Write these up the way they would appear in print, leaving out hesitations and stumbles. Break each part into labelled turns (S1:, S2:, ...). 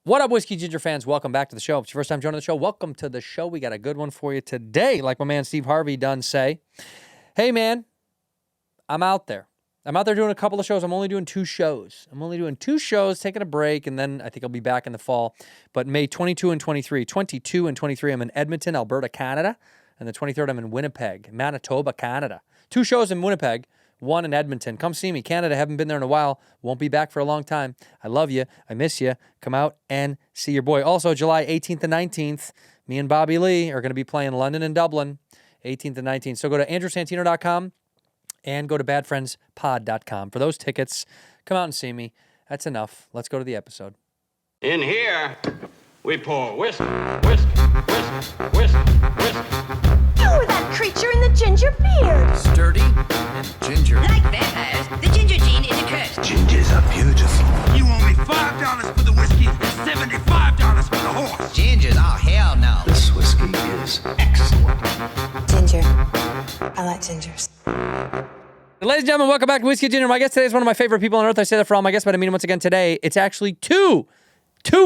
S1: What up, Whiskey Ginger fans? Welcome back to the show. If it's your first time joining the show, welcome to the show. We got a good one for you today. Like my man Steve Harvey done say, hey, man, I'm out there. I'm out there doing a couple of shows. I'm only doing 2 shows. Taking a break, and then I think I'll be back in the fall. But May 22 and 23, I'm in Edmonton, Alberta, Canada. And the 23rd, I'm in Winnipeg, Manitoba, Canada. 2 shows in Winnipeg. 1 in Edmonton. Come see me. Canada, haven't been there in a while. Won't be back for a long time. I love you. I miss you. Come out and see your boy. Also, July 18th and 19th, me and Bobby Lee are going to be playing London and Dublin, 18th and 19th. So go to andrewsantino.com and go to badfriendspod.com. For those tickets, come out and see me. That's enough. Let's go to the episode.
S2: In here, we pour whisk, whisk, whisk, whisk, whisk.
S3: You were that creature in the ginger beard.
S4: Sturdy and ginger.
S5: Like vampires, the ginger gene is a curse.
S4: Gingers are beautiful.
S6: You owe me $5 for the whiskey and $75 for the horse.
S5: Gingers? Oh, hell no.
S4: This whiskey is excellent.
S3: Ginger. I like gingers.
S1: Ladies and gentlemen, welcome back to Whiskey Ginger. My guest today is one of my favorite people on earth. I say that for all my guests, but I mean it once again today. It's actually 2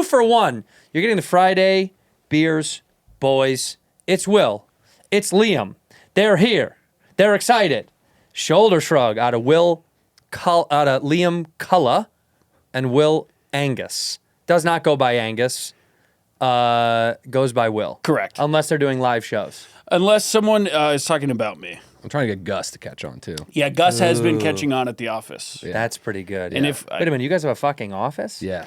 S1: for 1. You're getting the Friday Beers Boys. It's Will. It's Liam. They're here. They're excited. Shoulder shrug out of Liam Cullagh and Will Angus. Does not go by Angus. Goes by Will.
S7: Correct.
S1: Unless they're doing live shows.
S7: Unless someone is talking about me.
S8: I'm trying to get Gus to catch on, too.
S7: Yeah, Gus has been catching on at the office.
S8: Yeah.
S1: That's pretty good.
S7: And
S1: Yeah.
S7: if
S1: Wait a minute, you guys have a fucking office?
S8: Yeah.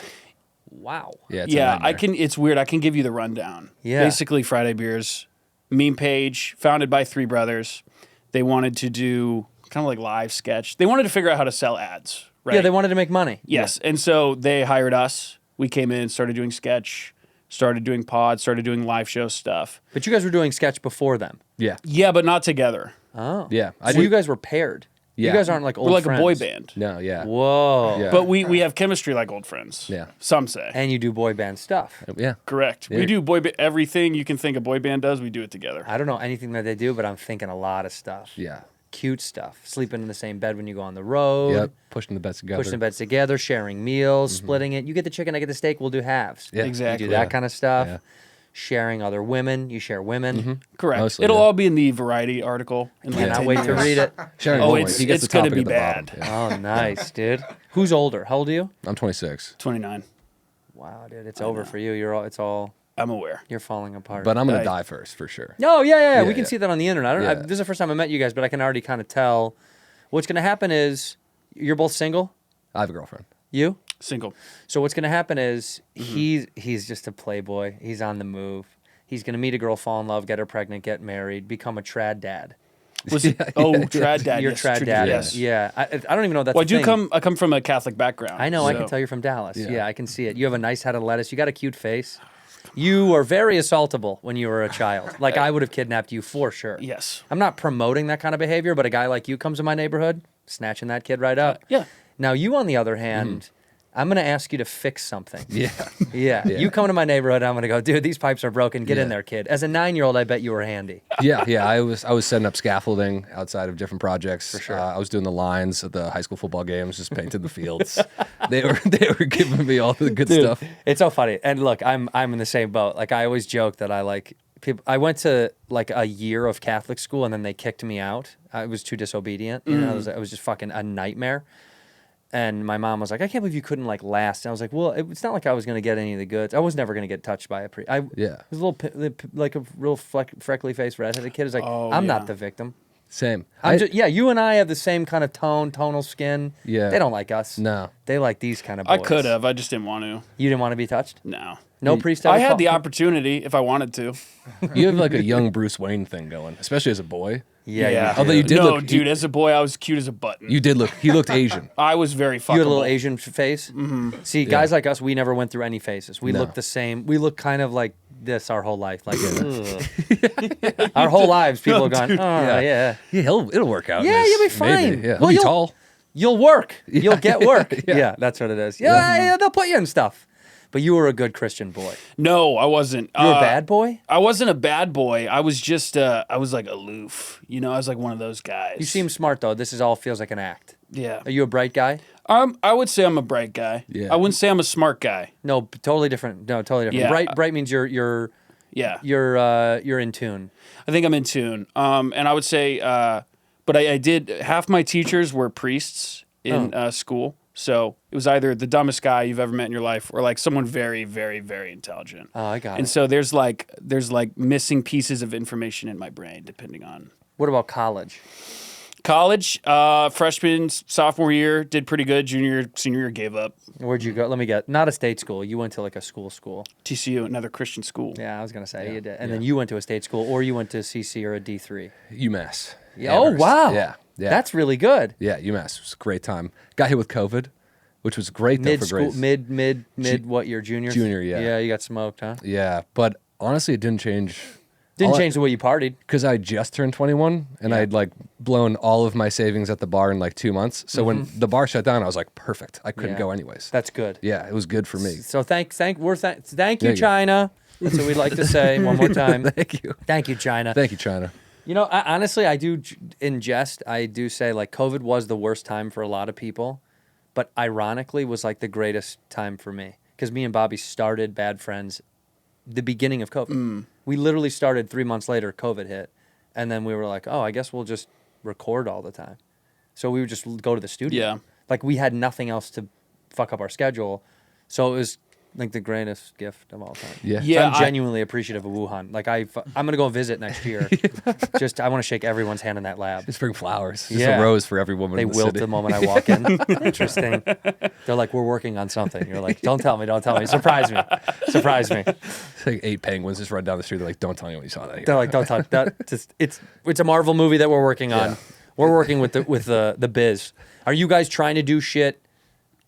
S1: Wow.
S8: Yeah, it's a
S7: Yeah,
S8: nightmare.
S7: I can. It's weird. I can give you the rundown.
S1: Yeah.
S7: Basically, Friday Beers, meme page, founded by 3 brothers. They wanted to do kind of like live sketch. They wanted to figure out how to sell ads. Right?
S1: Yeah, they wanted to make money.
S7: Yes, and so they hired us. We came in, started doing sketch, started doing pods, started doing live show stuff.
S1: But you guys were doing sketch before them.
S8: Yeah.
S7: Yeah, but not together.
S1: Oh.
S8: Yeah.
S1: So you guys were paired. You
S8: Yeah.
S1: guys aren't like old
S7: We're like
S1: friends.
S7: a boy band.
S8: No, yeah.
S1: Whoa.
S8: Yeah.
S7: But we have chemistry like old friends.
S8: Yeah.
S7: Some say.
S1: And you do boy band stuff.
S8: Yeah.
S7: Correct.
S8: Yeah.
S7: We do everything you can think a boy band does, we do it together.
S1: I don't know anything that they do, but I'm thinking a lot of stuff.
S8: Yeah.
S1: Cute stuff. Sleeping in the same bed when you go on the road.
S8: Yep. Pushing the bets together.
S1: Pushing the beds together, sharing meals, splitting it. You get the chicken, I get the steak, we'll do halves.
S8: Yeah.
S7: Exactly.
S1: You do that kind of stuff.
S8: Yeah.
S1: Sharing other women, you share women.
S7: Correct.
S8: Mostly,
S7: It'll
S8: yeah.
S7: all be in the Variety article. In like
S1: Cannot
S7: 10
S1: wait to
S7: years.
S1: read it.
S8: Sharing
S7: Oh,
S8: one
S7: it's-
S8: way. He gets
S7: it's
S8: the top,
S7: gonna
S8: I get
S7: be
S8: the bottom.
S7: bad.
S8: Yeah.
S1: Oh, nice, dude. Who's older? How old are you?
S8: I'm 26.
S7: 29.
S1: Wow, dude, it's over for you.
S7: I'm aware.
S1: You're falling apart.
S8: But I'm going
S7: Right.
S8: to die first, for sure.
S1: No, yeah. We
S8: Yeah,
S1: can
S8: yeah.
S1: see that on the internet.
S8: Yeah.
S1: This is the first time I met you guys, but I can already kind of tell. What's going to happen is you're both single.
S8: I have a girlfriend.
S1: You.
S7: Single.
S1: So what's going to happen is he's just a playboy. He's on the move. He's going to meet a girl, fall in love, get her pregnant, get married, become a trad dad.
S7: Was it? Oh, trad dad.
S1: You're
S7: yes,
S1: trad dad.
S7: Yes.
S1: Yeah. I don't even know that's
S7: Well,
S1: a thing.
S7: I come from a Catholic background.
S1: I know. I can
S7: so-
S1: tell you're from Dallas.
S8: Yeah.
S1: Yeah, I can see it. You have a nice head of lettuce. You got a cute face. You were very assaultable when you were a child. Like I would have kidnapped you for sure.
S7: Yes.
S1: I'm not promoting that kind of behavior, but a guy like you comes in my neighborhood, snatching that kid right up.
S7: Yeah.
S1: Now you, on the other hand, I'm going to ask you to fix something.
S8: Yeah.
S1: Yeah. You come to my neighborhood, I'm going to go, dude, these pipes are broken. Get in there, kid. As a 9-year-old, I bet you were handy.
S8: Yeah. I was setting up scaffolding outside of different projects. For
S1: sure.
S8: I was doing the lines at the high school football games, just painted the fields. They were giving me all the good stuff.
S1: It's so funny. And look, I'm in the same boat. Like I always joke that I went to like a year of Catholic school and then they kicked me out. I was too disobedient. You know, it was just fucking a nightmare. And my mom was like, I can't believe you couldn't like last. And I was like, well, it's not like I was going to get any of the goods. I was never going to get touched by a priest.
S8: Yeah.
S1: was a little, like a real freckly faced redheaded kid. It's like,
S7: Oh,
S1: I'm
S7: yeah.
S1: not the victim.
S8: Same.
S1: Yeah, you and I have the same kind of tonal skin.
S8: Yeah.
S1: They don't like us.
S8: No.
S1: They like these kind of boys.
S7: I could have. I just didn't want to.
S1: You didn't want to be touched?
S7: No.
S1: No priest
S7: I
S1: ever
S7: had the
S1: called-
S7: opportunity if I wanted to.
S8: You have like a young Bruce Wayne thing going, especially as a boy.
S1: Yeah. You
S8: Although you did
S7: no,
S8: look-
S7: dude, as a boy, I was cute as a button.
S8: He looked Asian.
S7: I was very fuckable.
S1: You had a little Asian face? Mm-hmm. See, guys like us, we never went through any phases. We
S8: No.
S1: look the same. We look kind of like this our whole life. Like, ugh. Our whole lives, people are going, oh, yeah.
S8: Yeah, it'll work out.
S1: Yeah,
S8: Nice.
S1: you'll be fine.
S8: Maybe. Yeah.
S1: Well,
S8: He'll be
S1: you'll-
S8: tall.
S1: You'll work. You'll get work.
S8: Yeah.
S1: Yeah, that's what it is. Yeah, they'll put you in stuff. But you were a good Christian boy.
S7: No, I wasn't.
S1: You were a bad boy?
S7: I wasn't a bad boy. I was just, I was like aloof. You know, I was like one of those guys.
S1: You seem smart, though. This all feels like an act.
S7: Yeah.
S1: Are you a bright guy?
S7: I would say I'm a bright guy.
S8: Yeah.
S7: I wouldn't say I'm a smart guy.
S1: No, totally different. No, totally different.
S7: Yeah.
S1: Bright means you're
S7: Yeah.
S1: you're in tune.
S7: I think I'm in tune. And I would say, but I did, half my teachers were priests in school. So it was either the dumbest guy you've ever met in your life or like someone very, very, very intelligent.
S1: Oh, I got
S7: And
S1: it.
S7: so there's like missing pieces of information in my brain depending on.
S1: What about college?
S7: College, freshman, sophomore year, did pretty good. Junior, senior year, gave up.
S1: Where'd you go? Let me get. Not a state school. You went to like a school.
S7: TCU, another Christian school.
S1: Yeah, I was gonna say you did. And then you went to a state school, or you went to CC or a D3.
S8: UMass.
S1: Yeah. Oh
S8: Amherst.
S1: wow.
S8: Yeah. Yeah.
S1: That's really good.
S8: Yeah, UMass. It was a great time. Got hit with COVID, which was great though
S1: Mid
S8: for
S1: school,
S8: grades.
S1: mid. What year? Junior.
S8: Junior, yeah.
S1: Yeah, you got smoked, huh?
S8: Yeah, but honestly, it didn't change.
S1: Didn't change the way you partied.
S8: Because I just turned 21 and I'd like blown all of my savings at the bar in like 2 months. So when the bar shut down, I was like, perfect. I couldn't
S1: Yeah.
S8: go anyways.
S1: That's good.
S8: Yeah, it was good for me.
S1: So thank you,
S8: Thank you.
S1: China. That's what we'd like to say one more time.
S8: Thank you.
S1: Thank you, China.
S8: Thank you, China.
S1: You know, honestly, I do in jest. I do say like COVID was the worst time for a lot of people, but ironically was like the greatest time for me because me and Bobby started Bad Friends the beginning of COVID. We literally started 3 months later. COVID hit, and then we were like, oh, I guess we'll just record all the time. So we would just go to the studio.
S7: Yeah.
S1: Like we had nothing else to fuck up our schedule, so it was like the greatest gift of all time.
S8: Yeah.
S1: So
S7: Yeah,
S1: I'm genuinely appreciative of Wuhan. Like I'm gonna go visit next year. Just I want to shake everyone's hand in that lab.
S8: Just bring flowers. Just
S1: Yeah.
S8: a rose for every woman
S1: They
S8: in the
S1: wilt
S8: city.
S1: the moment I walk in. Interesting. They're like, we're working on something. You're like, don't tell me. Surprise me.
S8: It's like 8 penguins just run down the street. They're like, don't tell me when you saw that.
S1: They're like, don't talk. That just it's a Marvel movie that we're working on.
S8: Yeah.
S1: We're working with the biz. Are you guys trying to do shit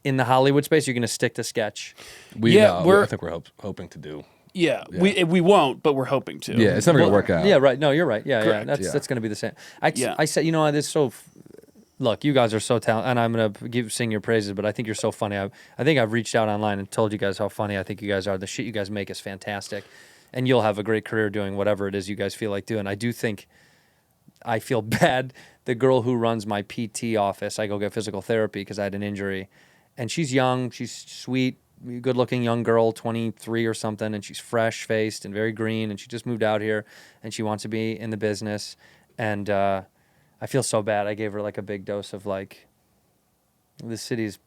S1: in the Hollywood space? You're gonna stick to sketch.
S7: Yeah,
S8: I think we're hoping to do.
S7: Yeah, we won't, but we're hoping to.
S8: Yeah, it's never going to work out.
S1: Yeah, right. No, you're right. Yeah,
S7: Correct.
S1: That's gonna be the same.
S7: Yeah.
S1: I said, you know, this so. Look, you guys are so talented, and I'm gonna sing your praises. But I think you're so funny. I think I've reached out online and told you guys how funny I think you guys are. The shit you guys make is fantastic, and you'll have a great career doing whatever it is you guys feel like doing. I do think I feel bad. The girl who runs my PT office, I go get physical therapy because I had an injury, and she's young, she's sweet, good-looking young girl, 23 or something, and she's fresh-faced and very green, and she just moved out here, and she wants to be in the business, and I feel so bad. I gave her like a big dose of like, this city's,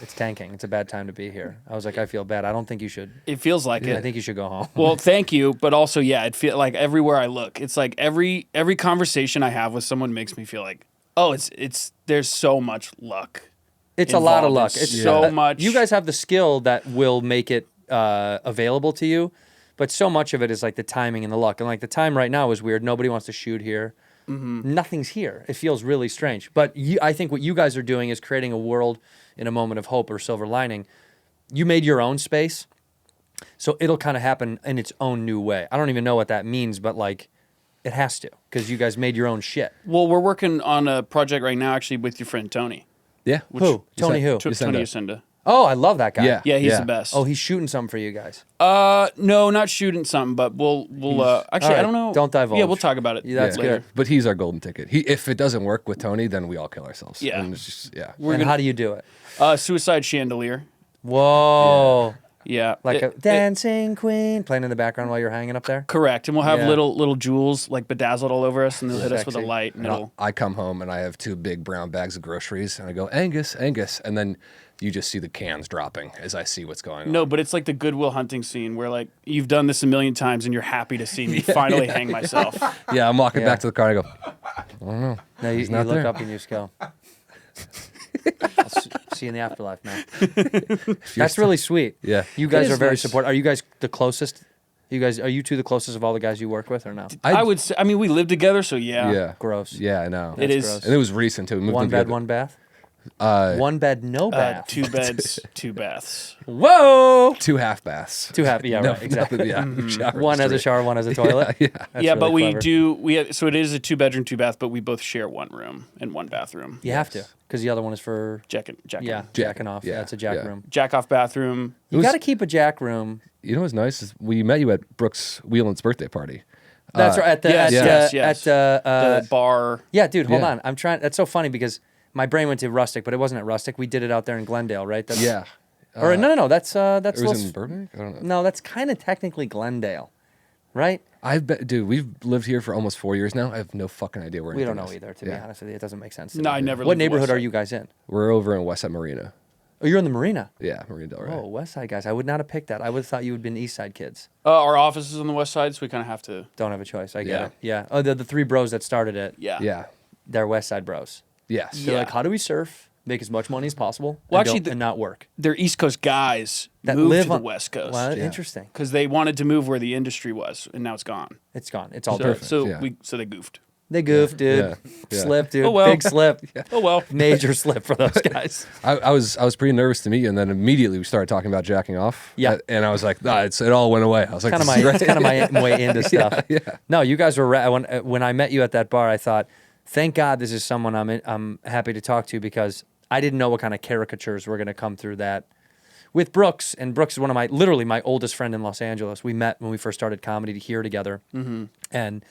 S1: it's tanking. It's a bad time to be here. I was like, I feel bad. I don't think you should.
S7: It feels like it.
S1: I think you should go home.
S7: Well, thank you, but also, yeah, it feel like everywhere I look, it's like every conversation I have with someone makes me feel like, oh, it's there's so much luck.
S1: It's a lot of luck.
S7: It's
S1: It's
S7: so much.
S1: You guys have the skill that will make it available to you, but so much of it is like the timing and the luck. And like the time right now is weird. Nobody wants to shoot here. Nothing's here. It feels really strange. But I think what you guys are doing is creating a world in a moment of hope or silver lining. You made your own space, so it'll kind of happen in its own new way. I don't even know what that means, but like it has to because you guys made your own shit.
S7: Well, we're working on a project right now, actually, with your friend Tony.
S8: Yeah.
S1: Who? Tony who?
S7: Tony Yacinda.
S1: Oh, I love that guy.
S8: Yeah.
S7: Yeah, he's the best.
S1: Oh, he's shooting something for you guys.
S7: No, not shooting something, but we'll actually,
S1: All right,
S7: I don't know.
S1: don't divulge.
S7: Yeah, we'll talk about it.
S1: Yeah, that's
S7: later.
S1: good.
S8: But he's our golden ticket. If it doesn't work with Tony, then we all kill ourselves.
S7: Yeah.
S8: And it's just, yeah.
S1: And how do you do it?
S7: Suicide Chandelier.
S1: Whoa.
S7: Yeah,
S1: Like a dancing queen playing in the background while you're hanging up there?
S7: correct, and we'll have
S1: Yeah.
S7: little jewels like bedazzled all over us, and they'll hit us with a
S1: Sexy.
S7: light, and
S8: And
S7: it'll.
S8: I come home and I have 2 big brown bags of groceries and I go, Angus, Angus. And then you just see the cans dropping as I see what's going on.
S7: No, but it's like the Goodwill Hunting scene where like you've done this a million times and you're happy to see me finally hang myself.
S8: Yeah, I'm walking
S1: Yeah.
S8: back to the car and I go,
S1: No, you
S8: not
S1: look
S8: there.
S1: up and you just go. I'll see you in the afterlife, man. That's really sweet.
S8: Yeah.
S1: You guys
S7: It is
S1: are very
S7: nice.
S1: supportive. Are you guys the closest? Are you two the closest of all the guys you work with or no?
S7: I would say, I mean, we live together, so yeah.
S8: yeah.
S1: Gross.
S8: Yeah, I know.
S7: It is.
S1: gross.
S8: And it was recent too. We moved
S1: One
S8: in
S1: bed,
S8: together.
S1: one bath? One bed, no bath.
S7: 2 beds, 2 baths.
S1: Whoa!
S8: 2 half baths.
S1: Two happy, yeah, right, exactly.
S8: Yeah, shower
S1: One has a
S8: straight.
S1: shower, one has a toilet.
S8: Yeah.
S1: That's
S7: Yeah, but
S1: really
S7: we
S1: clever.
S7: do. So it is a 2-bedroom, 2-bath, but we both share 1 room and 1 bathroom.
S1: You have to, because the other one is for
S7: Jack
S1: jacking off. Yeah, it's a jack
S8: yeah.
S1: room.
S7: Jack off bathroom.
S1: You got to keep a jack room.
S8: You know what's nice is we met you at Brooks Whelan's birthday party.
S1: That's right. At the
S7: yes,
S1: at,
S7: yes.
S1: at
S7: The bar.
S1: yeah, dude. Hold
S8: Yeah.
S1: on. I'm trying. That's so funny because My brain went to Rustic, but it wasn't at Rustic. We did it out there in Glendale, right? That's,
S8: Yeah.
S1: Or no. That's
S8: It was
S1: Los-
S8: in Burbank? I don't know.
S1: No, that's kind of technically Glendale, right?
S8: Dude, we've lived here for almost 4 years now. I have no fucking idea where
S1: We
S8: anything
S1: don't know
S8: is.
S1: either, to be honest with you. It doesn't make sense. To
S7: No,
S1: me.
S7: I never
S1: What
S7: lived in
S1: neighborhood
S7: West
S1: are
S7: Side.
S1: you guys in?
S8: We're over in West Side Marina.
S1: Oh, you're in the Marina.
S8: Yeah, Marina Del Rey.
S1: Oh, West Side guys. I would not have picked that. I would have thought you would have been East Side kids.
S7: Our office is on the west side, so we kind of have to.
S1: Don't have a choice. I get
S8: Yeah.
S1: it. Yeah. Oh, the three bros that started it.
S7: Yeah.
S8: Yeah.
S1: They're West Side bros.
S8: Yes.
S1: They're
S7: Yeah.
S1: like, how do we surf, make as much money as possible,
S7: Well,
S1: and,
S7: actually,
S1: and not work?
S7: They're East Coast guys
S1: That
S7: moved
S1: live
S7: to the
S1: on
S7: West Coast
S1: Well, interesting.
S7: because they wanted to move where the industry was, and now it's gone.
S1: It's gone. It's all
S7: So,
S1: different.
S7: so
S8: yeah.
S7: so they goofed.
S1: They goofed, dude.
S8: Yeah. Yeah.
S1: Slip, dude.
S7: Oh, well.
S1: Big slip.
S7: Oh well.
S1: Major slip for those guys.
S8: I was pretty nervous to meet you, and then immediately we started talking about jacking off.
S1: Yeah.
S8: And I was like, nah, it all went away. I was like,
S1: Kind of
S8: this is
S1: my
S8: great.
S1: kind of my way into stuff.
S8: Yeah.
S1: No, you guys were when I met you at that bar. I thought, thank God this is someone I'm happy to talk to, because I didn't know what kind of caricatures were going to come through that. With Brooks, and Brooks is one of my oldest friend in Los Angeles. We met when we first started comedy here together, and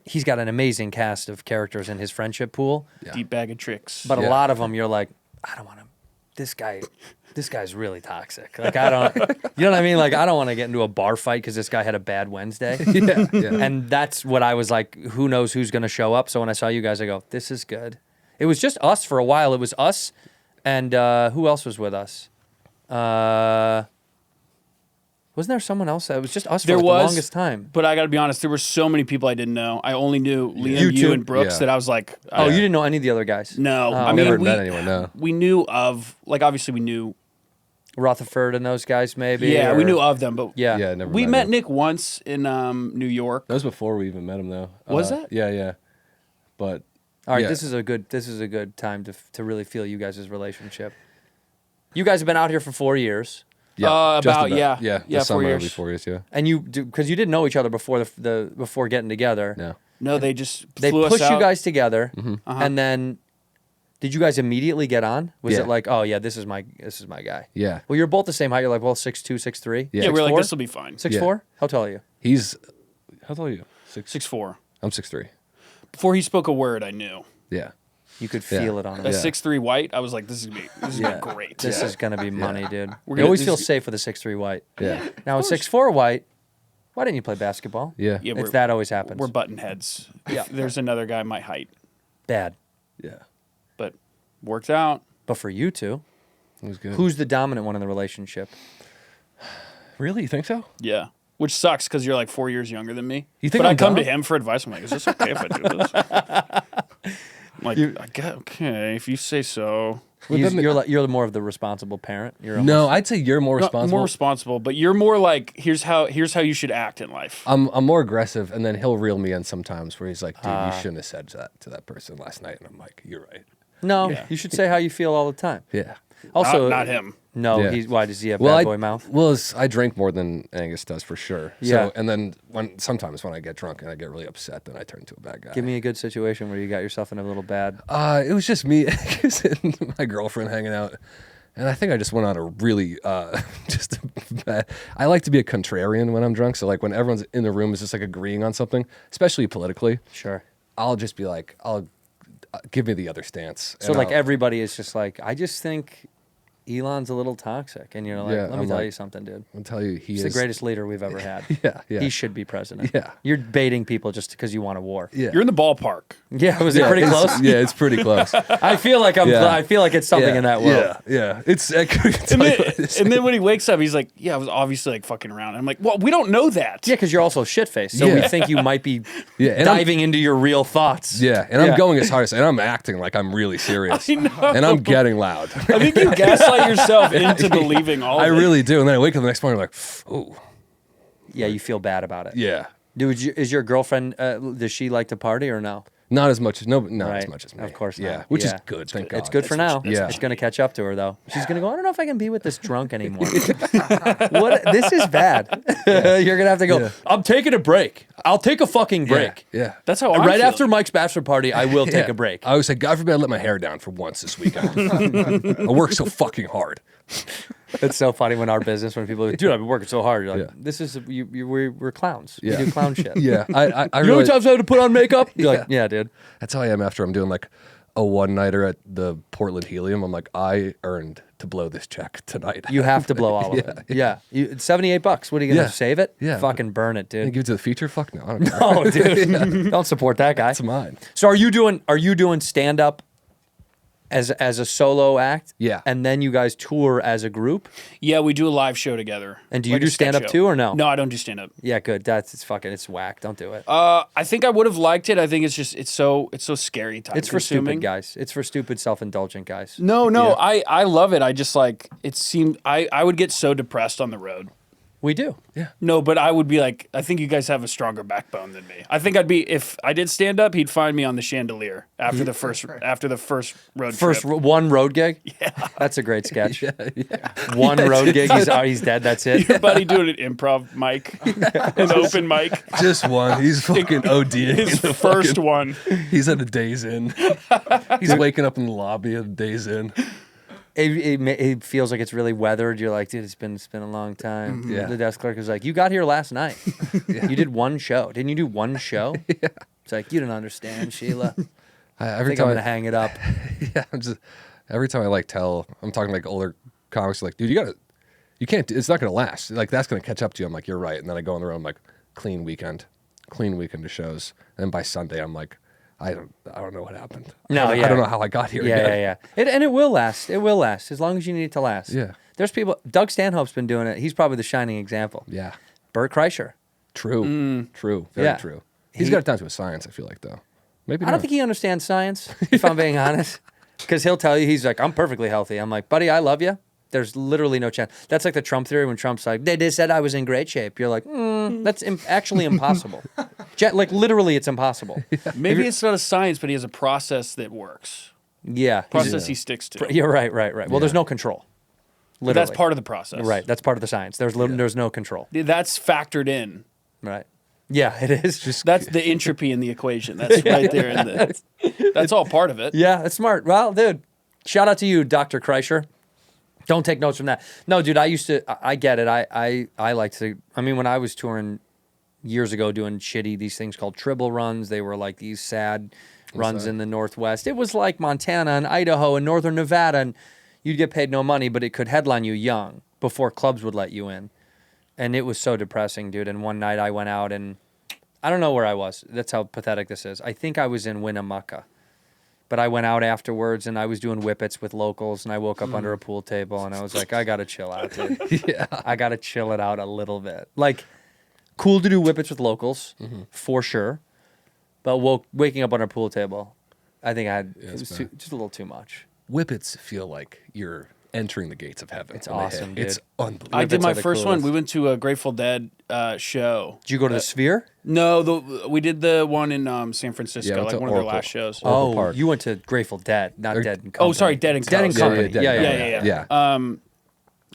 S1: he's got an amazing cast of characters in his friendship pool.
S7: Deep bag of tricks.
S1: But a
S8: Yeah.
S1: lot of them, you're like, I don't want to. This guy's really toxic. Like, I don't. You know what I mean? Like, I don't want to get into a bar fight because this guy had a bad Wednesday.
S8: Yeah.
S1: And that's what I was like. Who knows who's going to show up? So when I saw you guys, I go, this is good. It was just us for a while. It was us, and who else was with us? Wasn't there someone else? It was just us for
S7: There
S1: like,
S7: was
S1: the longest time.
S7: But I got to be honest, there were so many people I didn't know. I only knew Liam,
S1: You
S7: you,
S1: too?
S7: and Brooks
S8: Yeah.
S7: that I was like,
S1: Oh, you didn't know any of the other guys?
S7: no.
S1: Oh,
S7: I mean,
S8: Never
S7: we,
S8: met anyone, no.
S7: we knew of, like, obviously we knew.
S1: Rutherford and those guys, maybe.
S7: Yeah, we
S1: or-
S7: knew of them, but
S1: Yeah.
S8: Yeah, never
S7: we
S8: met
S7: met
S8: him.
S7: Nick once in New York.
S8: That was before we even met him, though.
S7: Was that?
S8: Yeah, yeah. But
S1: All right,
S8: yeah.
S1: this is a good time to really feel you guys' relationship. You guys have been out here for 4 years,
S8: yeah, just
S7: about, yeah.
S8: yeah.
S7: Yeah,
S8: This
S7: 4
S8: summer
S7: years.
S8: it'll be 4 years. Yeah.
S1: and you because you didn't know each other before before getting together.
S8: No.
S7: No, they just
S1: They
S7: flew us
S1: pushed you
S7: out.
S1: guys together,
S8: Mm-hmm.
S1: and then did you guys immediately get on? Was
S8: Yeah.
S1: it like, oh yeah, this is my guy?
S8: Yeah.
S1: Well, you're both the same height. You're like, well, 6'2", 6'3".
S8: Yeah.
S7: Yeah, we're like,
S1: 6'4"?
S7: this will be fine.
S1: 6'4"? How tall are you?
S8: He's how tall are you?
S7: 6'4".
S8: I'm 6'3".
S7: Before he spoke a word, I knew.
S8: Yeah.
S1: You could
S8: Yeah.
S1: feel it on
S7: A
S1: him.
S7: 6'3" white, I was like, this is gonna be great.
S1: This is gonna be money, dude.
S7: We're
S1: You
S7: gonna-
S1: always
S7: this
S1: feel
S7: is-
S1: safe with a 6'3" white.
S8: Yeah.
S1: Now a 6'4" white. Why didn't you play basketball?
S8: Yeah.
S7: Yeah,
S1: It's that always happens.
S7: We're button heads.
S1: Yeah.
S7: There's another guy my height,
S1: Bad,
S8: Yeah.
S7: but worked out.
S1: but for you two,
S8: It was good.
S1: who's the dominant one in the relationship?
S8: really? You think so?
S7: Yeah. Which sucks because you're like 4 years younger than me.
S8: You think
S7: but
S8: I'm
S7: I come to
S8: dumb?
S7: him for advice. I'm like, is this okay if I do this? I'm like, I get okay if you say so.
S1: You're more of the responsible parent. You're almost,
S8: No, I'd say you're more
S7: Not
S8: responsible.
S7: more responsible, but you're more like here's how you should act in life.
S8: I'm more aggressive, and then he'll reel me in sometimes where he's like, dude, you shouldn't have said that to that person last night. And I'm like, you're right.
S1: No,
S7: Yeah.
S1: you should say how you feel all the time.
S8: Yeah.
S1: Also,
S7: not him.
S1: No,
S8: Yeah.
S1: why does he have
S8: Well,
S1: bad boy mouth?
S8: I drink more than Angus does for sure.
S1: Yeah.
S8: So, and then sometimes when I get drunk and I get really upset, then I turn into a bad guy.
S1: Give me a good situation where you got yourself in a little bad.
S8: It was just me and my girlfriend hanging out. And I think I just went on a really, just bad. I like to be a contrarian when I'm drunk. So, like, when everyone's in the room is just like agreeing on something, especially politically,
S1: Sure.
S8: I'll just be like, give me the other stance.
S1: So
S8: And
S1: like
S8: I'll-
S1: everybody is just like, I just think Elon's a little toxic, and you're like,
S8: Yeah,
S1: let me
S8: I'm
S1: tell
S8: like-
S1: you something, dude.
S8: I'll tell you, he
S1: He's
S8: is
S1: the greatest leader we've ever had.
S8: Yeah, yeah.
S1: He should be president.
S8: Yeah.
S1: You're baiting people just because you want a war.
S8: Yeah.
S7: You're in the ballpark.
S1: Yeah, was it pretty
S8: it's-
S1: close?
S8: Yeah, it's pretty close.
S1: I feel like I feel like it's something in that world.
S8: Yeah. It's. I couldn't
S7: And
S8: tell you
S7: then,
S8: what it is.
S7: and then when he wakes up, he's like, "Yeah, I was obviously like fucking around." I'm like, "Well, we don't know that."
S1: Yeah, because you're also shit faced, so we
S8: Yeah.
S1: think you might be
S8: Yeah, and I'm-
S1: diving into your real thoughts.
S8: Yeah, and
S1: Yeah.
S8: I'm going as hard as, and I'm acting like I'm really serious.
S7: I know.
S8: And I'm getting loud.
S7: I think you gaslight yourself into believing all.
S8: I
S7: of it.
S8: really do. And then I wake up the next morning like, oh,
S1: Yeah, you feel bad about it.
S8: yeah.
S1: Dude, is your girlfriend? Does she like to party or no?
S8: Not as much as not
S1: Right.
S8: as much as me.
S1: Of course not.
S8: Yeah, which is
S1: Yeah.
S8: good. Thank God.
S1: It's good for now.
S8: Yeah.
S1: It's going to catch up to her though. She's going to go, I don't know if I can be with this drunk anymore. What? This is bad. You're going to have to go,
S8: Yeah.
S1: I'm taking a break. I'll take a fucking break.
S8: Yeah.
S7: That's how I'm
S1: Right
S7: feeling.
S1: after Mike's bachelor party, I will take
S8: Yeah.
S1: a break.
S8: I always say, God forbid I let my hair down for once this weekend. I work so fucking hard.
S1: It's so funny when our business, when people are like, dude, I've been working so hard. You're like,
S8: Yeah.
S1: this is, we're clowns.
S8: Yeah.
S1: We do clown shit.
S8: Yeah, I
S1: You know how
S8: really,
S1: many times I had to put on makeup? You're like, yeah, dude.
S8: that's how I am after I'm doing like a one-nighter at the Portland Helium, I'm like, I earned to blow this check tonight.
S1: You have to blow all of it. Yeah. It's $78. What are you going to
S8: Yeah.
S1: save it?
S8: Yeah.
S1: Fucking burn it,
S8: And
S1: dude.
S8: give it to the feature? Fuck no. I don't care.
S1: Oh, dude. Don't support that guy.
S8: It's mine.
S1: So are you doing stand up as a solo act?
S8: Yeah.
S1: And then you guys tour as a group?
S7: Yeah, we do a live show together.
S1: And do you
S7: Like a
S1: do
S7: sketch
S1: stand up
S7: show.
S1: too or no?
S7: No, I don't do stand up.
S1: Yeah, good. It's whack. Don't do it.
S7: I think I would have liked it. I think it's so scary time
S1: It's for stupid
S7: consuming.
S1: guys. It's for stupid self-indulgent guys.
S7: No, I love it. I just like it seemed I would get so depressed on the road.
S1: We do.
S7: No, but I would be like, I think you guys have a stronger backbone than me. I think I'd be if I did stand up, he'd find me on the chandelier after the first road
S1: First
S7: trip.
S1: one road gig? Yeah. That's a great sketch. One road gig, he's dead, that's it.
S7: Your buddy doing an improv mic, an open mic.
S8: Just one. He's fucking ODing.
S7: His first one.
S8: He's at a Days Inn. He's waking up in the lobby of Days Inn.
S1: It feels like it's really weathered. You're like, dude, it's been a long time.
S8: Yeah.
S1: The desk clerk is like, you got here last night. You did one show. Didn't you do one show? It's like, you don't understand, Sheila. I
S8: Every
S1: think I'm
S8: time
S1: gonna hang it up.
S8: yeah, every time I like tell, I'm talking like older comics, like, dude, you can't, it's not gonna last. Like that's gonna catch up to you. I'm like, you're right. And then I go on the road, I'm like, clean weekend of shows. And then by Sunday, I'm like, I don't know what happened.
S1: No,
S8: I
S1: yeah.
S8: don't know how I got here.
S1: Yeah,
S8: again.
S1: yeah. And it will last. It will last as long as you need it to last.
S8: Yeah.
S1: There's people. Doug Stanhope's been doing it. He's probably the shining example.
S8: Yeah.
S1: Bert Kreischer.
S8: True. True. Very
S1: Yeah.
S8: true. He's got it down to a science, I feel like, though. Maybe
S1: I don't think he understands science, if I'm being honest. Because he'll tell you, he's like, I'm perfectly healthy. I'm like, buddy, I love you. There's literally no chance. That's like the Trump theory when Trump's like, they just said I was in great shape. You're like, that's actually impossible. Like, literally, it's impossible.
S7: Maybe it's not a science, but he has a process that works.
S1: Yeah.
S7: Process he sticks to.
S1: You're right. Well, there's no control.
S7: But
S1: Literally.
S7: that's part of the process.
S1: Right. That's part of the science. There's no control.
S7: That's factored in.
S1: Right. Yeah, it is.
S7: That's the entropy in the equation. That's right there in the. That's all part of it.
S1: Yeah, that's smart. Well, dude, shout out to you, Dr. Kreischer. Don't take notes from that. No, dude, I get it. I like to, I mean, when I was touring years ago doing these things called Tribble runs, they were like these sad runs in the Northwest. It was like Montana and Idaho and Northern Nevada, and you'd get paid no money, but it could headline you young before clubs would let you in. And it was so depressing, dude. And one night I went out and I don't know where I was. That's how pathetic this is. I think I was in Winnemucca. But I went out afterwards and I was doing whippets with locals and I woke up under a pool table and I was like, I got to chill out, dude.
S8: Yeah.
S1: I got to chill it out a little bit. Like, cool to do whippets with locals, for sure. But waking up on a pool table, I think it was just a little too much.
S8: Whippets feel like you're entering the gates of heaven.
S1: It's
S8: when they
S1: awesome,
S8: hit.
S1: dude.
S8: It's unbelievable.
S7: I did
S1: Whippets
S7: my
S1: are the
S7: first one.
S1: coolest.
S7: We went to a Grateful Dead show.
S1: Did you go to the Sphere?
S7: No, we did the one in San Francisco,
S8: Yeah, went
S7: like
S8: to
S7: one of their
S8: Oracle.
S7: last shows.
S8: Oracle
S1: Oh,
S8: Park.
S1: you went to Grateful Dead, not Dead and Company.
S7: Oh, sorry, Dead and
S1: Dead and
S7: Company.
S1: Company.
S8: Yeah.
S1: Yeah.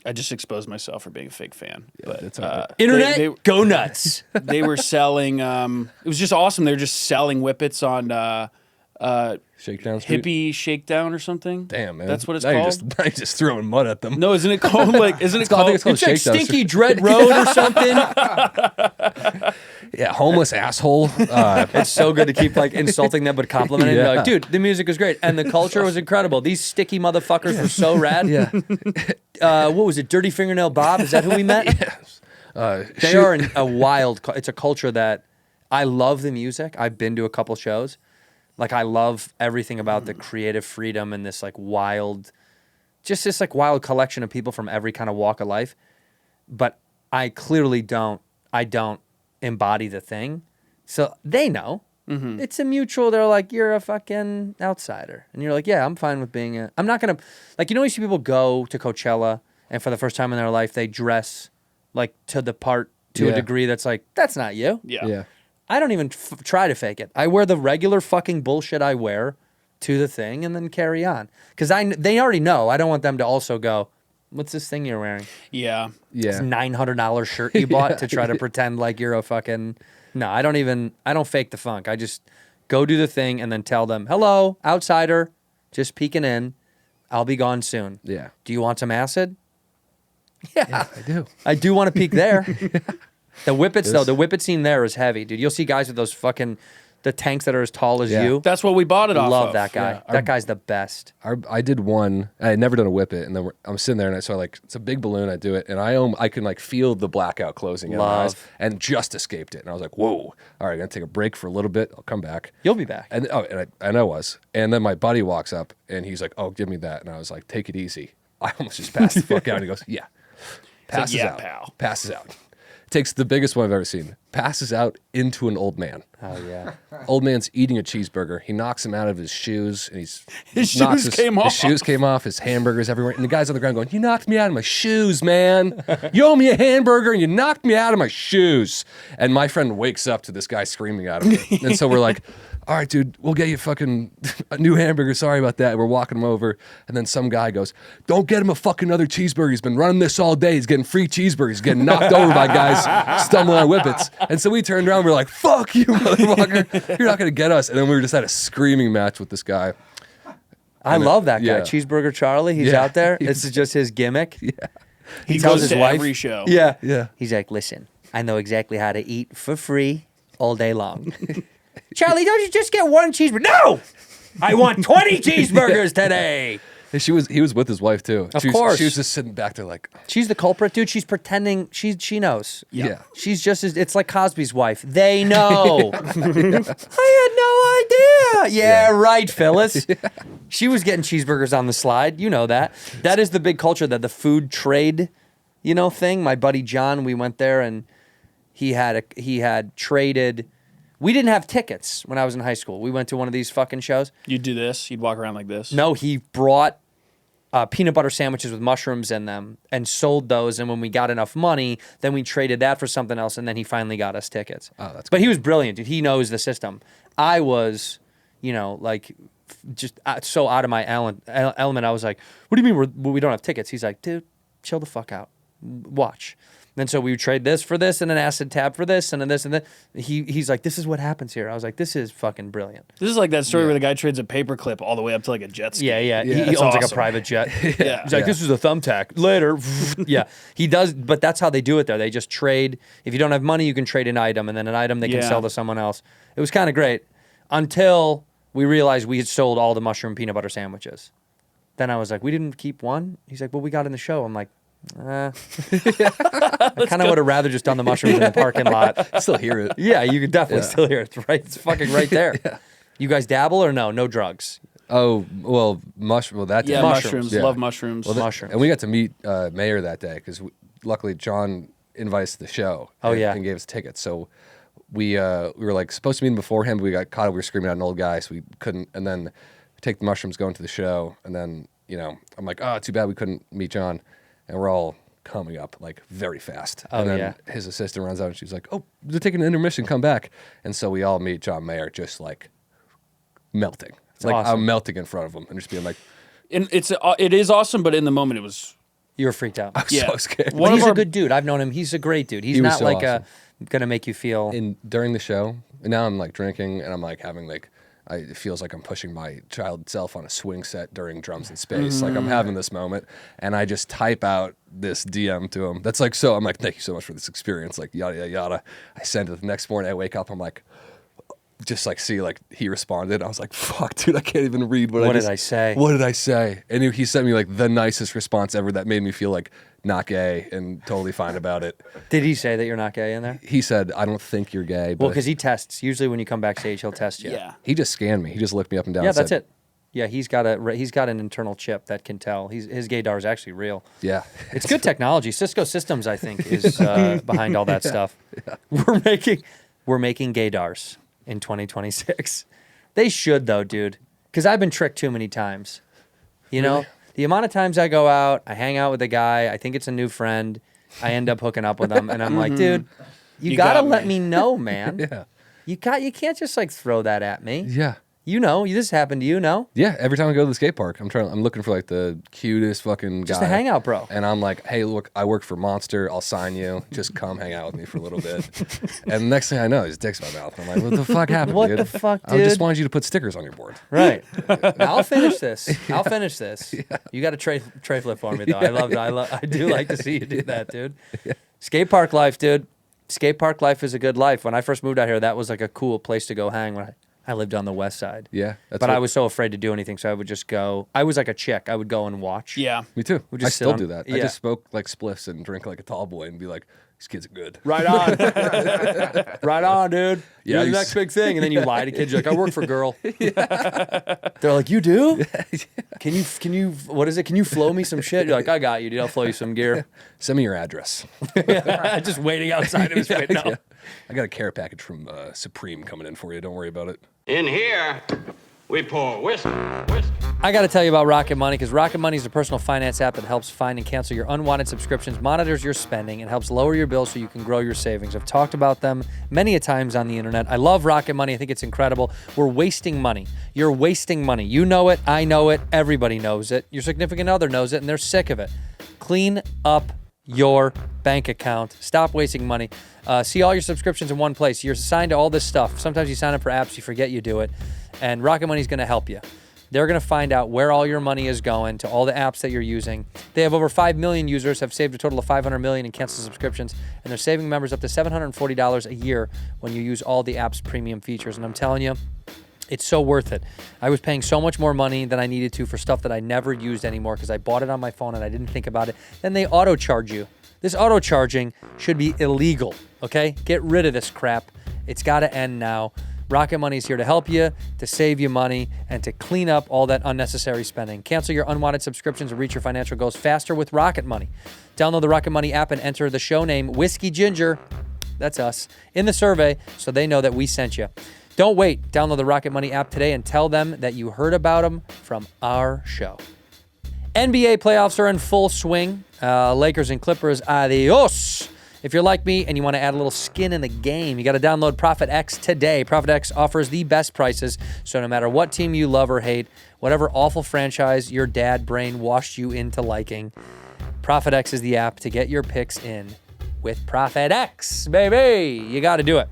S7: I just exposed myself for being a fake fan. But
S8: that's all right.
S1: Internet,
S7: they-
S1: go nuts.
S7: they were selling. It was just awesome. They were just selling whippets on
S8: Shakedown Street.
S7: Hippie Shakedown or something.
S8: Damn, man.
S7: That's what it's
S8: now
S7: called.
S8: You're just throwing mud at them.
S7: No, isn't it called like? Isn't it
S8: I
S7: called?
S8: think it's called
S1: It's like
S8: Shakedown
S1: Stinky
S8: Street.
S1: Dread Road or something.
S8: Yeah, homeless asshole.
S1: It's so good to keep like insulting them but complimenting them.
S8: Yeah.
S1: Like, dude, the music is great and the culture was incredible. These sticky motherfuckers were so rad.
S8: yeah.
S1: What was it? Dirty Fingernail Bob? Is that who we met? They are a wild. It's a culture that I love the music. I've been to a couple shows. Like I love everything about the creative freedom and this like wild, just this like wild collection of people from every kind of walk of life. But I clearly don't. I don't embody the thing. So they know. It's a mutual. They're like, you're a fucking outsider, and you're like, yeah, I'm fine with being a. I'm not gonna like. You know, you see people go to Coachella and for the first time in their life they dress like to the part to a
S8: Yeah.
S1: degree that's like that's not you.
S7: Yeah.
S1: I don't even try to fake it. I wear the regular fucking bullshit I wear to the thing and then carry on. Because they already know. I don't want them to also go, what's this thing you're wearing?
S7: Yeah.
S1: This
S8: Yeah.
S1: $900 shirt you bought to try to pretend like you're a fucking... No, I don't fake the funk. I just go do the thing and then tell them, hello, outsider, just peeking in. I'll be gone soon.
S8: Yeah.
S1: Do you want some acid? Yeah.
S8: I do.
S1: I do want to peek there. The whippets, though, the whippet scene there is heavy, dude. You'll see guys with those fucking, The tanks that are as tall as
S8: Yeah.
S1: you.
S7: That's what we bought it off
S1: Love
S7: of.
S1: that guy.
S8: Yeah.
S1: That guy's the best.
S8: I did one. I had never done a whip it, and then I'm sitting there, and I saw like it's a big balloon. I do it, and I can like feel the blackout closing in my eyes,
S1: Love.
S8: and just escaped it. And I was like, whoa! All right, I'm gonna take a break for a little bit. I'll come back.
S1: You'll be back.
S8: And I was, and then my buddy walks up, and he's like, "Oh, give me that," and I was like, "Take it easy." I almost just passed the fuck out. And he goes, "Yeah," passes
S7: yeah,
S8: out,
S7: pal.
S8: passes out. Takes the biggest one I've ever seen. Passes out into an old man.
S1: Oh yeah.
S8: Old man's eating a cheeseburger. He knocks him out of his shoes, and
S7: His shoes came off.
S8: His shoes came off. His hamburger's everywhere, and the guy's on the ground going, "You knocked me out of my shoes, man. You owe me a hamburger, and you knocked me out of my shoes." And my friend wakes up to this guy screaming at him, and so we're like, "All right, dude, we'll get you fucking a new hamburger. Sorry about that." We're walking him over, and then some guy goes, "Don't get him a fucking other cheeseburger. He's been running this all day. He's getting free cheeseburgers. He's getting knocked over by guys stumbling on whippets." And so we turned around. We're like, "Fuck you, motherfucker! You're not gonna get us." And then we just had a screaming match with this guy.
S1: I love that guy.
S8: yeah.
S1: Cheeseburger Charlie. He's
S8: Yeah.
S1: out there. This is just his gimmick.
S8: Yeah,
S7: He
S1: tells
S7: goes
S1: his
S7: to
S1: wife-
S7: every show.
S1: Yeah.
S8: yeah.
S1: He's like, listen, I know exactly how to eat for free all day long. Charlie, don't you just get one cheeseburger? No! I want 20 cheeseburgers today.
S8: And he was with his wife too.
S1: Of
S8: She was-
S1: course.
S8: she was just sitting back there like,
S1: She's the culprit, dude. She's pretending she knows.
S8: yeah.
S1: She's just as, it's like Cosby's wife. They know. I had no idea. Yeah, right, Phyllis. She was getting cheeseburgers on the slide. You know that. That is the big culture, that the food trade, thing. My buddy John, we went there and he had traded. We didn't have tickets when I was in high school. We went to one of these fucking shows.
S7: You'd do this. You'd walk around like this.
S1: No, he brought peanut butter sandwiches with mushrooms in them and sold those. And when we got enough money, then we traded that for something else. And then he finally got us tickets.
S8: Oh, that's
S1: But he was brilliant, dude. He knows the system. I was, just so out of my element. I was like, what do you mean we don't have tickets? He's like, dude, chill the fuck out. Watch. And so we would trade this for this and an acid tab for this and then this and that. He's like, this is what happens here. I was like, this is fucking brilliant.
S7: This is like that story where the guy trades a paperclip all the way up to like a jet ski.
S1: Yeah. He
S7: That's
S1: owns like a
S7: awesome.
S1: private jet.
S7: Yeah.
S1: He's like, this is a thumbtack. Later. Yeah. He does, but that's how they do it there. They just trade. If you don't have money, you can trade an item, and then an item they can
S7: Yeah.
S1: sell to someone else. It was kind of great until we realized we had sold all the mushroom peanut butter sandwiches. Then I was like, we didn't keep one? He's like, well, we got in the show. I'm like, I kind of would have rather just done the mushrooms in the parking lot.
S8: Still hear it.
S1: Yeah, you can definitely still hear it. It's right. It's fucking right there.
S8: Yeah.
S1: You guys dabble or no? No drugs.
S8: Oh, well, Well, that
S7: Yeah,
S8: day.
S7: mushrooms.
S8: Yeah.
S7: Love mushrooms.
S8: Well,
S1: Mushrooms.
S8: And we got to meet Mayor that day because luckily John invited us to the show.
S1: Oh,
S8: and,
S1: yeah.
S8: and gave us tickets. So we were like supposed to meet him beforehand, but we got caught. We were screaming at an old guy, so we couldn't. And then take the mushrooms, go into the show, and then I'm like, oh, too bad we couldn't meet John, and we're all coming up like very fast.
S1: Oh,
S8: and then
S1: yeah.
S8: his assistant runs out and she's like, oh, they're taking an intermission, come back. And so we all meet John Mayer just like melting. It's like
S1: awesome.
S8: I'm melting in front of him and just being like,
S7: And it is awesome, but in the moment it was.
S1: You were freaked out.
S8: I was
S7: Yeah.
S8: so scared.
S1: But
S7: One of
S1: he's a
S7: our-
S1: good dude. I've known him. He's a great dude. He's
S8: He was
S1: not
S8: so
S1: like
S8: awesome.
S1: gonna make you feel.
S8: During the show, and now I'm like drinking and I'm like having like it feels like I'm pushing my child self on a swing set during Drums in Space. Like I'm having this moment and I just type out this DM to him. That's like, so I'm like, thank you so much for this experience. Like yada, yada, yada. I send it the next morning. I wake up. I'm like, just like see like he responded. I was like, fuck, dude, I can't even read what
S1: What did I say?
S8: What did I say? And he sent me like the nicest response ever that made me feel like not gay and totally fine about it.
S1: Did he say that you're not gay in there?
S8: He said, I don't think you're gay. But
S1: Well, because he tests. Usually when you come backstage, he'll test you.
S7: Yeah.
S8: he just scanned me. He just looked me up and down.
S1: Yeah,
S8: and
S1: that's
S8: said,
S1: it. Yeah, he's got an internal chip that can tell. His gaydar is actually real.
S8: Yeah.
S1: It's good technology. Cisco Systems, I think, is behind all that stuff. We're making gaydars in 2026. They should though, dude, because I've been tricked too many times. You know, the amount of times I go out, I hang out with a guy, I think it's a new friend, I end up hooking up with him, and I'm like, dude, you gotta
S7: got
S1: let
S7: me.
S1: me know, man.
S8: Yeah.
S1: You can't just like throw that at me.
S8: Yeah.
S1: You know, this happened to you, no?
S8: Yeah. Every time I go to the skate park, I'm looking for like the cutest fucking guy.
S1: Just a hangout, bro.
S8: And I'm like, hey, look, I work for Monster. I'll sign you. Just come hang out with me for a little bit. And the next thing I know, his dick's in my mouth. I'm like, what the fuck happened,
S1: What
S8: dude?
S1: the fuck,
S8: I just
S1: dude?
S8: wanted you to put stickers on your board.
S1: Right. I'll finish this. I'll finish this. You got a tray flip for me though. I do like to see you do that, dude. Skate park life, dude. skate park life is a good life. When I first moved out here, that was like a cool place to go hang when I lived on the west side.
S8: Yeah.
S1: But I was so afraid to do anything, so I would just go. I was like a chick. I would go and watch.
S7: Yeah.
S8: Me too.
S1: We
S8: I
S1: just sit
S8: still
S1: on-
S8: do that.
S1: yeah.
S8: I just smoke like spliffs and drink like a tall boy and be like, these kids are good.
S1: Right on. Right on, dude.
S8: Yeah,
S1: You're the
S8: you
S1: next
S8: s-
S1: big thing. And then you lie to kids. You're like, I work for Girl. They're like, you do? Can you, what is it? Can you flow me some shit? You're like, I got you, dude. I'll flow you some gear.
S8: Send me your address.
S1: Just waiting outside of his window.
S8: Yeah. I got a care package from Supreme coming in for you. Don't worry about it.
S2: In here, we pour whiskey.
S1: I got to tell you about Rocket Money because Rocket Money is a personal finance app that helps find and cancel your unwanted subscriptions, monitors your spending, and helps lower your bills so you can grow your savings. I've talked about them many a times on the internet. I love Rocket Money. I think it's incredible. We're wasting money. You're wasting money. You know it. I know it. Everybody knows it. Your significant other knows it, and they're sick of it. Clean up your bank account. Stop wasting money. See all your subscriptions in one place. You're assigned to all this stuff. Sometimes you sign up for apps, you forget you do it, and Rocket Money is going to help you. They're going to find out where all your money is going to all the apps that you're using. They have over 5 million users, have saved a total of $500 million in canceled subscriptions, and they're saving members up to $740 a year when you use all the app's premium features. And I'm telling you, it's so worth it. I was paying so much more money than I needed to for stuff that I never used anymore because I bought it on my phone and I didn't think about it. Then they auto charge you. This auto charging should be illegal, okay? Get rid of this crap. It's got to end now. Rocket Money is here to help you, to save you money, and to clean up all that unnecessary spending. Cancel your unwanted subscriptions and reach your financial goals faster with Rocket Money. Download the Rocket Money app and enter the show name Whiskey Ginger, that's us, in the survey so they know that we sent you. Don't wait. Download the Rocket Money app today and tell them that you heard about them from our show. NBA playoffs are in full swing. Lakers and Clippers, adios. If you're like me and you want to add a little skin in the game, you got to download ProfitX today. ProfitX offers the best prices, so no matter what team you love or hate, whatever awful franchise your dad brainwashed you into liking, ProfitX is the app to get your picks in with ProfitX, baby. You got to do it.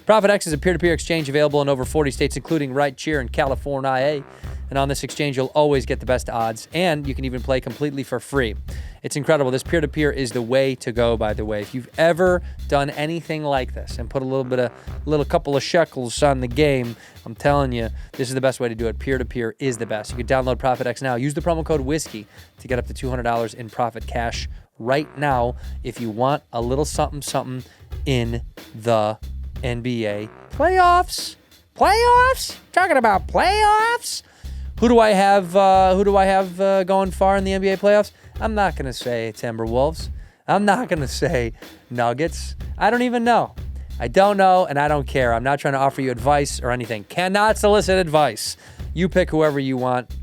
S1: ProfitX is a peer-to-peer exchange available in over 40 states, including right here in California. And on this exchange, you'll always get the best odds, and you can even play completely for free. It's incredible. This peer-to-peer is the way to go, by the way. If you've ever done anything like this and put a couple of shekels on the game, I'm telling you, this is the best way to do it. Peer-to-peer is the best. You can download ProfitX now. Use the promo code WHISKEY to get up to $200 in profit cash right now if you want a little something in the NBA playoffs. Playoffs? Talking about playoffs? Who do I have going far in the NBA playoffs? I'm not going to say Timberwolves. I'm not going to say Nuggets. I don't even know. I don't know, and I don't care. I'm not trying to offer you advice or anything. Cannot solicit advice. You pick whoever you want.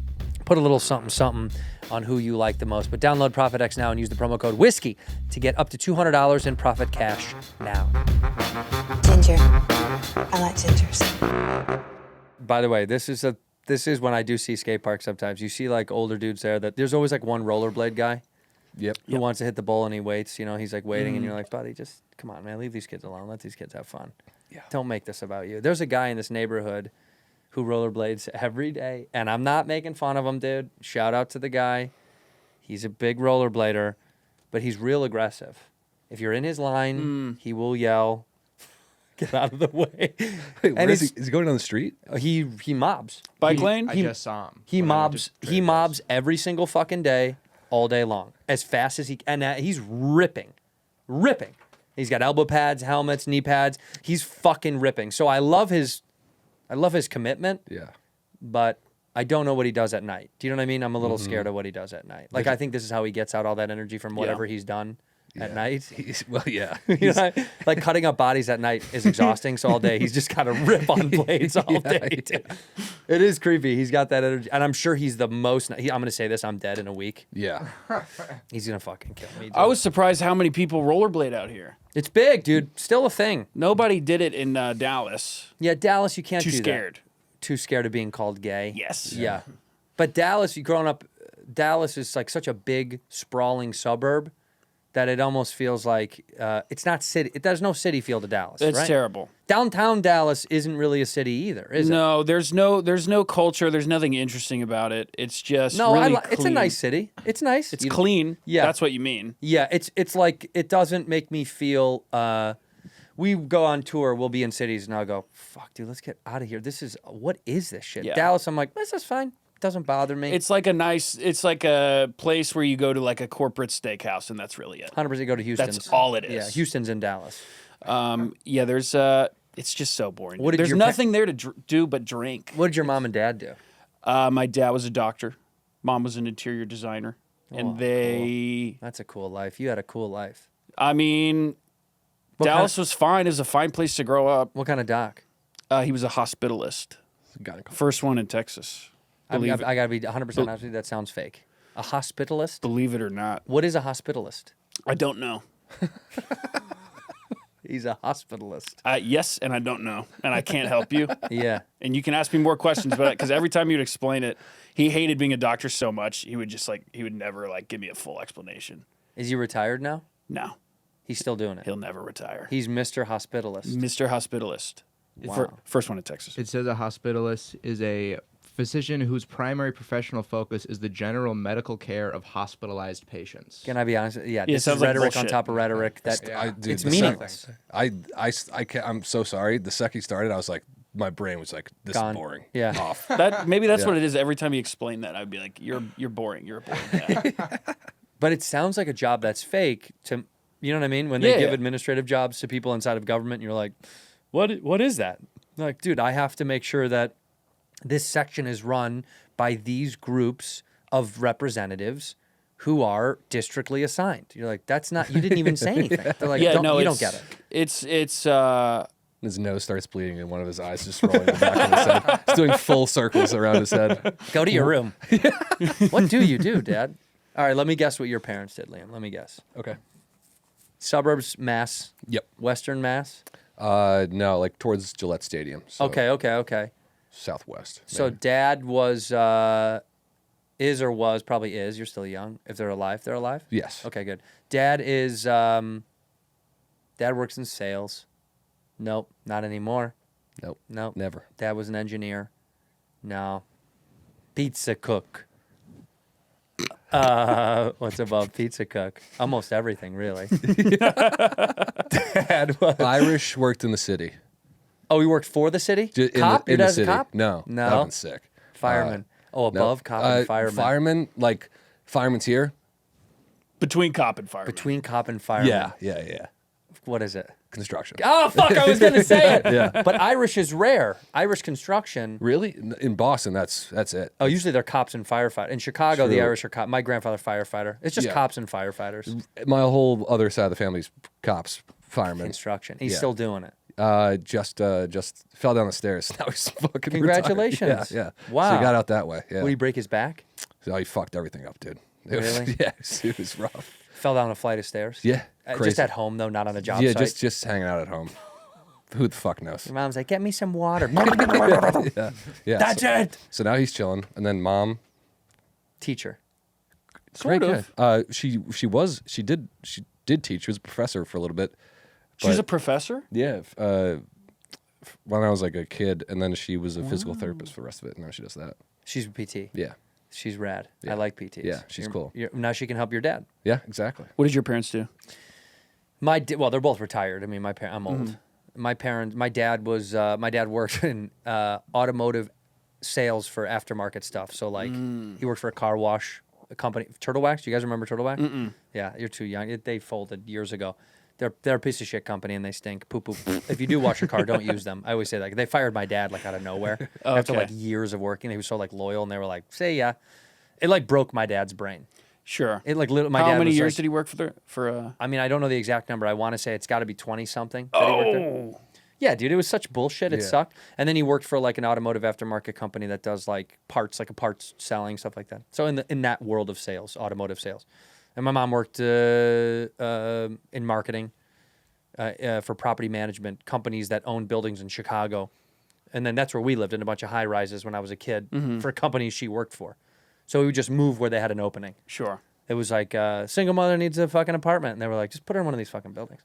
S1: Put a little something on who you like the most. But download ProfitX now and use the promo code WHISKEY to get up to $200 in profit cash now.
S3: Ginger. I like gingers.
S1: By the way, this is when I do see skate parks sometimes. You see like older dudes there that there's always like one rollerblade guy who wants to hit the bowl and he waits. You know, he's like waiting and you're like, buddy, just come on, man. Leave these kids alone. Let these kids have fun. Yeah. Don't make this about you. There's a guy in this neighborhood who rollerblades every day. And I'm not making fun of him, dude. Shout out to the guy. He's a big rollerblader, but he's real aggressive. If you're in his line, he will yell, get out of the way.
S8: Wait, where is he? Is he going down the street?
S1: He mobs.
S7: Bike lane?
S9: I just saw him.
S1: He
S9: when I went to
S1: mobs. He
S9: Trader
S1: mobs
S9: Joe's.
S1: every single fucking day, all day long, as fast as he can. And he's ripping. He's got elbow pads, helmets, knee pads. He's fucking ripping. So I love his commitment.
S8: Yeah.
S1: But I don't know what he does at night. Do you know what I mean? I'm a little scared of what he does at night. Like I think this is how he gets out all that energy from whatever he's done at night.
S8: Yeah.
S1: You know, like cutting up bodies at night is exhausting. So all day he's just got to rip on blades all day. Dude. It is creepy. He's got that energy, and I'm sure he's the most. I'm gonna say this. I'm dead in a week.
S8: Yeah.
S1: He's gonna fucking kill me. Dude.
S7: I was surprised how many people rollerblade out here.
S1: It's big, dude. Still a thing.
S7: Nobody did it in Dallas.
S1: Yeah, Dallas, you can't
S7: Too
S1: do
S7: scared.
S1: that. Too scared of being called gay.
S7: Yes.
S1: Yeah. But Dallas, you growing up, Dallas is like such a big, sprawling suburb that it almost feels like it's not city. There's no city feel to Dallas.
S7: It's
S1: right?
S7: terrible.
S1: Downtown Dallas isn't really a city either, is it?
S7: No, there's no culture. There's nothing interesting about it. It's just
S1: No,
S7: really
S1: it's a
S7: clean.
S1: nice city. It's nice.
S7: It's clean.
S1: Yeah.
S7: That's what you mean.
S1: Yeah, it's like it doesn't make me feel we go on tour. We'll be in cities, and I'll go, fuck, dude, let's get out of here. What is this shit?
S7: Yeah.
S1: Dallas, I'm like, this is fine. Doesn't bother me.
S7: It's like a place where you go to like a corporate steakhouse, and that's really it.
S1: 100% go to Houston's.
S7: That's all it is.
S1: Yeah, Houston's in Dallas.
S7: Yeah, there's it's just so boring.
S1: What did
S7: There's
S1: your
S7: nothing there to do but drink.
S1: What did your mom and dad do?
S7: My dad was a doctor. Mom was an interior designer. And they...
S1: That's a cool life. You had a cool life.
S7: I mean, Dallas was fine. It was a fine place to grow up.
S1: What kind of doc?
S7: He was a hospitalist.
S8: Got it.
S7: First one in Texas.
S1: I got to be 100% honest with you. That sounds fake. A hospitalist?
S7: Believe it or not.
S1: What is a hospitalist?
S7: I don't know.
S1: He's a hospitalist.
S7: Yes, and I don't know. And I can't help you.
S1: Yeah.
S7: And you can ask me more questions, but because every time you'd explain it, he hated being a doctor so much, he would just he would never give me a full explanation.
S1: Is he retired now?
S7: No,
S1: He's still doing it.
S7: he'll never retire.
S1: He's Mr. Hospitalist.
S7: Mr. Hospitalist.
S1: Wow.
S7: First one in Texas.
S9: It says a hospitalist is a physician whose primary professional focus is the general medical care of hospitalized patients.
S1: Can I be honest? Yeah, this is
S7: sounds like
S1: rhetoric on
S7: bullshit.
S1: top of rhetoric. That
S8: Dude,
S1: it's
S8: the
S1: meaningless.
S8: I'm so sorry. The second he started, I was like, my brain was like, this
S1: Gone.
S8: is boring.
S1: Yeah.
S8: Off.
S7: Maybe that's
S8: Yeah.
S7: what it is. Every time you explain that, I'd be like, "You're boring. You're a boring guy."
S1: But it sounds like a job that's fake to, you know what I mean? When they
S7: Yeah,
S1: give
S7: yeah.
S1: administrative jobs to people inside of government, you're like, what is that? They're like, dude, I have to make sure that this section is run by these groups of representatives who are districtly assigned. You're like, that's not, you didn't even say anything. They're like,
S7: Yeah, no,
S1: you don't get it.
S7: It's
S8: His nose starts bleeding and one of his eyes just rolling back in his head. He's doing full circles around his head.
S1: Go to your room. What do you do, Dad? All right, let me guess what your parents did, Liam. Let me guess.
S8: Okay.
S1: Suburbs, Mass.
S8: Yep.
S1: Western Mass.
S8: No, like towards Gillette Stadium. So
S1: Okay.
S8: Southwest.
S1: So
S8: maybe.
S1: Dad was, is or was, probably is. You're still young. If they're alive, they're alive?
S8: Yes.
S1: Okay, good. Dad is, Dad works in sales. Nope, not anymore.
S8: Nope.
S1: Nope.
S8: Never.
S1: Dad was an engineer. No. Pizza cook. What's above pizza cook? Almost everything, really. Dad was.
S8: Irish worked in the city.
S1: Oh, he worked for the city? Cop? Your
S8: In the
S1: dad's a
S8: city.
S1: cop?
S8: No.
S1: No.
S8: That one's sick.
S1: Fireman.
S8: No.
S1: Above cop and fireman.
S8: Fireman, like fireman's here.
S7: between cop and fireman.
S1: Between cop and fireman.
S8: Yeah.
S1: What is it?
S8: Construction.
S1: Oh, fuck, I was going to say it.
S8: Yeah.
S1: But Irish is rare. Irish construction.
S8: Really? In Boston, that's it.
S1: Oh, usually they're cops and firefighters. In Chicago, the
S8: True.
S1: Irish are cops. My grandfather, firefighter. It's just
S8: Yeah.
S1: cops and firefighters.
S8: My whole other side of the family's cops, firemen.
S1: Construction. He's
S8: Yeah.
S1: still doing it.
S8: Just fell down the stairs. Now he's fucking retired.
S1: Congratulations.
S8: Yeah.
S1: Wow.
S8: So he got out that way. Yeah.
S1: Would he break his back?
S8: So he fucked everything up, dude. It was-
S1: Really?
S8: yeah, it was rough.
S1: Fell down a flight of stairs?
S8: Yeah.
S1: Just
S8: crazy.
S1: at home, though, not on a job
S8: Yeah,
S1: site?
S8: just hanging out at home. Who the fuck knows?
S1: Your mom's like, get me some water.
S8: Yeah.
S1: That's
S8: so,
S1: it.
S8: So now he's chilling, and then mom.
S1: Teacher.
S7: Sort of.
S8: She did teach. She was a professor for a little bit.
S7: She's a
S8: but-
S7: professor?
S8: Yeah. When I was like a kid, and then she was a physical therapist for the rest of it. And now she does that.
S1: She's a PT.
S8: Yeah.
S1: She's rad.
S8: Yeah.
S1: I like PTs.
S8: Yeah, she's cool.
S1: Now she can help your dad.
S8: Yeah. Exactly.
S7: What did your parents do?
S1: Well, they're both retired. I mean, I'm old. My dad worked in automotive sales for aftermarket stuff. So like, he worked for a car wash company, Turtle Wax. Do you guys remember Turtle Wax? Yeah, you're too young. They folded years ago. They're a piece of shit company and they stink. Poo poo. If you do wash your car, don't use them. I always say that. They fired my dad like out of nowhere after like years of working. He was so like loyal, and they were like, "Say yeah." It like broke my dad's brain.
S7: Sure.
S1: It like my
S7: How
S1: dad
S7: many
S1: was
S7: years
S1: like-
S7: did he work for?
S1: I mean, I don't know the exact number. I want to say it's got to be 20 something. Yeah, dude, it was such bullshit. It
S8: Yeah.
S1: sucked. And then he worked for like an automotive aftermarket company that does like parts, like a parts selling, stuff like that. So in that world of sales, automotive sales. And my mom worked in marketing for property management companies that own buildings in Chicago. And then that's where we lived, in a bunch of high rises when I was a kid for companies she worked for. So we would just move where they had an opening.
S7: Sure.
S1: It was like, single mother needs a fucking apartment. And they were like, just put her in one of these fucking buildings.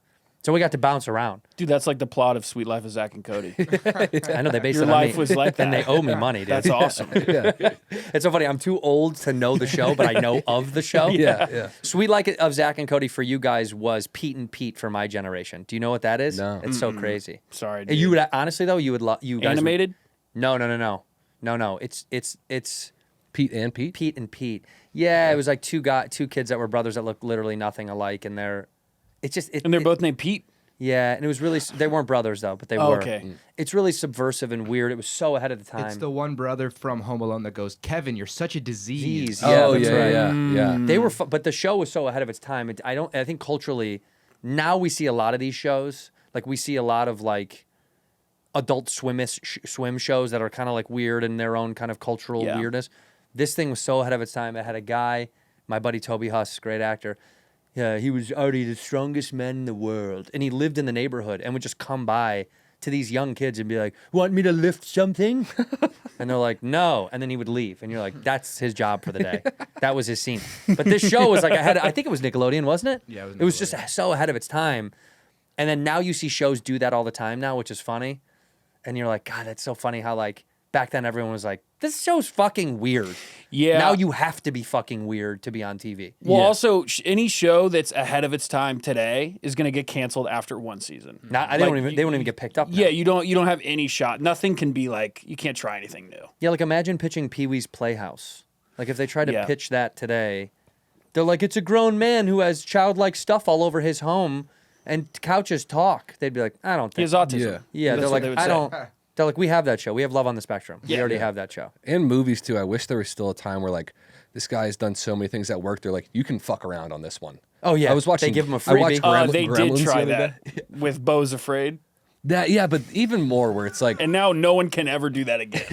S1: So we got to bounce around.
S7: Dude, that's like the plot of Sweet Life of Zach and Cody.
S1: I know they based
S7: Your
S1: it on
S7: life
S1: me.
S7: was like that.
S1: And they owe me money, dude.
S7: That's awesome.
S1: It's so funny. I'm too old to know the show, but I know of the show.
S8: Yeah.
S1: Sweet Like It of Zach and Cody for you guys was Pete and Pete for my generation. Do you know what that is?
S8: No.
S1: It's so crazy.
S7: Sorry,
S1: And
S7: dude.
S1: you would honestly though, you would love you guys would-
S7: Animated?
S1: No. It's
S8: Pete and Pete.
S1: Pete and Pete. Yeah, it was like two kids that were brothers that looked literally nothing alike, and they're
S7: both named Pete?
S1: Yeah, and it was really they weren't brothers though, but they
S7: Oh,
S1: were.
S7: okay.
S1: It's really subversive and weird. It was so ahead of the time.
S9: It's the one brother from Home Alone that goes, Kevin, you're such a disease.
S1: Disease. Yeah,
S8: Oh,
S1: that's
S8: yeah,
S1: right.
S8: yeah.
S1: They were, but the show was so ahead of its time. I think culturally, now we see a lot of these shows. Like we see a lot of like adult swim shows that are kind of like weird in their own kind of cultural
S7: Yeah.
S1: weirdness. This thing was so ahead of its time. It had a guy, my buddy Toby Huss, great actor. Yeah, he was already the strongest man in the world, and he lived in the neighborhood and would just come by to these young kids and be like, "Want me to lift something?" And they're like, "No," and then he would leave, and you're like, "That's his job for the day." That was his scene. But this show was like ahead. I think it was Nickelodeon, wasn't it?
S9: Yeah,
S1: it was just so ahead of its time. And then now you see shows do that all the time now, which is funny. And you're like, God, that's so funny how like back then everyone was like, this show's fucking weird.
S7: Yeah.
S1: Now you have to be fucking weird to be on TV.
S7: Well, also, any show that's ahead of its time today is going to get canceled after one season.
S1: They won't even get picked up now.
S7: Yeah, you don't have any shot. Nothing can be like, you can't try anything new.
S1: Yeah, like imagine pitching Pee-wee's Playhouse. Like if they tried to
S7: Yeah.
S1: pitch that today, they're like, it's a grown man who has childlike stuff all over his home and couches talk. They'd be like, I don't
S7: He
S1: think.
S7: has autism.
S8: Yeah.
S1: Yeah,
S7: That's
S1: they're
S7: what
S1: like,
S7: they would
S1: I
S7: say.
S1: don't. They're like, we have that show. We have Love on the Spectrum. We already have that show.
S8: And movies too. I wish there was still a time where like this guy has done so many things at work. They're like, you can fuck around on this one.
S1: Oh yeah,
S8: I was watching.
S1: They give him a
S8: I watched
S1: freebie.
S7: They
S8: Gremlins
S7: did try
S8: the other day.
S7: that with Beau's Afraid.
S8: That yeah, but even more where it's like
S7: And now no one can ever do that again.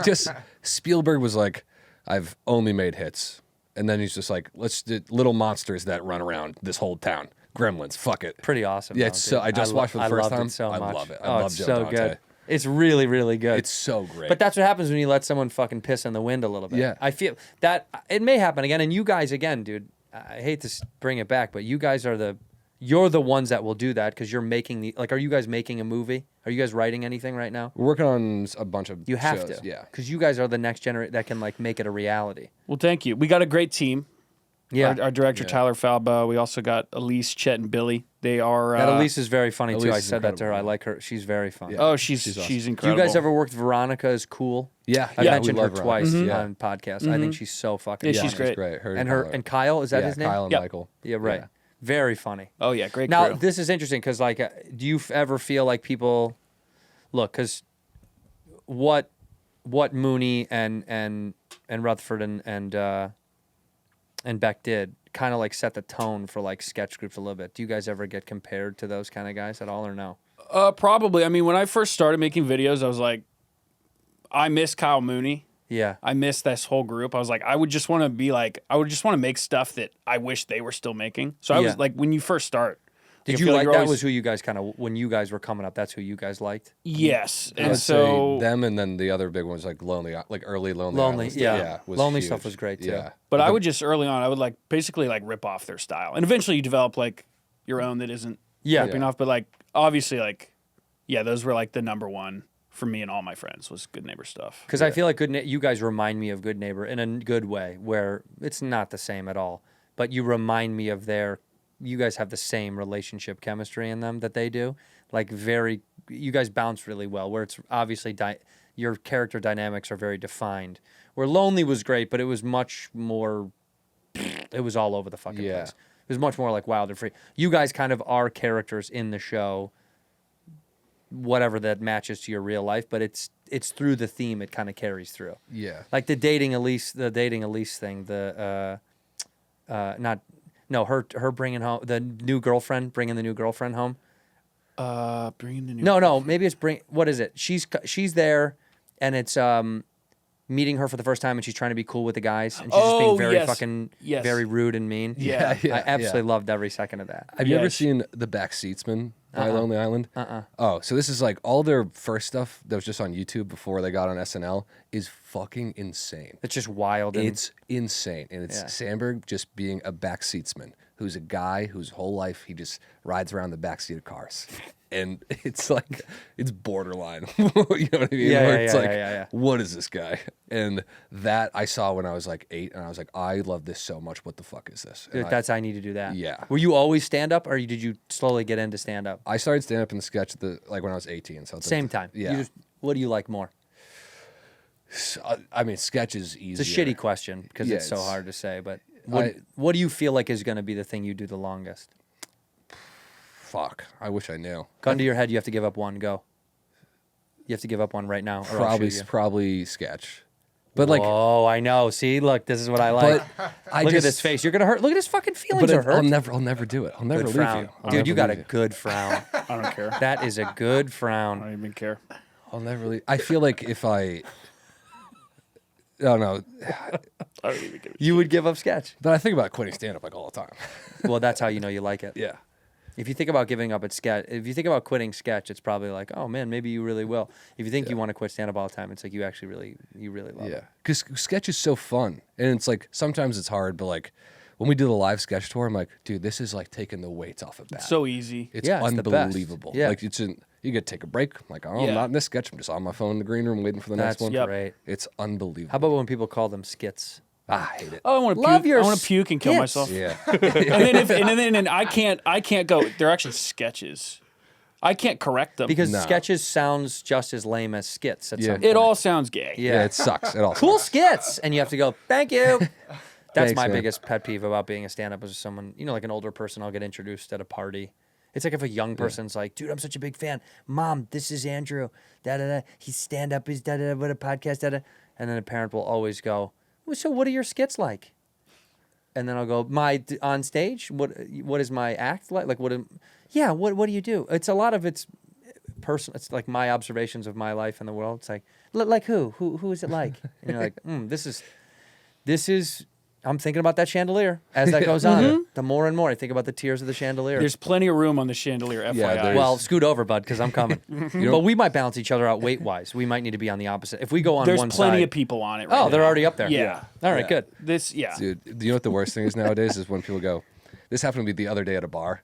S8: just Spielberg was like, I've only made hits, and then he's just like, let's do little monsters that run around this whole town. Gremlins, fuck it.
S1: Pretty awesome.
S8: Yeah,
S1: though,
S8: it's so.
S1: dude.
S8: I just watched for the first
S1: loved
S8: time.
S1: It so
S8: I
S1: much.
S8: love it. I
S1: Oh,
S8: love
S1: it's
S8: Joe
S1: so
S8: Dante.
S1: good. It's really, really good.
S8: It's so great.
S1: But that's what happens when you let someone fucking piss in the wind a little bit.
S8: Yeah.
S1: I feel that it may happen again. And you guys, again, dude, I hate to bring it back, but you guys are you're the ones that will do that because you're making are you guys making a movie? Are you guys writing anything right now?
S8: We're working on a bunch of.
S1: You have
S8: shows,
S1: to.
S8: Yeah.
S1: Because you guys are the next generation that can like make it a reality.
S7: Well, thank you. We got a great team.
S1: Yeah.
S7: Our director, Tyler Falba. We also got Elise, Chet, and Billy. They are...
S1: That Elise is very funny too.
S8: Elise
S1: I
S8: is
S1: said that to her. I
S8: incredible.
S1: like her. She's very funny.
S7: Oh, she's
S8: awesome.
S7: she's
S1: Do you
S7: incredible.
S1: guys ever worked with Veronica as Cool?
S8: Yeah.
S1: I've
S8: yeah,
S1: mentioned
S8: we
S1: her
S8: love her.
S1: twice
S8: Yeah.
S1: on podcasts. I think she's so fucking
S7: Yeah,
S1: funny.
S7: she's great.
S8: Her
S1: And Kyle, is that
S8: yeah,
S1: his name?
S8: Kyle and
S7: Yep.
S8: Michael.
S1: Yeah, right.
S8: Yeah.
S1: Very funny.
S7: Oh, yeah, great
S1: Now,
S7: crew.
S1: this is interesting because, like, do you ever feel like people look? Because what Mooney and Rutherford and Beck did kind of like set the tone for like sketch groups a little bit. Do you guys ever get compared to those kind of guys at all, or no?
S7: Probably. I mean, when I first started making videos, I was like, I miss Kyle Mooney.
S1: Yeah.
S7: I miss this whole group. I was like, I would just want to make stuff that I wish they were still making. So I
S1: Yeah.
S7: was like, when you first start,
S1: Did
S7: I
S1: you
S7: feel
S1: like
S7: you're
S1: that?
S7: always-
S1: Was who you guys kind of when you guys were coming up? That's who you guys liked.
S7: Yes,
S8: I
S7: and
S8: would
S7: so
S8: say them, and then the other big ones like early Lonely.
S1: Lonely,
S8: Island.
S1: yeah.
S8: was
S1: Lonely
S8: huge.
S1: stuff was great, too.
S8: Yeah,
S7: But I would just early on, I would like basically like rip off their style, and eventually you develop like your own that isn't
S1: Yeah.
S7: ripping off. But like obviously, like yeah, those were like the number one for me and all my friends was Good Neighbor stuff.
S1: Because I feel like you guys remind me of Good Neighbor in a good way, where it's not the same at all, but you remind me of you guys have the same relationship chemistry in them that they do. Like you guys bounce really well, where it's obviously your character dynamics are very defined. Where Lonely was great, but it was much more, it was all over the fucking
S8: Yeah.
S1: place. It was much more like wild and free. You guys kind of are characters in the show, whatever that matches to your real life, but it's through the theme it kind of carries through.
S8: Yeah.
S1: Like the dating Elise thing, her bringing home the new girlfriend, bringing the new girlfriend home.
S7: Bringing the new
S1: No, maybe it's what is it? She's there, and it's meeting her for the first time, and she's trying to be cool with the guys, and she's just being very fucking very rude and mean.
S7: Yeah.
S1: I absolutely loved every second of that.
S8: Have you
S7: Yeah,
S8: ever
S7: she-
S8: seen The Backseatsman by Lonely Island? Oh, so this is like all their first stuff that was just on YouTube before they got on SNL is fucking insane.
S1: It's just wild. And
S8: It's insane. And it's
S1: Yeah.
S8: Sandberg just being a backseatsman who's a guy whose whole life he just rides around the backseat of cars. And it's like, it's borderline. You know what I mean?
S1: Yeah,
S8: Where
S1: yeah,
S8: it's
S1: yeah,
S8: like,
S1: yeah.
S8: what is this guy? And that I saw when I was like 8, and I was like, I love this so much. What the fuck is this? And
S1: I need to do that.
S8: Yeah.
S1: Were you always stand up, or did you slowly get into stand up?
S8: I started stand up in the sketch like when I was 18. So it's
S1: Same
S8: like,
S1: time.
S8: Yeah.
S1: What do you like more?
S8: I mean, sketch is easier.
S1: It's a shitty question because
S8: Yeah,
S1: it's so
S8: it's-
S1: hard to say. But what do you feel like is going to be the thing you do the longest?
S8: Fuck. I wish I knew.
S1: Gun to your head, you have to give up one. Go. You have to give up one right now. Or I'll shoot you.
S8: Probably sketch. But like,
S1: oh, I know. See, look, this is what I like.
S8: I
S1: look
S8: just,
S1: at this face. You're gonna hurt. Look at his fucking feelings
S8: But
S1: are hurt.
S8: I'll never do it. I'll never
S1: Good
S8: leave
S1: frown.
S8: you. I'll
S1: Dude,
S8: never
S1: you got a
S8: leave you.
S1: good frown.
S7: I don't care.
S1: That is a good
S7: I
S1: frown.
S7: don't even care.
S8: I'll never leave. I feel like if I, oh no,
S7: I don't even care.
S1: You would give up sketch.
S8: but I think about quitting stand up like all the time.
S1: Well, that's how you know you like it.
S8: Yeah.
S1: If you think about giving up at sketch, if you think about quitting sketch, it's probably like, oh man, maybe you really will. If you think you want to quit stand up all the time, it's like you actually really love
S8: Yeah.
S1: it.
S8: Because sketch is so fun. And it's like, sometimes it's hard, but like when we do the live sketch tour, I'm like, dude, this is like taking the weights off of that.
S7: So easy.
S8: It's
S1: Yeah, it's the best.
S8: unbelievable.
S1: Yeah.
S8: Like you get to take a break. I'm like, oh, I'm
S7: Yeah.
S8: not in this sketch. I'm just on my phone in the green room waiting for the next
S1: That's
S8: one.
S7: Yep.
S1: great.
S8: It's unbelievable.
S1: How about when people call them skits?
S8: I hate it.
S7: Oh, I want to
S1: Love
S7: puke.
S1: your
S7: I want to puke and kill
S1: skits.
S7: myself.
S8: Yeah.
S7: And then I can't go. They're actually sketches. I can't correct them
S1: Because
S8: No.
S1: sketches sounds just as lame as skits at
S8: Yeah.
S1: some point.
S7: it all sounds gay.
S1: Yeah.
S8: Yeah, it sucks. It all
S1: Cool
S8: sucks.
S1: skits, and you have to go, thank you. That's
S8: Thanks,
S1: my
S8: man.
S1: biggest pet peeve about being a stand-up is someone, like an older person, I'll get introduced at a party. It's like if a young person's like, dude, I'm such a big fan. Mom, this is Andrew. Da-da-da. He's stand-up. He's da-da-da. What a podcast. Da-da. And then a parent will always go, well, so what are your skits like? And then I'll go, on stage? What is my act like? Like, what do you do? It's a lot of it's personal. It's like my observations of my life in the world. It's like, like who? Who is it like? And you're like, this is, I'm thinking about that chandelier as that goes on. The more and more I think about the tears of the chandelier.
S7: There's plenty of room on the chandelier, FYI.
S8: there's-
S1: Well, scoot over, bud, because I'm coming. But we might balance each other out weight-wise. We might need to be on the opposite. If we go on
S7: There's
S1: one
S7: plenty
S1: side,
S7: of people on it right
S1: they're
S7: now.
S1: already up there.
S7: Yeah.
S1: All right, good.
S8: Dude, do you know what the worst thing is nowadays is when people go, this happened to me the other day at a bar,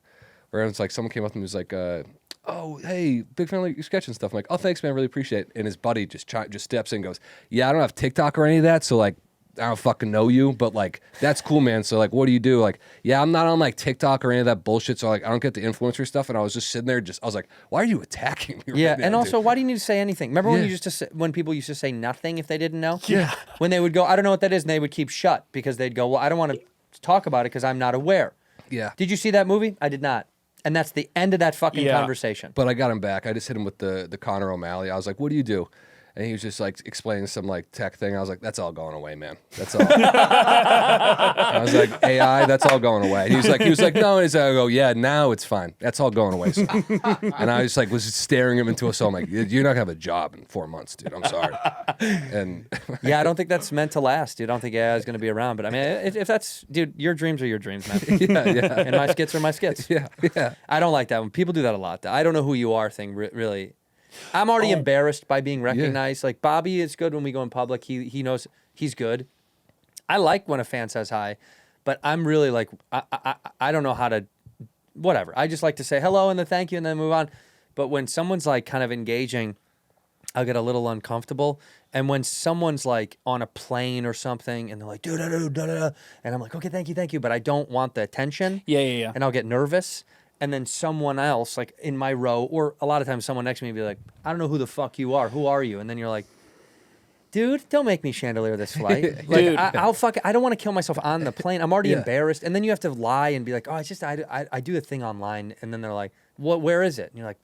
S8: where it's like someone came up and was like, oh, hey, big fan of your sketch and stuff. I'm like, oh, thanks, man, really appreciate it. And his buddy just steps in and goes, yeah, I don't have TikTok or any of that, so like, I don't fucking know you, but like, that's cool, man. So like, what do you do? Like, yeah, I'm not on like TikTok or any of that bullshit. So like, I don't get the influencer stuff. And I was just sitting there, I was like, why are you attacking me?
S1: Yeah,
S8: right now,
S1: and also,
S8: dude?
S1: why do you need to say anything? Remember when
S8: Yeah.
S1: when people used to say nothing if they didn't know?
S8: Yeah.
S1: When they would go, I don't know what that is, and they would keep shut because they'd go, well, I don't want to talk about it because I'm not aware.
S8: Yeah.
S1: Did you see that movie? I did not. And that's the end of that fucking
S7: Yeah.
S1: conversation.
S8: But I got him back. I just hit him with the Connor O'Malley. I was like, what do you do? And he was just like explaining some like tech thing. I was like, that's all going away, man. That's all. I was like, AI, that's all going away. And he was like, no. And I go, yeah, now it's fine. That's all going away. Son. And I was like, was staring him into a soul. I'm like, you're not gonna have a job in 4 months, dude. I'm sorry. And
S1: Yeah, I don't think that's meant to last, dude. I don't think AI is going to be around. But I mean, if that's, dude, your dreams are your dreams, man.
S8: yeah.
S1: And my skits are my skits.
S8: Yeah.
S1: I don't like that when people do that a lot. The I don't know who you are thing really. I'm already embarrassed by being recognized. Like Bobby is good when we go in public. He knows he's good. I like when a fan says hi, but I'm really like I don't know how to whatever. I just like to say hello and then thank you and then move on. But when someone's like kind of engaging, I'll get a little uncomfortable. And when someone's like on a plane or something and they're like, dude, and I'm like, okay, thank you. But I don't want the attention.
S7: Yeah.
S1: And I'll get nervous. And then someone else, like in my row, or a lot of times someone next to me will be like, I don't know who the fuck you are. Who are you? And then you're like, dude, don't make me chandelier this flight. Like,
S7: Dude.
S1: I don't want to kill myself on the plane. I'm already
S8: Yeah.
S1: embarrassed. And then you have to lie and be like, oh, it's just, I do a thing online. And then they're like, where is it? And you're like,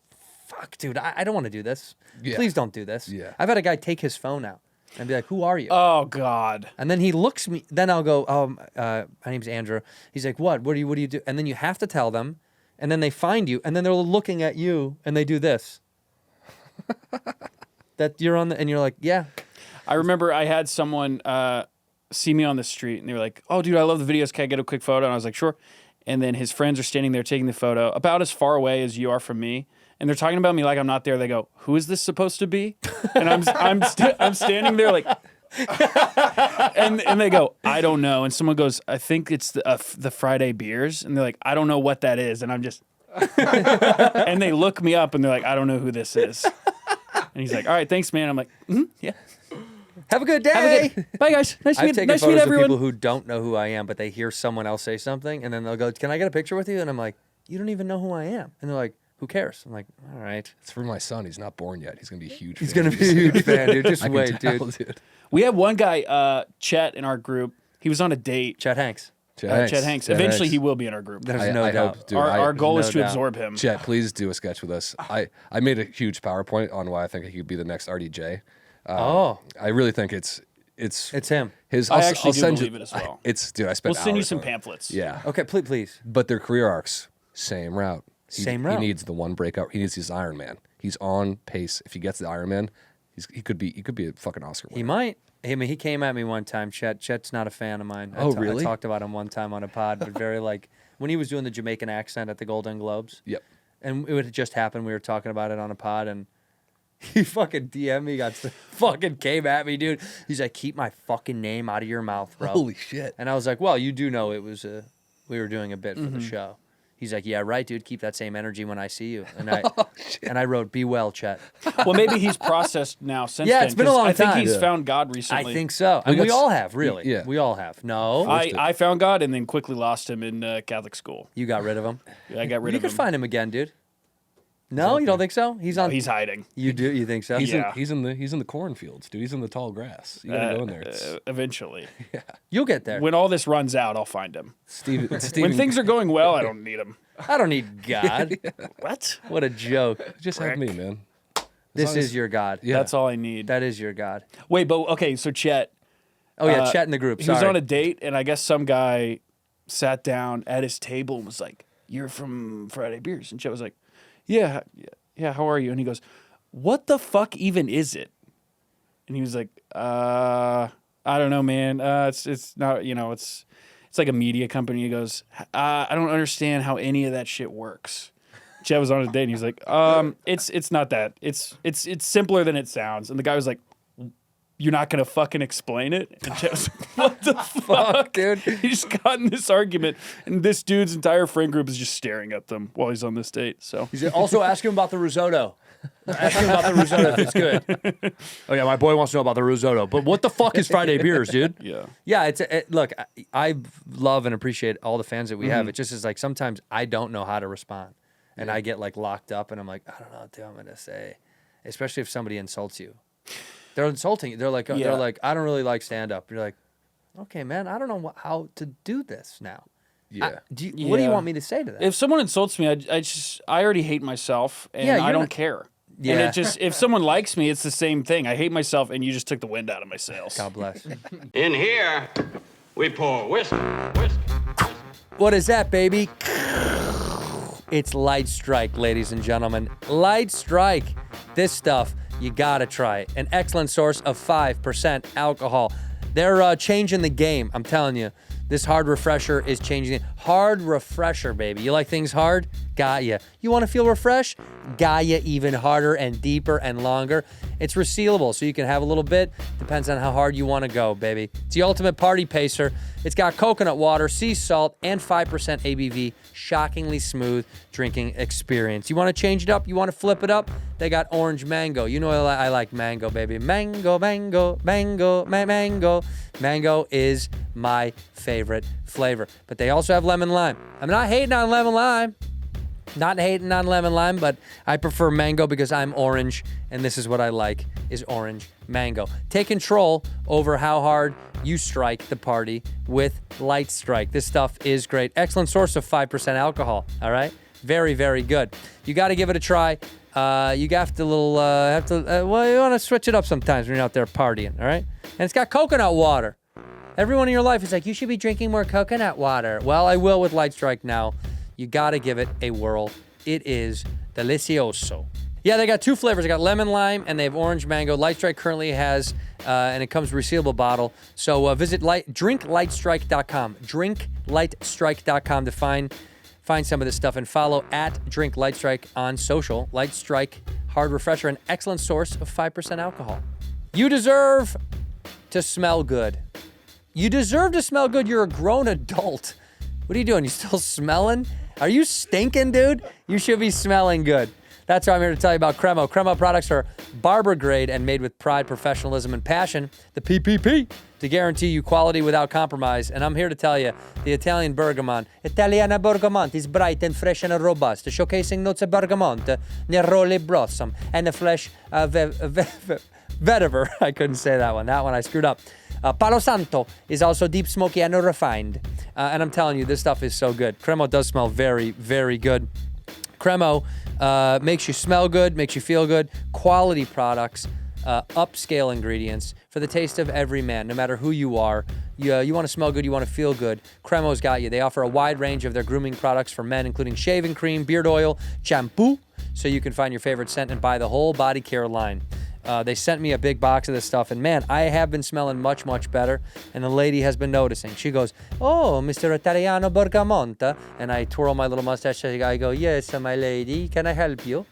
S1: fuck, dude, I don't want to do this.
S8: Yeah.
S1: Please don't do this.
S8: Yeah.
S1: I've had a guy take his phone out and be like, who are you?
S7: Oh God.
S1: And then he looks me. Then I'll go, my name's Andrew. He's like, what? What do you do? And then you have to tell them. And then they find you. And then they're looking at you. And they do this. That you're on the. And you're like, yeah.
S7: I remember I had someone see me on the street, and they were like, "Oh, dude, I love the videos. Can I get a quick photo?" And I was like, "Sure." And then his friends are standing there taking the photo, about as far away as you are from me, and they're talking about me like I'm not there. They go, "Who is this supposed to be?" And I'm standing there like, and they go, I don't know. And someone goes, I think it's the Friday beers. And they're like, I don't know what that is. And I'm just, and they look me up and they're like, I don't know who this is. And he's like, all right, thanks, man. I'm like, yeah.
S1: Have a good day.
S7: Have a good, bye, guys. Nice to
S1: I've
S7: meet,
S1: taken
S7: nice to meet
S1: photos of
S7: everyone.
S1: people who don't know who I am, but they hear someone else say something, and then they'll go, "Can I get a picture with you?" And I'm like, "You don't even know who I am." And they're like, "Who cares?" I'm like, "All right."
S8: It's for my son. He's not born yet. He's gonna be a huge.
S1: He's
S8: fan.
S1: gonna be a huge fan, dude. Just
S8: I can
S1: wait,
S8: tell,
S1: dude.
S7: We had one guy, Chet, in our group. He was on a date.
S1: Chet Hanks.
S7: Chet Hanks. Eventually, he will be in our group.
S1: There's no doubt.
S8: Hope, dude,
S7: Our goal is to
S1: doubt.
S7: absorb him.
S8: Chet, please do a sketch with us. I made a huge PowerPoint on why I think he could be the next RDJ. I really think it's
S1: him.
S8: His.
S7: I actually
S8: I'll
S7: do
S8: send
S7: believe
S8: you,
S7: it as well.
S8: It's dude. I spent.
S7: We'll send you
S8: hours
S7: some
S8: on it.
S7: pamphlets.
S8: Yeah.
S1: Okay, please.
S8: But their career arcs, same route.
S1: Same route.
S8: He needs the one breakout. He needs his Iron Man. He's on pace. If he gets the Iron Man, he could be a fucking Oscar winner.
S1: He might. I mean, he came at me one time. Chet's not a fan of mine.
S8: Oh, really?
S1: I talked about him one time on a pod, but very like when he was doing the Jamaican accent at the Golden Globes.
S8: Yep.
S1: And it had just happened. We were talking about it on a pod, and he fucking DM'd me, fucking came at me, dude. He's like, "Keep my fucking name out of your mouth, bro."
S8: Holy shit.
S1: And I was like, "Well, you do know it was we were doing a bit for the show." He's like, "Yeah, right, dude. Keep that same energy when I see you." And I wrote, "Be well, Chet."
S7: Well, maybe he's processed now since
S1: Yeah,
S7: then.
S1: it's been a
S7: 'cause
S1: long
S7: I think
S1: time.
S7: he's
S1: Yeah.
S7: found God recently.
S1: I think so. And we
S8: got
S1: all have, really.
S8: yeah.
S1: We all have. No,
S7: I found God and then quickly lost him in Catholic school.
S1: you got rid of him.
S7: Yeah, I got rid
S1: You
S7: of
S1: could
S7: him.
S1: find him again, dude. No, you don't think so? He's on.
S7: Oh, he's hiding.
S1: You do? You think so?
S8: He's
S7: Yeah.
S8: he's in the cornfields, dude. He's in the tall grass. You gotta go in there. It's,
S7: Eventually.
S1: You'll get there.
S7: When all this runs out, I'll find him.
S8: Steven,
S7: When things are going well, I don't need him.
S1: I don't need God.
S7: What?
S1: What a joke.
S8: just have me, man.
S1: This
S8: long
S1: is
S8: as-
S1: your God.
S8: Yeah.
S7: That's all I need.
S1: That is your God.
S7: Wait, but okay, so Chet.
S1: Oh yeah, Chet in the group.
S7: He was
S1: Sorry.
S7: on a date, and I guess some guy sat down at his table and was like, "You're from Friday Beers," and Chet was like, "Yeah, how are you?" And he goes, "What the fuck even is it?" And he was like, "I don't know, man. It's not, it's like a media company." He goes, "I don't understand how any of that shit works." Chet was on a date, and he was like, it's not that. It's simpler than it sounds." And the guy was like, "You're not gonna fucking explain it?" And Chet was like, "What the fuck,
S1: dude?"
S7: He just got in this argument, and this dude's entire friend group is just staring at them while he's on this date. So
S1: He's also ask him about the risotto. Ask him about the risotto if it's good. Oh yeah, my boy wants to know about the risotto. But what the fuck is Friday Beers, dude?
S7: yeah,
S1: Yeah, look, I love and appreciate all the fans that we have. It just is like sometimes I don't know how to respond. And I get like locked up and I'm like, I don't know what I'm gonna say. Especially if somebody insults you. They're insulting you. They're like, I don't really like stand-up. You're like, okay, man, I don't know how to do this now.
S8: Yeah.
S1: What do you
S7: Yeah.
S1: want me to say to that?
S7: if someone insults me, I already hate myself, and
S1: Yeah,
S7: I
S1: you're
S7: don't
S1: not-
S7: care.
S1: Yeah.
S7: And it just, if someone likes me, it's the same thing. I hate myself, and you just took the wind out of my sails.
S1: God bless.
S2: In here, we pour whiskey.
S1: What is that, baby? It's Light Strike, ladies and gentlemen. Light Strike. This stuff, you gotta try it. An excellent source of 5% alcohol. They're changing the game, I'm telling you. This hard refresher is changing it. Hard refresher, baby. You like things hard? Got ya. You want to feel refreshed? Got ya even harder and deeper and longer. It's resealable, so you can have a little bit. Depends on how hard you want to go, baby. It's the ultimate party pacer. It's got coconut water, sea salt, and 5% ABV. Shockingly smooth drinking experience. You want to change it up? You want to flip it up? They got orange mango. You know I like mango, baby. Mango, mango, mango, mango. Mango is my favorite flavor. But they also have lemon lime. I'm not hating on lemon lime. Not hating on lemon lime, but I prefer mango because I'm orange, and this is what I like, is orange mango. Take control over how hard you strike the party with Light Strike. This stuff is great. Excellent source of 5% alcohol, all right? Very, very good. You got to give it a try. You have to you want to switch it up sometimes when you're out there partying, all right? And it's got coconut water. Everyone in your life is like, you should be drinking more coconut water. Well, I will with Light Strike now. You gotta give it a whirl. It is delicioso. Yeah, they got two flavors. They got lemon lime and they have orange mango. Light Strike currently has, and it comes resealable bottle. So visit drinklightstrike.com. Drinklightstrike.com to find some of this stuff and follow at drinklightstrike on social. Light Strike hard refresher, an excellent source of 5% alcohol. You deserve to smell good. You deserve to smell good. You're a grown adult. What are you doing? You still smelling? Are you stinking, dude? You should be smelling good. That's why I'm here to tell you about Kremo. Kremo products are barber grade and made with pride, professionalism, and passion, the PPP, to guarantee you quality without compromise. And I'm here to tell you, the Italian bergamot, Italiana bergamot, is bright and fresh and robust, showcasing notes of bergamot, neroli blossom, and the flesh of vetiver. I couldn't say that one. That one I screwed up. Palo Santo is also deep, smoky, and refined. And I'm telling you, this stuff is so good. Kremo does smell very, very good. Kremo makes you smell good, makes you feel good. Quality products, upscale ingredients for the taste of every man, no matter who you are. You want to smell good, you want to feel good. Kremo's got you. They offer a wide range of their grooming products for men, including shaving cream, beard oil, shampoo, so you can find your favorite scent and buy the whole body care line. They sent me a big box of this stuff, and man, I have been smelling much, much better, and the lady has been noticing. She goes, "Oh, Mr. Italiano Bergamonte," and I twirl my little mustache. I go, "Yes, my lady, can I help you?"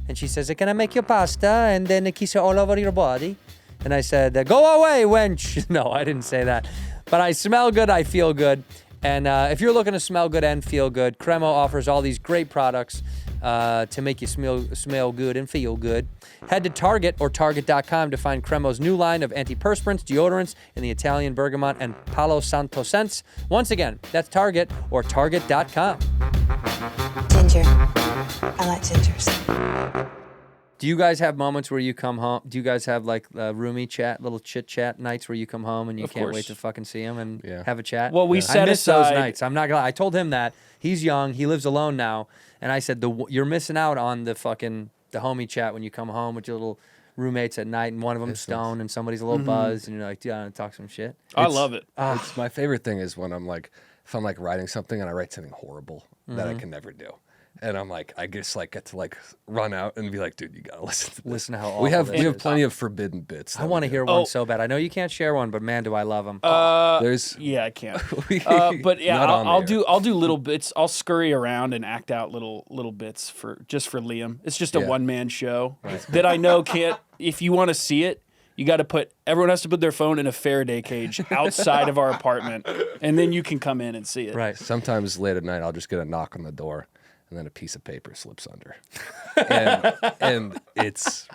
S1: And she says, "Can I make you pasta and then kiss it all over your body?" And I said, "Go away, wench." No, I didn't say that, but I smell good, I feel good, and if you're looking to smell good and feel good, Kremo offers all these great products to make you smell good and feel good. Head to Target or Target.com to find Kremo's new line of antiperspirants, deodorants, in the Italian bergamot and Palo Santo scents. Once again, that's Target or Target.com.
S3: Ginger. I like gingers.
S1: Do you guys have moments where you come home? Do you guys have like roomie chat, little chit chat nights where you come home and you can't wait to fucking see him and have a chat?
S7: Well, we set
S1: I miss
S7: aside
S1: those nights. I'm not gonna. I told him that he's young, he lives alone now, and I said you're missing out on the homie chat when you come home with your little roommates at night, and one of them's stoned and somebody's a little buzzed, and you're like, "Yeah, talk some shit."
S7: I love it.
S8: It's my favorite thing is when I'm like, if I'm like writing something and I write something horrible that I can never do. And I'm like, I just like get to like run out and be like, dude, you gotta listen to this.
S1: Listen to how awful
S8: we have
S1: this is.
S8: plenty of forbidden bits.
S1: I want to hear one so bad. I know you can't share one, but man, do I love them.
S8: There's
S7: Yeah, I can't. But yeah,
S8: Not on
S7: I'll
S8: the
S7: do little bits. I'll scurry around and act out little bits for Liam. It's just a one-man show that I know can't. If you want to see it, you got to everyone has to put their phone in a Faraday cage outside of our apartment, and then you can come in and see it.
S1: Right.
S8: sometimes late at night I'll just get a knock on the door and then a piece of paper slips under, and it's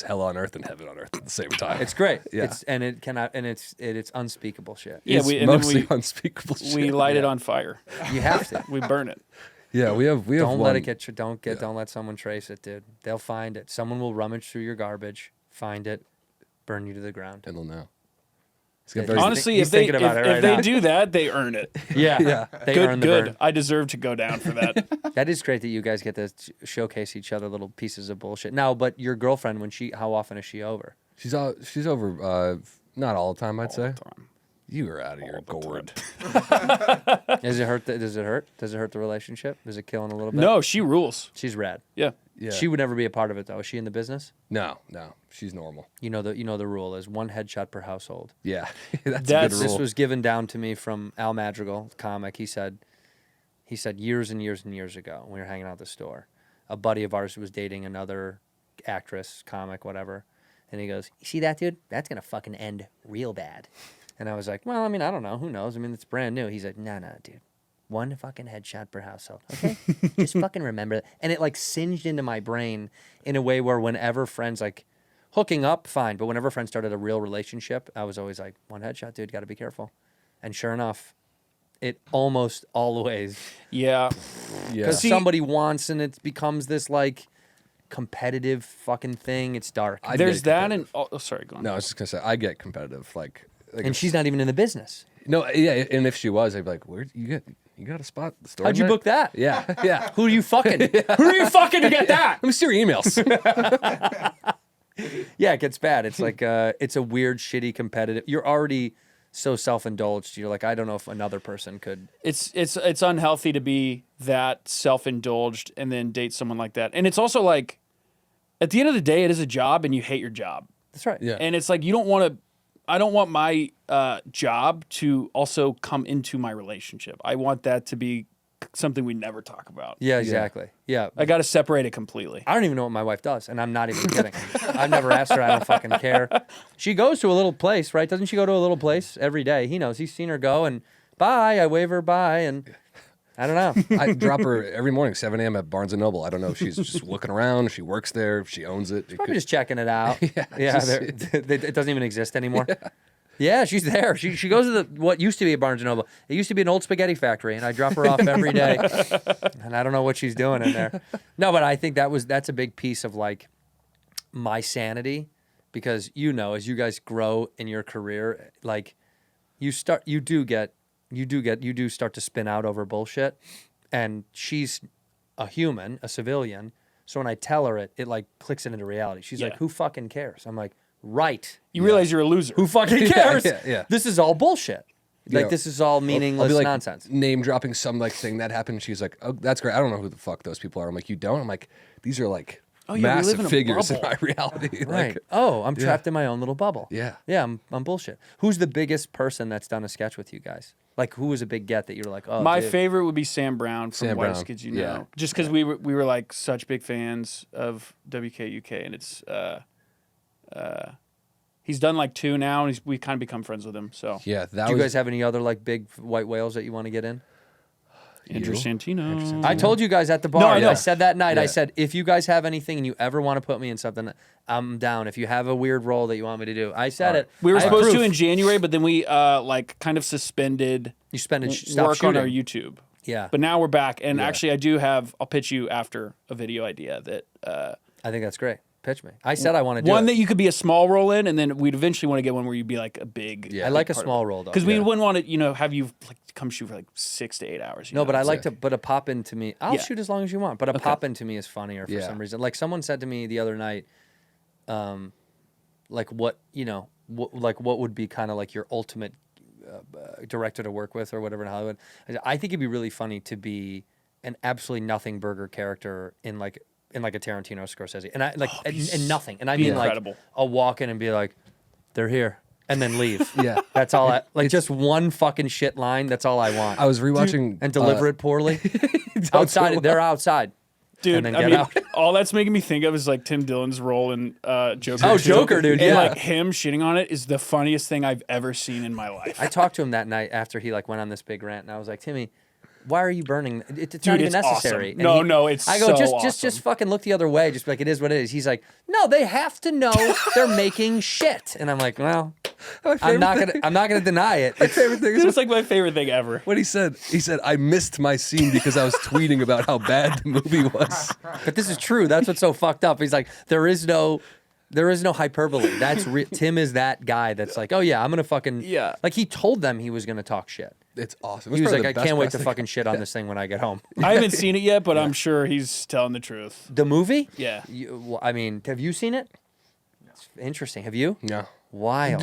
S8: hell on earth and heaven on earth at the same time.
S1: It's great.
S8: Yeah.
S1: It's unspeakable shit.
S7: Yeah,
S8: It's
S7: and
S8: mostly
S7: then
S8: unspeakable shit.
S7: we light it on fire.
S1: You have to.
S7: We burn it.
S8: Yeah, we have
S1: Don't
S8: one,
S1: let it get you. Don't let someone trace it, dude. They'll find it. Someone will rummage through your garbage, find it, burn you to the ground.
S8: and they'll know. It's
S1: Yeah,
S8: got very
S7: Honestly,
S1: he's
S7: if they
S1: thinking about it right
S7: if they
S1: now.
S7: do that, they earn it.
S1: Yeah, they earn the
S7: Good.
S1: burn.
S7: I deserve to go down for that.
S1: That is great that you guys get to showcase each other little pieces of bullshit. Now, but your girlfriend, how often is she over?
S8: She's over not all the time, I'd say. You are out of your gourd.
S1: Does it hurt? Does it hurt? Does it hurt the relationship? Does it kill in a little bit?
S7: No, she rules.
S1: She's rad.
S7: Yeah.
S8: Yeah.
S1: She would never be a part of it though. Is she in the business?
S8: No, she's normal.
S1: You know the rule is one headshot per household.
S8: Yeah, that's a good
S7: That's-
S8: rule.
S1: This was given down to me from Al Madrigal, comic. He said years and years and years ago when we were hanging out at the store, a buddy of ours was dating another actress, comic, whatever, and he goes, "You see that, dude? That's gonna fucking end real bad." And I was like, "Well, I mean, I don't know. Who knows? I mean, it's brand new." He's like, "No, dude. One fucking headshot per household. Okay? Just fucking remember that." And it like singed into my brain in a way where whenever friends like hooking up, fine. But whenever friends started a real relationship, I was always like, one headshot, dude, got to be careful. And sure enough, it almost always,
S7: Yeah.
S8: Yeah.
S1: because somebody wants and it becomes this like competitive fucking thing. It's dark.
S8: I
S7: There's
S8: get
S7: that and
S8: competitive.
S7: oh, sorry, go on.
S8: No, I was just gonna say I get competitive. Like
S1: and
S8: if-
S1: she's not even in the business.
S8: no, yeah, and if she was, I'd be like, "Where you got a spot at the store?
S1: How'd you
S8: tonight?"
S1: book that?
S8: Yeah, yeah.
S1: Who are you fucking? Who are you fucking to get that?
S8: Let me see your emails.
S1: Yeah, it gets bad. It's like it's a weird, shitty competitive. You're already so self-indulged. You're like, I don't know if another person could.
S7: It's unhealthy to be that self-indulged and then date someone like that. And it's also like, at the end of the day, it is a job and you hate your job.
S1: That's right.
S8: Yeah.
S7: And it's like, I don't want my job to also come into my relationship. I want that to be something we never talk about.
S1: Yeah, exactly. Yeah.
S7: I got to separate it completely.
S1: I don't even know what my wife does, and I'm not even kidding. I've never asked her. I don't fucking care. She goes to a little place, right? Doesn't she go to a little place every day? He knows. He's seen her go, and bye. I wave her bye, and I don't know.
S8: I drop her every morning, 7 a.m. at Barnes & Noble. I don't know if she's just looking around, if she works there, if she owns it.
S1: Probably just checking it out. Yeah, it doesn't even exist anymore. Yeah, she's there. She goes to what used to be a Barnes & Noble. It used to be an old spaghetti factory, and I drop her off every day. And I don't know what she's doing in there. No, but I think that's a big piece of like my sanity, because as you guys grow in your career, like you do start to spin out over bullshit, and she's a human, a civilian. So when I tell her it like clicks it into reality. She's like, "Who fucking cares?" I'm like, "Right."
S7: You realize you're a loser.
S1: Who fucking cares?
S8: Yeah.
S1: This is all bullshit. Like,
S8: know,
S1: this is all meaningless
S8: I'll be like
S1: nonsense.
S8: name dropping some like thing that happened. She's like, "Oh, that's great. I don't know who the fuck those people are." I'm like, "You don't?" I'm like, "These are like
S7: Oh, yeah, we live
S8: massive
S7: in a
S8: figures in
S7: bubble.
S8: my reality."
S1: Right.
S8: Like,
S1: Oh, I'm trapped in my own little bubble.
S8: Yeah.
S1: Yeah, I'm bullshit. Who's the biggest person that's done a sketch with you guys? Like, who was a big get that you were like, oh,
S7: My
S1: dude.
S7: favorite would be Sam Brown from
S8: Sam
S7: Whitest
S8: Brown.
S7: Kids You
S8: Yeah.
S7: Know. Just because we were like such big fans of WKUK, and it's he's done like 2 now, and we kind of become friends with him. So
S8: yeah, that
S1: Do you
S8: was
S1: guys have any other like big white whales that you want to get in?
S7: Andrew Santino.
S1: I told you guys at the bar.
S7: No, I know.
S1: I said that night. I
S8: Yeah.
S1: said, if you guys have anything and you ever want to put me in something, I'm down. If you have a weird role that you want me to do, I said it.
S7: We were
S1: I have
S7: supposed to
S1: proof.
S7: in January, but then we like kind of suspended
S1: You spend stop
S7: work
S1: shooting.
S7: on our YouTube.
S1: Yeah,
S7: But now we're back, and actually, I'll pitch you after a video idea that
S1: I think that's great. Pitch me. I said I want to do
S7: one
S1: it.
S7: that you could be a small role in, and then we'd eventually want to get one where you'd be like a big.
S8: Yeah.
S1: I like a small role though.
S7: Because we wouldn't want to, have you like come shoot for like 6 to 8 hours.
S1: No, but I like to. But a pop into me, I'll
S7: Yeah.
S1: shoot as long as you want. But a pop into me is funnier for
S8: Yeah.
S1: some reason. Like someone said to me the other night, like what what would be kind of like your ultimate director to work with or whatever in Hollywood. I think it'd be really funny to be an absolutely nothing burger character in like a Tarantino or Scorsese, and I like and nothing, and I mean
S7: incredible.
S1: like I'll walk in and be like, they're here, and then leave.
S8: Yeah.
S1: That's all I like. Just one fucking shit line. That's all I want.
S8: I was rewatching
S1: And deliver it poorly. Outside, they're outside.
S7: Dude,
S1: and then
S7: I
S1: get
S7: mean,
S1: out.
S7: all that's making me think of is like Tim Dillon's role in Joker.
S1: Oh,
S7: 2.
S1: Joker, dude,
S7: And
S1: yeah.
S7: like him shitting on it is the funniest thing I've ever seen in my life.
S1: I talked to him that night after he like went on this big rant, and I was like, Timmy, why are you burning? It's not even
S7: it's
S1: necessary.
S7: awesome.
S1: And
S7: No, it's
S1: I go,
S7: so
S1: just
S7: awesome.
S1: fucking look the other way. Just be like, it is what it is. He's like, no, they have to know they're making shit. And I'm like, well, I'm not gonna deny it.
S8: My favorite thing is
S7: It's like my favorite thing ever.
S8: what he said. He said, "I missed my scene because I was tweeting about how bad the movie was."
S1: But this is true. That's what's so fucked up. He's like, there is no hyperbole. That's Tim is that guy that's like, oh yeah, I'm gonna fucking Like he told them he was gonna talk shit.
S8: It's awesome.
S1: He was like, I can't wait to fucking shit on this thing when I get home.
S7: I haven't seen it yet, but I'm sure he's telling the truth.
S1: The movie?
S7: Yeah.
S1: Well, I mean, have you seen it? It's interesting. Have you?
S8: No.
S1: Wild.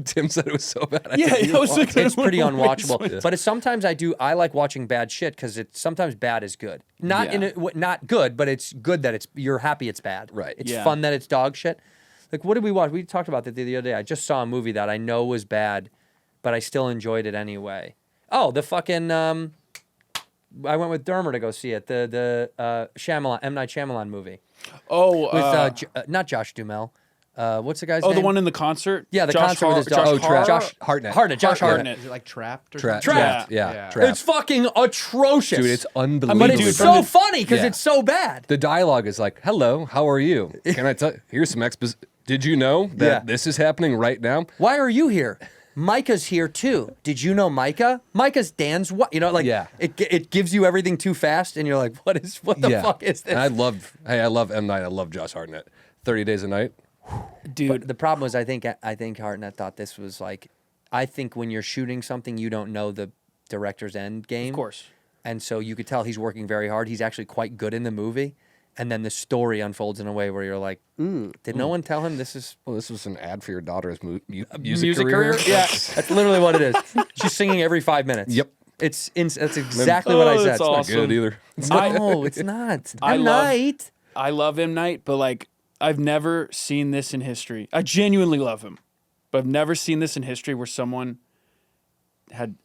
S8: Tim said it was so bad. I
S7: Yeah,
S8: didn't
S7: it
S8: even
S7: was
S8: watch
S7: like-
S8: it.
S1: It's pretty
S7: Yeah.
S1: unwatchable. But it's sometimes I like watching bad shit because it's sometimes bad is good. Not not good, but it's good that you're happy it's bad.
S8: Right.
S1: It's
S7: Yeah.
S1: fun that it's dog shit. Like what did we watch? We talked about that the other day. I just saw a movie that I know was bad, but I still enjoyed it anyway. Oh, the fucking I went with Dermer to go see it. The Shyamalan, M. Night Shyamalan movie
S7: Oh,
S1: with not Josh Duhamel. What's the guy's
S7: the
S1: name?
S7: one in the concert?
S1: Yeah, the concert with his dog.
S8: Josh Hartnett.
S1: Josh Hartnett.
S9: Is it like Trapped or
S8: Trapped.
S9: something?
S7: Trapped.
S8: Yeah.
S9: Yeah.
S8: Trapped.
S1: It's fucking atrocious.
S8: Dude, it's unbelievable.
S1: but
S7: dude,
S1: it's
S7: from
S1: so
S7: the-
S1: funny because
S8: Yeah.
S1: it's so bad.
S8: The dialogue is like, "Hello, how are you? Can I tell? Here's some exposition. Did you know that
S1: Yeah.
S8: this is happening right now?"
S1: Why are you here? Micah's here too. Did you know Micah? Micah's Dan's what? You know, like
S8: Yeah.
S1: it gives you everything too fast, and you're like, what the fuck is this?
S8: And I love M. Night. I love Josh Hartnett. 30 Days a Night.
S7: Dude,
S1: But the problem was, I think Hartnett thought this was like, I think when you're shooting something, you don't know the director's end game.
S7: of course.
S1: And so you could tell he's working very hard. He's actually quite good in the movie. And then the story unfolds in a way where you're like, did no one tell him this is
S8: Well, this was an ad for your daughter's music
S1: music
S8: career.
S1: career? Yeah, that's literally what it is. She's singing every 5 minutes.
S8: Yep.
S1: That's exactly what I
S7: Oh,
S1: said.
S7: that's
S8: Not
S7: awesome.
S8: good either.
S1: No, it's not.
S7: I
S1: M.
S7: love-
S1: Night.
S7: I love M. Night, but like I've never seen this in history. I genuinely love him, but I've never seen this in history where someone had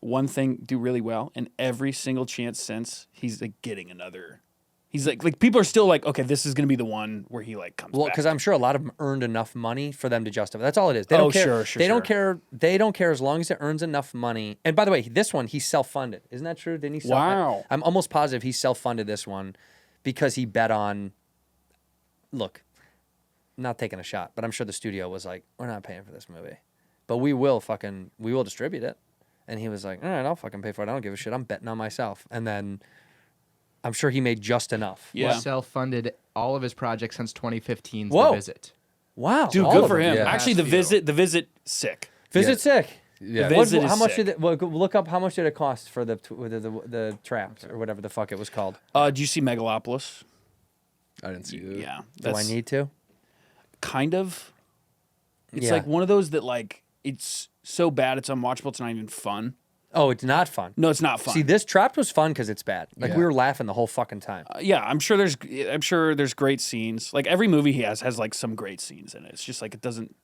S7: one thing do really well, and every single chance since, he's like getting another. He's like people are still like, okay, this is gonna be the one where he like comes.
S1: Well,
S7: back.
S1: because I'm sure a lot of them earned enough money for them to justify. That's all it is. They don't care.
S7: Sure,
S1: they don't care. They don't care as long as it earns enough money. And by the way, this one he's self-funded. Isn't that true? Didn't he?
S7: Wow.
S1: I'm almost positive he self-funded this one because he bet on. Look, I'm not taking a shot, but I'm sure the studio was like, we're not paying for this movie, but we will distribute it. And he was like, all right, I'll fucking pay for it. I don't give a shit. I'm betting on myself. And then I'm sure he made just enough.
S7: Yeah.
S9: Self-funded all of his projects since 2015's
S1: Whoa.
S9: The Visit.
S1: Wow.
S7: Dude,
S1: all
S7: good
S1: of
S7: for
S1: them.
S7: him.
S8: Yeah.
S7: Actually, the visit, sick.
S1: Visit sick.
S8: Yeah.
S7: The Visit is
S1: how much
S7: sick.
S1: did it? Well, look up how much did it cost for the traps or whatever the fuck it was called.
S7: Do you see Megalopolis?
S8: I didn't see it.
S7: Yeah.
S1: Do I need to?
S7: Kind of. It's
S1: Yeah.
S7: like one of those that like it's so bad it's unwatchable. It's not even fun.
S1: Oh, it's not fun.
S7: No, it's not fun.
S1: See, this Trapped was fun because it's bad. Like
S8: Yeah.
S1: we were laughing the whole fucking time.
S7: Yeah, I'm sure there's great scenes. Like every movie he has like some great scenes in it. It's just like it doesn't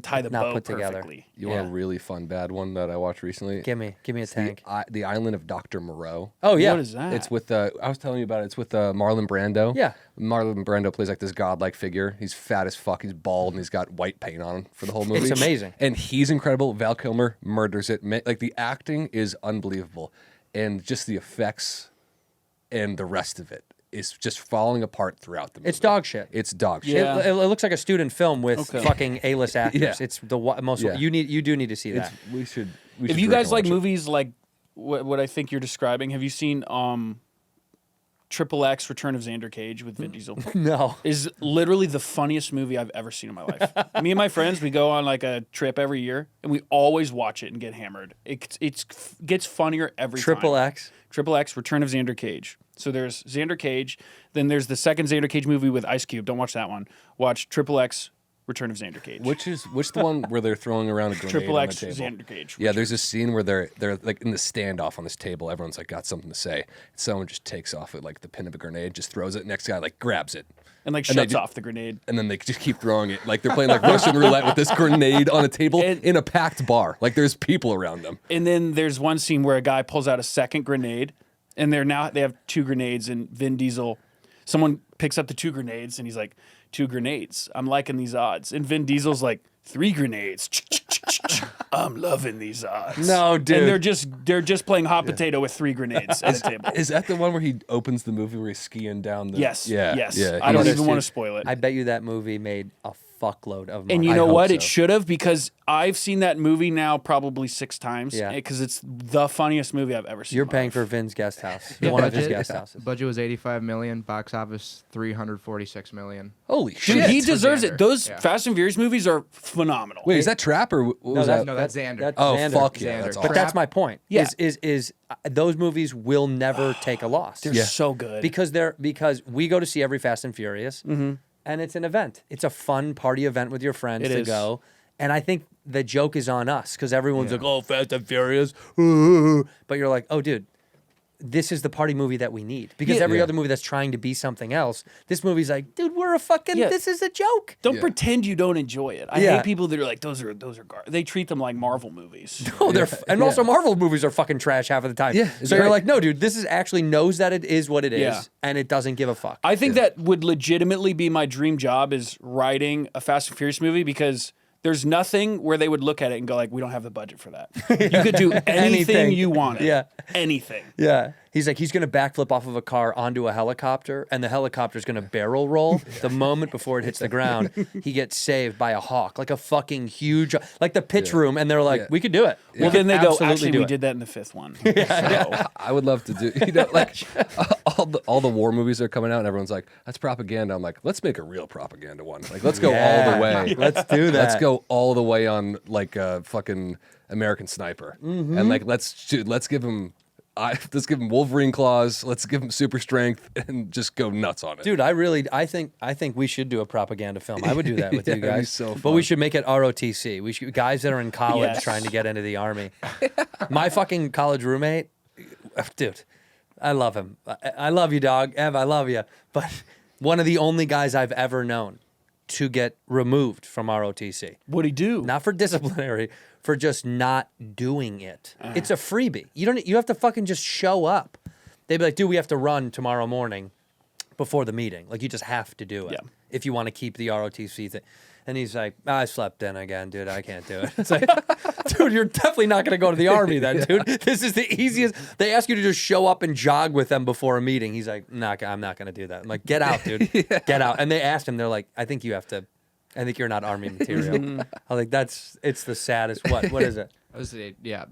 S7: tie the
S1: not
S7: bow
S1: put together.
S7: perfectly.
S8: You want a really fun bad one that I watched recently?
S1: Give me a tank.
S8: The Island of Dr. Moreau.
S1: Oh yeah.
S7: What is that?
S8: It's with I was telling you about it. It's with Marlon Brando.
S1: Yeah.
S8: Marlon Brando plays like this godlike figure. He's fat as fuck. He's bald and he's got white paint on him for the whole movie.
S1: It's amazing.
S8: And he's incredible. Val Kilmer murders it. Like the acting is unbelievable, and just the effects and the rest of it is just falling apart throughout the movie.
S1: It's dog shit.
S8: It's dog shit.
S7: Yeah.
S1: It looks like a student film with
S7: Okay.
S1: fucking A-list actors.
S8: Yeah.
S1: It's the most.
S8: Yeah.
S1: You do need to see that.
S8: We should.
S7: If you guys like movies like what I think you're describing, have you seen XXX Return of Xander Cage with Vin Diesel?
S1: No.
S7: Is literally the funniest movie I've ever seen in my life. Me and my friends, we go on like a trip every year, and we always watch it and get hammered. It gets funnier every time.
S1: XXX.
S7: XXX Return of Xander Cage. So there's Xander Cage, then there's the second Xander Cage movie with Ice Cube. Don't watch that one. Watch XXX Return of Xander Cage.
S8: Which the one where they're throwing around a grenade on the
S7: XXX
S8: table?
S7: Xander Cage.
S8: Yeah, there's a scene where they're like in the standoff on this table. Everyone's like got something to say. Someone just takes off it like the pin of a grenade, just throws it. Next guy like grabs it,
S7: and like
S8: and they
S7: shuts
S8: ju-
S7: off the grenade.
S8: and then they just keep throwing it like they're playing like Russian roulette with this grenade on a table in a packed bar. Like there's people around them.
S7: And then there's one scene where a guy pulls out a second grenade, and they have two grenades, and Vin Diesel, someone picks up the two grenades, and he's like, 2 grenades. I'm liking these odds. And Vin Diesel's like, 3 grenades. I'm loving these odds.
S1: No, dude.
S7: And they're just playing hot potato with 3 grenades at a table.
S8: Is that the one where he opens the movie where he's skiing down the?
S7: Yes.
S8: Yeah.
S7: Yes.
S8: Yeah.
S7: I don't
S8: He's-
S7: even want to spoil it.
S1: I bet you that movie made a fuckload of money.
S7: And you
S8: I
S7: know
S8: hope
S7: what?
S8: so.
S7: It should have, because I've seen that movie now probably 6 times.
S1: Yeah.
S7: Because it's the funniest movie I've ever seen.
S1: You're
S7: in my
S1: paying
S7: life.
S1: for Vin's guest house. One of his guest houses.
S9: Budget was 85 million. Box office 346 million.
S8: Holy
S7: Dude,
S8: shit!
S7: he deserves it.
S9: Xander.
S7: Those
S9: Yeah.
S7: Fast and Furious movies are phenomenal.
S8: Wait, is that Trap or what was that?
S9: No, that's Xander.
S1: That's
S8: Oh
S1: Xander.
S8: fuck yeah!
S9: Xander.
S8: That's
S1: But
S8: awesome.
S1: that's my point.
S7: Yeah.
S1: Is those movies will never take a loss.
S7: They're so good.
S1: because we go to see every Fast and Furious, and it's an event. It's a fun party event with your friends
S7: It
S1: to
S7: is.
S1: go. And I think the joke is on us because everyone's like, "Oh, Fast and Furious," but you're like, "Oh, dude." This is the party movie that we need because every other movie that's trying to be something else, this movie's like, dude, we're a fucking.
S7: Yeah.
S1: This is a joke.
S7: Don't pretend you don't enjoy it. I
S1: Yeah.
S7: hate people that are like, those are they treat them like Marvel movies.
S1: Oh, and also Marvel movies are fucking trash half of the time.
S8: Yeah,
S1: so you're
S8: right.
S1: like, no, dude, this is actually knows that it is what it is,
S7: Yeah.
S1: and it doesn't give a fuck.
S7: I think that would legitimately be my dream job, is writing a Fast and Furious movie, because there's nothing where they would look at it and go like, we don't have the budget for that. You could do anything
S1: Anything.
S7: you wanted.
S1: Yeah.
S7: Anything.
S1: Yeah. He's like, he's going to backflip off of a car onto a helicopter, and the helicopter's going to barrel roll. The moment before it hits the ground, he gets saved by a hawk, like a fucking huge, like the pitch room, and they're like,
S8: Yeah.
S1: we could do it.
S7: Well, then they go,
S1: absolutely
S7: actually,
S1: do
S7: we
S1: it."
S7: did that in the 5th one. So,
S8: I would love to do, like all the war movies are coming out, and everyone's like, "That's propaganda." I'm like, let's make a real propaganda one. Like, let's go all the way.
S1: Let's do that.
S8: Let's go all the way on like a fucking American Sniper, and like let's give him. Let's give him Wolverine claws. Let's give him super strength, and just go nuts on it.
S1: Dude, I think we should do a propaganda film. I would do that with
S8: Yeah,
S1: you
S8: it'd be
S1: guys.
S8: so
S1: But we
S8: fun.
S1: should make it ROTC. We should guys that are in college
S7: Yes.
S1: trying to get into the army. My fucking college roommate, dude, I love him. I love you, dog. Ev, I love you. But one of the only guys I've ever known to get removed from ROTC.
S7: What'd he do?
S1: Not for disciplinary, for just not doing it. It's a freebie. You have to fucking just show up. They'd be like, dude, we have to run tomorrow morning before the meeting. Like, you just have to do it if you want to keep the ROTC thing. And he's like, I slept in again, dude. I can't do it. It's like, dude, you're definitely not going to go to the army then, dude. This is the easiest. They ask you to just show up and jog with them before a meeting. He's like, nah, I'm not going to do that. I'm like, get out, dude. Get out. And they asked him, they're like, I think you're not army material. I'm like, it's the saddest. What is it?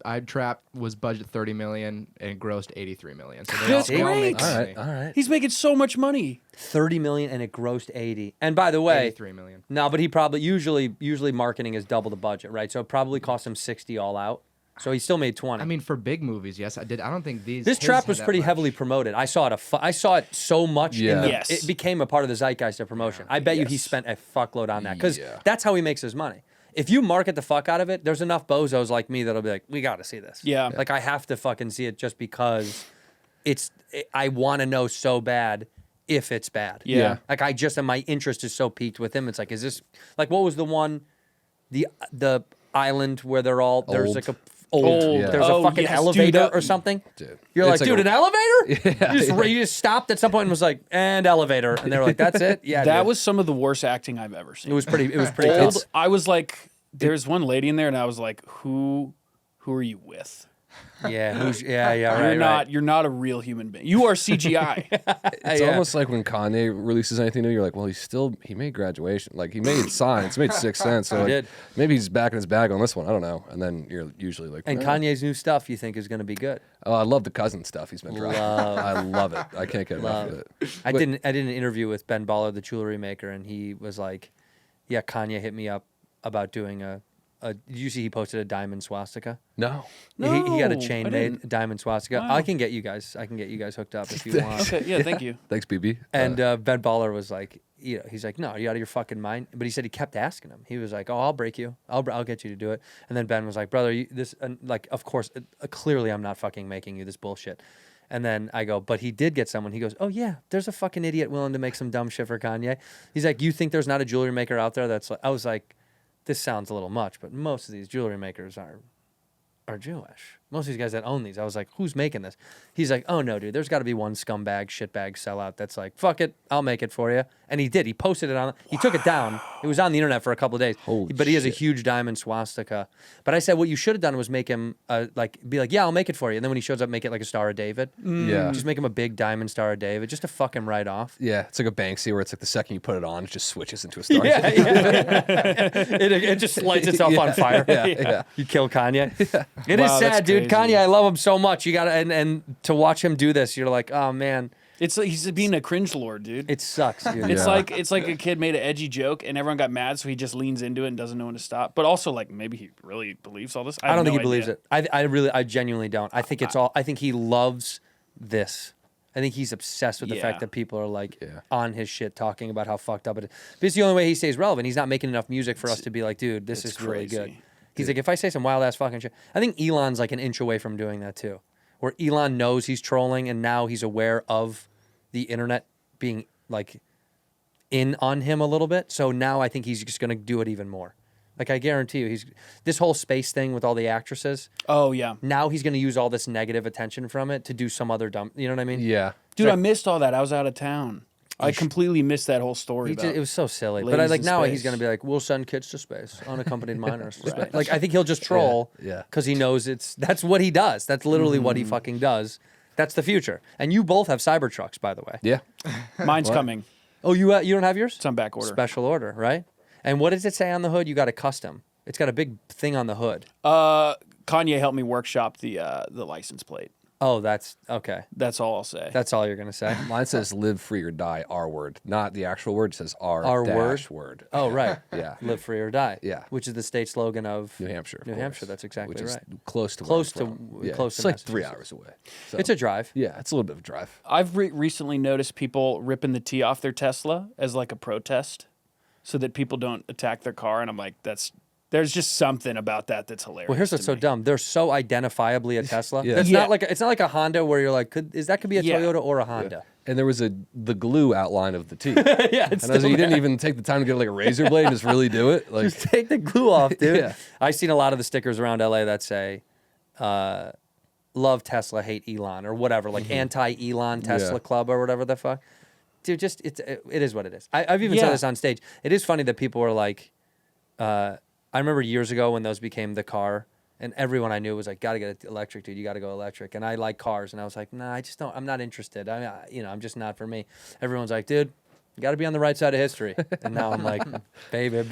S9: I Trapped was budget 30 million and it grossed 83 million. So
S7: That's
S9: they all
S7: great.
S9: make money.
S8: All right.
S7: He's making so much money.
S1: 30 million and it grossed 80. And by the way,
S9: 83 million.
S1: No, but he probably usually marketing is double the budget, right? So it probably cost him 60 all out. So he still made 20.
S9: I mean, for big movies, yes, I did. I don't think
S1: This
S9: his
S1: Trap
S9: had
S1: was
S9: that
S1: pretty
S9: much.
S1: heavily promoted. I saw it so much.
S8: Yeah.
S7: Yes.
S1: It became a part of the zeitgeist of promotion. I bet you he spent a fuckload on that because that's how he makes his money. If you market the fuck out of it, there's enough bozos like me that'll be like, we got to see this.
S7: Yeah.
S1: Like, I have to fucking see it just because I want to know so bad if it's bad.
S7: Yeah.
S1: Like, and my interest is so piqued with him. It's like, is this, like, what was the one, the island where they're all, there's
S8: Old.
S1: like a, old,
S8: Yeah.
S1: there's a fucking
S7: yes, dude,
S1: elevator
S7: that-
S1: or something.
S8: Dude.
S1: You're like,
S8: It's like
S1: dude,
S8: a-
S1: an elevator? You just stopped at some point and was like, and elevator. And they were like, that's it? Yeah,
S7: That
S1: dude.
S7: was some of the worst acting I've ever seen.
S1: It was pretty
S7: Old,
S1: tough.
S7: I was like, there's one lady in there, and I was like, who are you with?
S1: Yeah, right.
S7: You're not a real human being. You are CGI.
S8: It's almost like when Kanye releases anything new, you're like, well, he made Graduation. Like, he made Science, made Sixth Sense. So, like,
S1: did.
S8: maybe he's back in his bag on this one. I don't know. And then you're usually like,
S1: And
S8: "No."
S1: Kanye's new stuff you think is going to be good?
S8: Oh, I love the cousin stuff he's been dropping. I love it. I can't get enough of it.
S1: I did an interview with Ben Baller, the jewelry maker, and he was like, yeah, Kanye hit me up about doing did you see he posted a diamond swastika?
S8: No.
S1: He got a
S7: No,
S1: chain
S7: I
S1: made,
S7: didn't.
S1: a diamond swastika.
S7: Wow.
S1: I can get you guys hooked up if you want.
S7: Okay, yeah, thank you.
S8: Thanks, BB.
S1: And Ben Baller was like, he's like, no, are you out of your fucking mind? But he said he kept asking him. He was like, oh, I'll break you. I'll get you to do it. And then Ben was like, brother, like, of course, clearly I'm not fucking making you this bullshit. And then I go, but he did get someone. He goes, oh yeah, there's a fucking idiot willing to make some dumb shit for Kanye. He's like, you think there's not a jewelry maker out there that's like, I was like, this sounds a little much, but most of these jewelry makers are Jewish. Most of these guys that own these, I was like, who's making this? He's like, oh no, dude, there's got to be one scumbag, shitbag sellout that's like, fuck it, I'll make it for you. And he did. He posted it on. He took it down. It was on the internet for a couple of days.
S8: Holy
S1: but he has a
S8: shit.
S1: huge diamond swastika. But I said, what you should have done was make him be like, yeah, I'll make it for you. And then when he shows up, make it like a Star of David.
S8: Yeah.
S1: Just make him a big diamond Star of David, just to fuck him right off.
S8: Yeah, it's like a Banksy where it's like the second you put it on, it just switches into a star.
S1: It just lights itself on fire.
S8: Yeah.
S1: You kill Kanye. It is
S7: Wow,
S1: sad,
S7: that's
S1: dude.
S7: crazy.
S1: Kanye, I love him so much. You gotta and to watch him do this, you're like, oh man,
S7: It's like he's being a cringe lord, dude.
S1: it sucks, dude.
S7: It's
S8: Yeah.
S7: like a kid made an edgy joke and everyone got mad, so he just leans into it and doesn't know when to stop. But also, like, maybe he really believes all this.
S1: I don't
S7: have
S1: think
S7: no
S1: he believes
S7: idea.
S1: it. I genuinely don't. I think it's all. I think he loves this. I think he's obsessed with the fact
S7: Yeah.
S1: that people are like
S8: Yeah.
S1: on his shit, talking about how fucked up it is. But it's the only way he stays relevant. He's not making enough music for us to be like, dude, this
S7: it's
S1: is really good.
S7: crazy.
S1: He's like, if I say some wild ass fucking shit, I think Elon's like an inch away from doing that too. Where Elon knows he's trolling and now he's aware of the internet being like in on him a little bit. So now I think he's just gonna do it even more. Like, I guarantee you, this whole space thing with all the actresses.
S7: Oh yeah,
S1: Now he's gonna use all this negative attention from it to do some other dumb. You know what I mean?
S8: Yeah.
S7: dude,
S1: like-
S7: I missed all that. I was out of town. I completely missed that whole story.
S1: It was so silly. But
S7: ladies
S1: like
S7: in
S1: now he's
S7: space.
S1: gonna be like, we'll send kids to space, unaccompanied minors. To space. Like, I think he'll just troll.
S8: Yeah.
S1: Because he knows that's what he does. That's literally what he fucking does. That's the future. And you both have Cybertrucks, by the way.
S8: Yeah.
S7: Mine's coming.
S1: Oh, you don't have yours?
S7: It's on back order.
S1: Special order, right? And what does it say on the hood? You got a custom. It's got a big thing on the hood.
S7: Kanye helped me workshop the license plate.
S1: Oh, that's okay.
S7: That's all I'll say.
S1: That's all you're gonna say.
S8: Mine says live free or die, R word. Not the actual word, it says R
S1: Our
S8: dash word.
S1: Oh, right.
S8: Yeah.
S1: Live free or die.
S8: Yeah.
S1: Which is the state slogan of
S8: New Hampshire. of
S1: New
S8: course,
S1: Hampshire. That's exactly
S8: which
S1: right.
S8: is close to
S1: Close
S8: where
S1: to-
S8: I'm from. Yeah.
S1: close to
S8: It's like 3
S1: Massachusetts.
S8: hours away. So,
S1: It's a drive.
S8: yeah, it's a little bit of a drive.
S7: I've recently noticed people ripping the T off their Tesla as like a protest, so that people don't attack their car. And I'm like, there's just something about that that's hilarious.
S1: Well, here's what's
S7: to
S1: so
S7: me.
S1: dumb. They're so identifiably a Tesla.
S8: Yeah.
S1: It's
S7: Yeah.
S1: not like a Honda where you're like, could be a
S7: Yeah.
S1: Toyota or a Honda.
S8: and there was the glue outline of the T.
S1: Yeah, it's
S8: And I was like, you didn't even take the time to get like a razor blade and just really do it. Like,
S1: just take the glue off, dude.
S8: Yeah.
S1: I've seen a lot of the stickers around LA that say, love Tesla, hate Elon, or whatever, like anti-Elon Tesla
S8: Yeah.
S1: club or whatever the fuck. Dude, just it is what it is. I've even said this on stage. It is funny that people were like, I remember years ago when those became the car, and everyone I knew was like, gotta get electric, dude. You gotta go electric. And I like cars, and I was like, nah, I just don't. I'm not interested. I'm just not for me. Everyone's like, dude, you gotta be on the right side of history. And now I'm like, baby,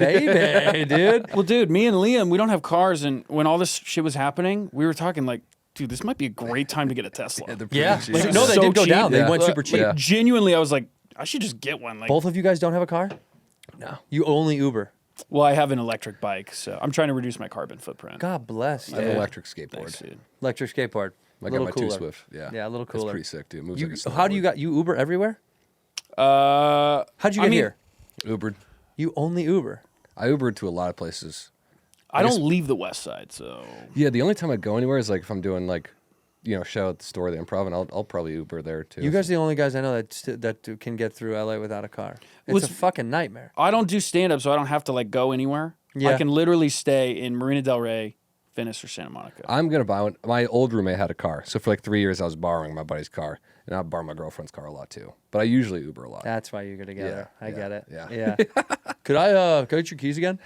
S1: dude.
S7: Well, dude, me and Liam, we don't have cars, and when all this shit was happening, we were talking like, dude, this might be a great time to get a Tesla.
S8: they're pretty
S1: Yeah.
S8: cheap.
S1: Like, no, they
S7: So
S1: did go
S7: cheap.
S1: down. They
S8: Yeah.
S1: went super cheap.
S8: Yeah.
S7: Genuinely, I was like, I should just get one. Like,
S1: Both of you guys don't have a car?
S8: No.
S1: You only Uber.
S7: well, I have an electric bike, so I'm trying to reduce my carbon footprint.
S1: God bless.
S8: I have an
S1: dude.
S8: electric skateboard.
S7: Thanks, dude.
S1: Electric skateboard.
S8: I got
S1: little
S8: my
S1: cooler.
S8: 2Swift. Yeah.
S1: Yeah, a little cooler.
S8: It's pretty sick, dude. It moves
S1: You,
S8: like a
S1: how do you
S8: snowboard.
S1: got you Uber everywhere?
S7: How'd
S1: How'd you get here?
S8: Ubered.
S1: You only Uber.
S8: I Ubered to a lot of places.
S7: I don't leave the West Side, so
S8: Yeah, the only time I go anywhere is like if I'm doing like, show at the store, the Improv, and I'll probably Uber there too.
S1: You guys are the only guys I know that can get through LA without a car. It's a fucking nightmare.
S7: I don't do stand up, so I don't have to like go anywhere.
S1: Yeah.
S7: I can literally stay in Marina Del Rey, Venice, or Santa Monica.
S8: I'm gonna buy one. My old roommate had a car, so for like 3 years I was borrowing my buddy's car, and I borrow my girlfriend's car a lot too. But I usually Uber a lot.
S1: That's why you're good together. I get it.
S8: Yeah.
S1: Could I get your keys again?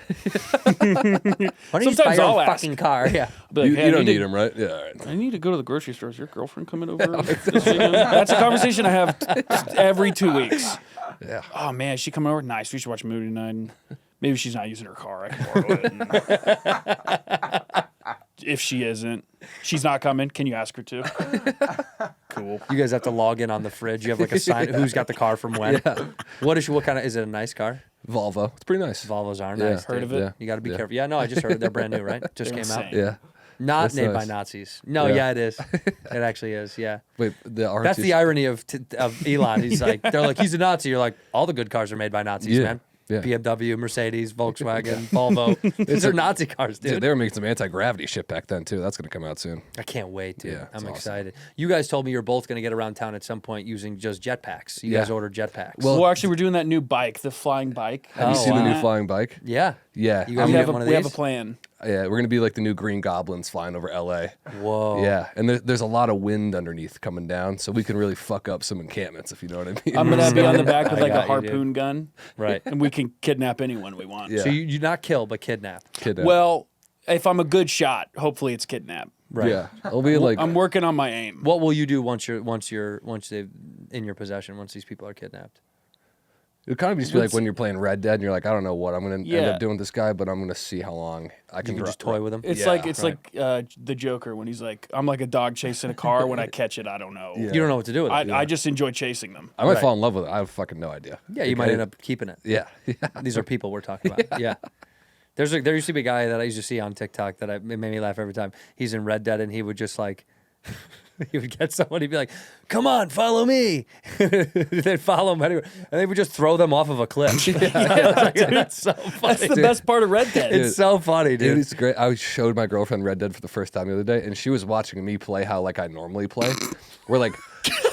S1: Why don't you just buy
S7: Sometimes
S1: your
S7: I'll
S1: own
S7: ask.
S1: fucking car? Yeah.
S7: Be like,
S8: You,
S7: "Hey,
S8: you
S7: I
S8: don't
S7: need
S8: need
S7: to-
S8: them, right? Yeah. All right.
S7: I need to go to the grocery store. Is your girlfriend coming over? this weekend?" That's a conversation I have every 2 weeks.
S8: Yeah.
S7: Oh man, is she coming over? Nice. We should watch a movie tonight. And maybe she's not using her car. I can borrow it. And if she isn't, she's not coming. Can you ask her to? Cool.
S1: You guys have to log in on the fridge. You have like a sign who's got the car from when. What kind of is it a nice car?
S8: Volvo. It's pretty nice.
S1: Volvos are
S8: Yeah.
S1: nice.
S7: Heard
S1: dude.
S7: of it?
S8: Yeah.
S1: You got to be
S8: Yeah.
S1: careful. Yeah, no, I just heard it. They're brand new, right? Just
S7: They're
S1: came out.
S7: insane.
S8: Yeah.
S1: Not
S8: That's
S1: made by
S8: nice.
S1: Nazis. No,
S8: Yeah.
S1: yeah, it is. It actually is. Yeah.
S8: Wait, the R2
S1: That's the irony of Elon. He's like, they're like, he's a Nazi. You're like, all the good cars are made by Nazis,
S8: Yeah.
S1: man.
S8: Yeah.
S1: BMW, Mercedes, Volkswagen, Volvo. These are Nazi cars, dude.
S8: Dude, they were making some anti-gravity shit back then too. That's gonna come out soon.
S1: I can't wait, dude.
S8: Yeah,
S1: I'm
S8: it's awesome.
S1: excited. You guys told me you're both going to get around town at some point using just jetpacks. You guys
S8: Yeah.
S1: ordered jetpacks.
S8: Well-
S7: Well, actually, we're doing that new bike, the flying bike.
S8: Have you
S1: Oh,
S8: seen the
S1: wow.
S8: new flying bike?
S1: yeah.
S8: Yeah.
S1: You guys
S7: We
S1: get
S7: have,
S1: one of
S7: we have a
S1: these?
S7: plan.
S8: Yeah, we're gonna be like the new Green Goblins flying over LA.
S1: Whoa.
S8: Yeah, and there's a lot of wind underneath coming down, so we can really fuck up some encampments if you know what I mean.
S7: I'm gonna be on the back with
S1: I
S7: like a
S1: got you, dude.
S7: harpoon gun,
S1: Right.
S7: and we can kidnap anyone we want.
S8: Yeah.
S1: So you not kill, but kidnap.
S8: Kidnap.
S7: Well, if I'm a good shot, hopefully it's kidnap.
S1: Right.
S8: Yeah, it'll be like
S7: I'm working on my aim.
S1: What will you do once they're in your possession? Once these people are kidnapped?
S8: it'll kind of just be like when you're playing Red Dead and you're like, I don't know what I'm gonna end
S7: Yeah.
S8: up doing with this guy, but I'm gonna see how long I
S1: You
S8: can
S1: can just toy with them.
S7: It's
S8: Yeah,
S7: like
S1: right.
S7: the Joker when he's like, I'm like a dog chasing a car. When I catch it, I don't know.
S8: Yeah.
S1: You don't know what to do with it.
S7: I just enjoy chasing them.
S8: I might
S1: Right.
S8: fall in love with it. I have fucking no idea.
S1: Yeah, you might end up keeping it.
S8: Yeah, yeah.
S1: These are people we're talking about. Yeah. There used to be a guy that I used to see on TikTok that it made me laugh every time. He's in Red Dead and he would just like, he would get someone, he'd be like, come on, follow me. They'd follow him anywhere. And they would just throw them off of a cliff. I was like, that's so funny.
S7: That's the best part of Red Dead.
S1: It's so funny,
S8: Dude,
S1: dude.
S8: it's great. I showed my girlfriend Red Dead for the first time the other day, and she was watching me play how like I normally play. Where like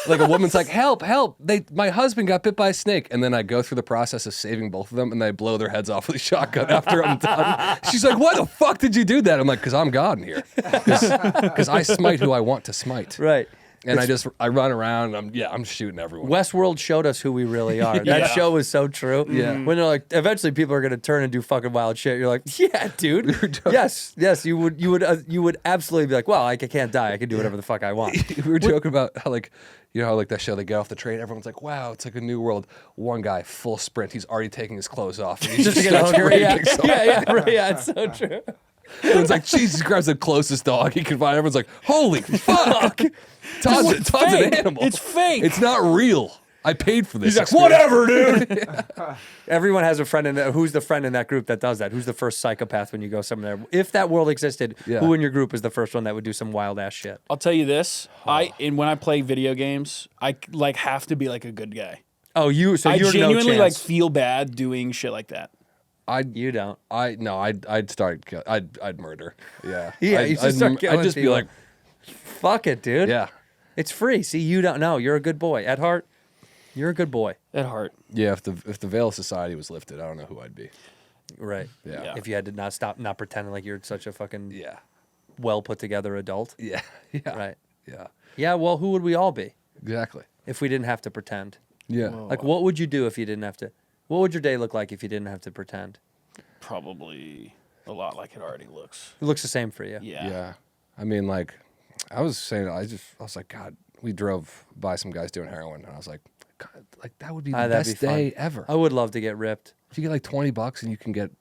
S8: a woman's like, help, help! My husband got bit by a snake, and then I go through the process of saving both of them, and I blow their heads off with a shotgun after I'm done. She's like, why the fuck did you do that? I'm like, because I'm God in here, because I smite who I want to smite.
S1: Right.
S8: And I run around and I'm shooting everyone.
S1: Westworld showed us who we really are. That
S7: Yeah.
S1: show is so true.
S8: Yeah.
S1: When they're like, eventually people are gonna turn and do fucking wild shit. You're like, yeah, dude. Yes, you would absolutely be like, well, I can't die. I can do whatever the fuck I want.
S8: We were joking about how like, you know how like that show they get off the train, everyone's like, wow, it's like a new world. One guy, full sprint, he's already taking his clothes off. And he's
S1: Just to get
S8: starts
S1: hungry. Yeah,
S8: raping someone.
S1: yeah, it's so true.
S8: Everyone's like, Jesus, grabs the closest dog he can find. Everyone's like, holy fuck. Todd's an
S7: fake.
S8: animal.
S7: It's fake.
S8: It's not real. I paid for this.
S1: He's like, whatever, dude. Everyone has a friend who's the friend in that group that does that? Who's the first psychopath when you go somewhere? If that world existed,
S8: Yeah.
S1: who in your group is the first one that would do some wild ass shit?
S7: I'll tell you this. When I play video games, I like have to be like a good guy.
S1: Oh, you're
S7: I
S1: no
S7: genuinely like
S1: chance.
S7: feel bad doing shit like that.
S1: You don't.
S8: I'd murder. Yeah.
S1: Yeah, you just start killing
S8: I'd just be
S1: people.
S8: like,
S1: Fuck it, dude.
S8: yeah.
S1: It's free. See, you don't know. You're a good boy at heart. You're a good boy.
S7: At heart.
S8: Yeah, if the veil of society was lifted, I don't know who I'd be.
S1: Right.
S8: Yeah.
S1: If you had to not pretending like you're such a fucking
S8: Yeah.
S1: well put together adult.
S8: Yeah. Yeah.
S1: Right.
S8: Yeah.
S1: Yeah. Well, who would we all be
S8: Exactly.
S1: if we didn't have to pretend?
S8: Yeah.
S1: Like, what would you do if you didn't have to? What would your day look like if you didn't have to pretend?
S7: Probably a lot like it already looks.
S1: It looks the same for you.
S7: Yeah.
S8: Yeah. I mean, like, I was saying, I was like, God, we drove by some guys doing heroin, and I was like, God, like that would be the
S1: That'd be
S8: best
S1: fun.
S8: day ever.
S1: I would love to get ripped.
S8: If you get like $20 and you can get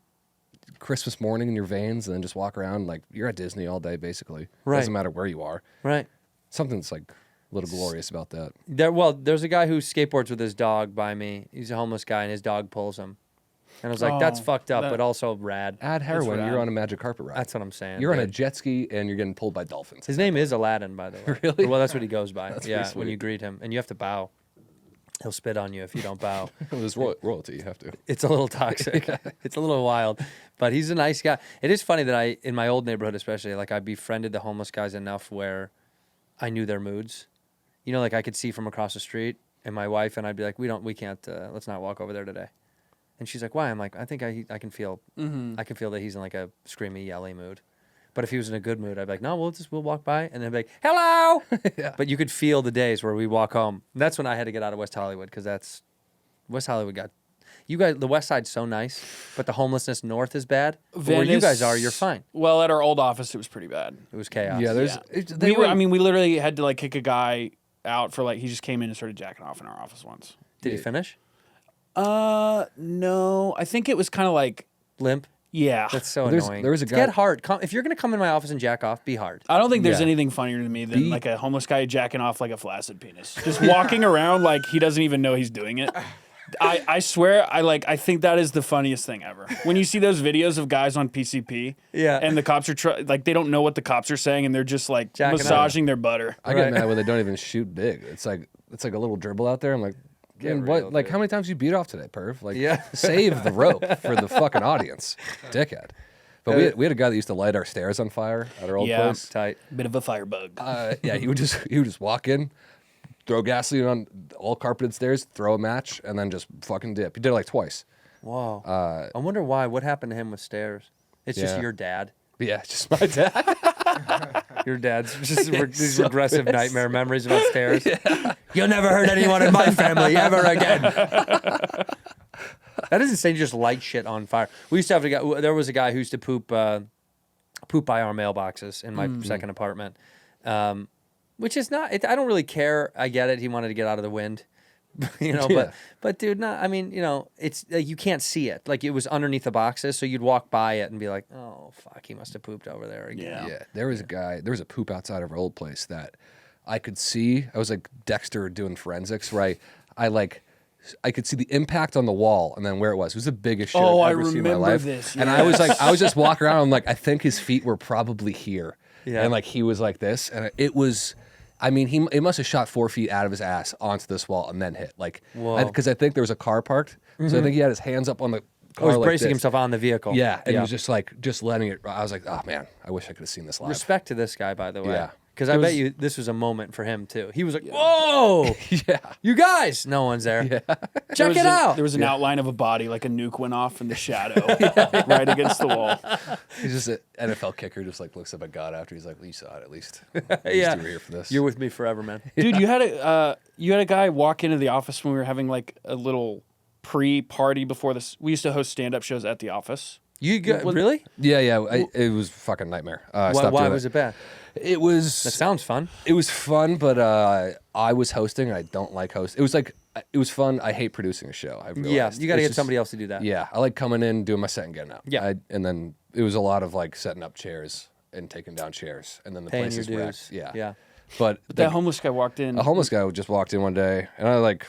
S8: Christmas morning in your veins and then just walk around like you're at Disney all day, basically.
S1: Right.
S8: Doesn't matter where you are.
S1: Right.
S8: Something that's like a little glorious about that.
S1: There's a guy who skateboards with his dog by me. He's a homeless guy, and his dog pulls him. And I was like, that's fucked up, but also rad.
S8: Add heroin,
S7: rad.
S8: you're on a magic carpet ride.
S1: That's what I'm saying.
S8: You're on a
S1: dude.
S8: jet ski and you're getting pulled by dolphins.
S1: His name is Aladdin, by the way.
S8: Really?
S1: Well, that's what he goes by.
S8: That's
S1: yeah,
S8: pretty
S1: when you
S8: sweet.
S1: greet him. And you have to bow. He'll spit on you if you don't bow.
S8: There's royalty, you have to.
S1: It's a little toxic. It's a little wild. But he's a nice guy. It is funny that in my old neighborhood especially, like I befriended the homeless guys enough where I knew their moods. You know, like I could see from across the street, and my wife and I'd be like, we can't, let's not walk over there today. And she's like, why? I'm like, I think I can feel, I can feel that he's in like a screamy, yelly mood. But if he was in a good mood, I'd be like, no, we'll walk by, and then I'd be like, hello.
S8: Yeah.
S1: But you could feel the days where we walk home. And that's when I had to get out of West Hollywood, because West Hollywood got, you guys, the West Side's so nice, but the homelessness north is bad. But where you guys are, you're fine.
S7: Well, at our old office, it was pretty bad.
S1: It was chaos.
S8: Yeah, there's.
S7: Yeah. We literally had to like kick a guy out for like he just came in and started jacking off in our office once.
S1: Did he finish?
S7: No, I think it was kind of like
S1: Limp?
S7: yeah.
S1: That's so
S8: There's-
S1: annoying.
S8: there was a
S1: Get
S8: guy-
S1: hard. If you're going to come in my office and jack off, be hard.
S7: I don't think there's
S8: Yeah.
S7: anything funnier to me than like a homeless guy jacking off like a flaccid penis, just walking around like he doesn't even know he's doing it. I swear, I think that is the funniest thing ever. When you see those videos of guys on PCP,
S1: Yeah.
S7: and the cops are like they don't know what the cops are saying, and they're just like
S1: Jacking
S7: massaging their butter.
S8: I get mad when they don't even shoot big. It's like a little dribble out there. I'm like,
S1: Get
S8: man,
S1: real,
S8: what? Like,
S1: dude.
S8: how many times you beat off today, perv? Like,
S1: Yeah.
S8: save the rope for the fucking audience, dickhead. But we had a guy that used to light our stairs on fire at our old
S7: Yeah.
S8: place.
S1: Tight.
S7: Bit of a firebug.
S8: Yeah, he would just walk in, throw gasoline on all carpeted stairs, throw a match, and then just fucking dip. He did it like twice.
S1: Whoa. I wonder why. What happened to him with stairs? It's just
S8: Yeah.
S1: your dad.
S8: But yeah, just my dad.
S1: Your dad's just these
S8: so
S1: regressive
S8: pissed.
S1: nightmare memories about stairs. You'll never hurt anyone in my family ever again. That is insane. You just light shit on fire. We used to have a guy. There was a guy who used to poop by our mailboxes in my second apartment, which is not. I don't really care. I get it. He wanted to get out of the wind.
S8: Yeah.
S1: But dude, not. I mean, it's you can't see it. Like it was underneath the boxes, so you'd walk by it and be like, "Oh fuck, he must have pooped over there again."
S8: Yeah, there was a poop outside of our old place that I could see. I was like Dexter doing forensics, right? I could see the impact on the wall and then where it was. It was the biggest shit
S7: Oh, I
S8: I've ever seen in my
S7: remember
S8: life.
S7: this,
S8: And I was just walking around. I'm like, I think his feet were probably here.
S1: Yeah.
S8: And like he was like this, and it was. I mean, he must have shot 4 feet out of his ass onto this wall and then hit. Like,
S1: Whoa.
S8: because I think there was a car parked, so I think he had his hands up on the car.
S1: Oh, he's
S8: like
S1: bracing
S8: this.
S1: himself on the vehicle.
S8: Yeah, and he was just letting it. I was like, oh man, I wish I could have seen this live.
S1: Respect to this guy, by the way.
S8: Yeah.
S1: Because I bet you this was a moment for him too. He was like, "Whoa,
S8: Yeah.
S1: you guys!" No one's there.
S7: There
S1: Check
S7: was
S1: it out.
S7: There was an outline of a body, like a nuke went off in the shadow, right against the wall.
S8: He's just an NFL kicker, just like looks up at God after. He's like, well, you saw it at least.
S1: Yeah.
S8: You were here for this.
S1: You're with me forever, man.
S7: Dude, you had a guy walk into the office when we were having like a little pre-party before this. We used to host stand-up shows at the office.
S1: You got, really?
S8: Yeah. It was a fucking nightmare. I stopped
S1: Why
S8: doing
S1: was it bad?
S8: It was.
S1: That sounds fun.
S8: It was fun, but I was hosting. And I don't like hosting. It was fun. I hate producing a show. I realized.
S1: Yeah, you got to
S8: It's
S1: get
S8: just-
S1: somebody else to do that.
S8: Yeah, I like coming in, doing my set, and getting out.
S1: Yeah.
S8: And then it was a lot of like setting up chairs and taking down chairs, and then the
S1: Paying
S8: place
S1: your
S8: is
S1: dues.
S8: wrecked. Yeah.
S1: Yeah.
S8: But
S7: That homeless guy walked in.
S8: a homeless guy just walked in one day, and I like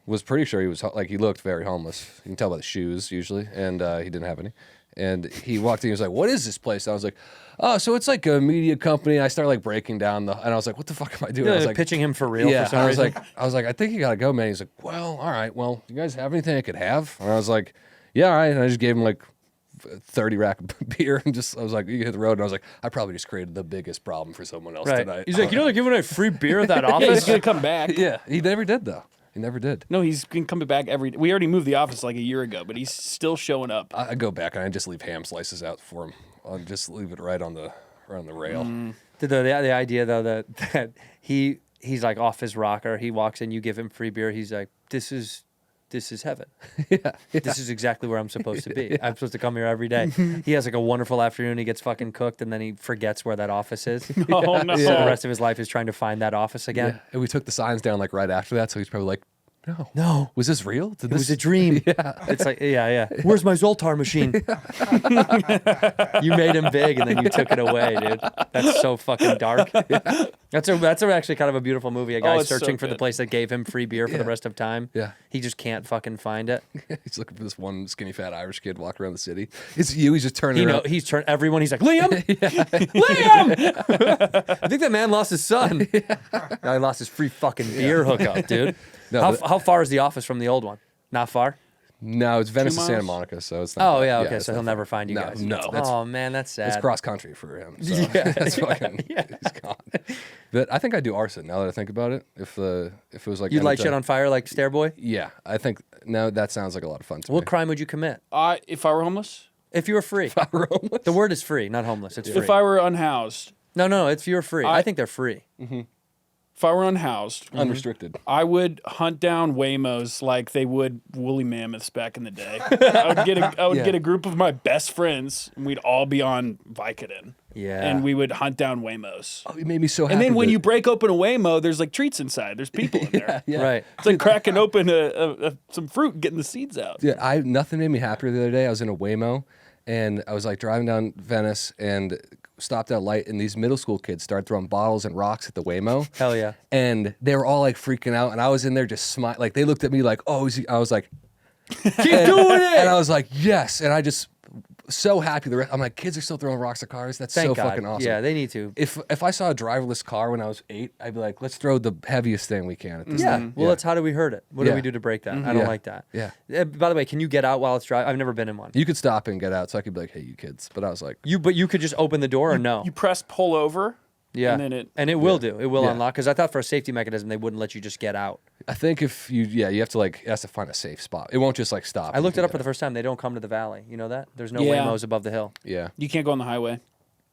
S8: was pretty sure he was like he looked very homeless. You can tell by the shoes usually, and he didn't have any. And he walked in. He was like, "What is this place?" And I was like, "Oh, so it's like a media company." I started like breaking down and I was like, "What the fuck am I doing?" I was like,
S1: pitching him for real.
S8: "Yeah."
S1: For some
S8: and
S1: reason.
S8: I was like, "I think you gotta go, man." He's like, "Well, all right. Well, you guys have anything I could have?" And I was like, "Yeah, all right." And I just gave him like 30 rack of beer and I was like, "You can hit the road." And I was like, "I probably just created the biggest problem for someone else
S1: right.
S8: tonight."
S1: He's like, "You know, they're giving away free beer at that
S7: Yeah, he's
S1: office."
S7: gonna come back.
S8: "Yeah." He never did though. He never did.
S7: No, he's been coming back we already moved the office like a year ago, but he's still showing up.
S8: I go back and I just leave ham slices out for him. I'll just leave it right on the rail.
S1: The idea though that he's like off his rocker. He walks in, you give him free beer. He's like, this is heaven. This is exactly where I'm supposed to be. I'm supposed to come here every day. He has like a wonderful afternoon. He gets fucking cooked, and then he forgets where that office is.
S7: Oh, no.
S1: So the rest of his life is trying to find that office again.
S8: Yeah. And we took the signs down like right after that, so he's probably like, no. Was this real?
S1: It was a dream. It's like, yeah. Where's my Zoltar machine? You made him big, and then you took it away, dude. That's so fucking dark. That's actually kind of a beautiful movie. A guy
S7: it's
S1: searching
S7: so
S1: for the
S7: good.
S1: place that gave him free beer for the rest of time.
S8: Yeah.
S1: He just can't fucking find it.
S8: He's looking for this one skinny fat Irish kid walking around the city. It's you. He's just turning around.
S1: He's turned everyone. He's like, Liam, Liam. I think that man lost his son. No, he lost his free fucking beer hookup, dude.
S8: No,
S1: how far is the office from the old one? Not far.
S8: No, it's Venice to
S7: 2
S8: Santa
S7: miles?
S8: Monica, so it's not.
S1: Oh
S8: bad.
S1: yeah, okay.
S8: it's
S1: So
S8: not
S1: he'll
S8: far.
S1: never find you guys.
S8: No,
S1: Oh man, that's sad.
S8: it's cross country for him. So
S1: Yeah.
S8: that's fucking. He's gone. But I think I'd do arson now that I think about it. If it was like
S1: You'd light shit on fire like Stairboy?
S8: Yeah, I think now that sounds like a lot of fun to
S1: What
S8: me.
S1: crime would you commit
S7: If I were homeless?
S1: if you were free? The word is free, not homeless. It's free.
S7: If I were unhoused?
S1: No. If you're free, I think they're free.
S7: If I were unhoused,
S8: Unrestricted.
S7: I would hunt down Waymos like they would woolly mammoths back in the day. I would get a group of my best friends, and we'd all be on Vicodin.
S1: Yeah.
S7: And we would hunt down Waymos.
S8: Oh, it made me so happy.
S7: And then when
S8: that-
S7: you break open a Waymo, there's like treats inside. There's people in there.
S1: Right.
S7: It's like cracking open some fruit and getting the seeds out.
S8: Yeah, nothing made me happier the other day. I was in a Waymo, and I was like driving down Venice and stopped at a light, and these middle school kids started throwing bottles and rocks at the Waymo.
S1: Hell yeah.
S8: And they were all like freaking out, and I was in there just smiling. Like they looked at me like, "Oh," I was like,
S1: Keep doing it.
S8: and I was like, "Yes!" And I just so happy. I'm like, kids are still throwing rocks at cars. That's
S1: Thank
S8: so
S1: God.
S8: fucking awesome.
S1: Yeah, they need to.
S8: If I saw a driverless car when I was 8, I'd be like, let's throw the heaviest thing we can at this
S1: Yeah.
S8: thing.
S1: Well, that's how do we hurt it? What do
S8: Yeah.
S1: we do to break that? I don't
S8: Yeah.
S1: like that.
S8: Yeah.
S1: By the way, can you get out while it's driving? I've never been in one.
S8: You could stop and get out, so I could be like, hey, you kids. But I was like,
S1: But you could just open the door or no?
S7: You press pull over.
S1: Yeah.
S7: And it
S1: will do. It will
S8: Yeah.
S1: unlock. Because I thought for a safety mechanism, they wouldn't let you just get out.
S8: I think if you have to like, it has to find a safe spot. It won't just like stop.
S1: I looked it up for the first time. They don't come to the valley. You know that? There's no
S7: Yeah.
S1: Waymos above the hill.
S8: Yeah.
S7: You can't go on the highway.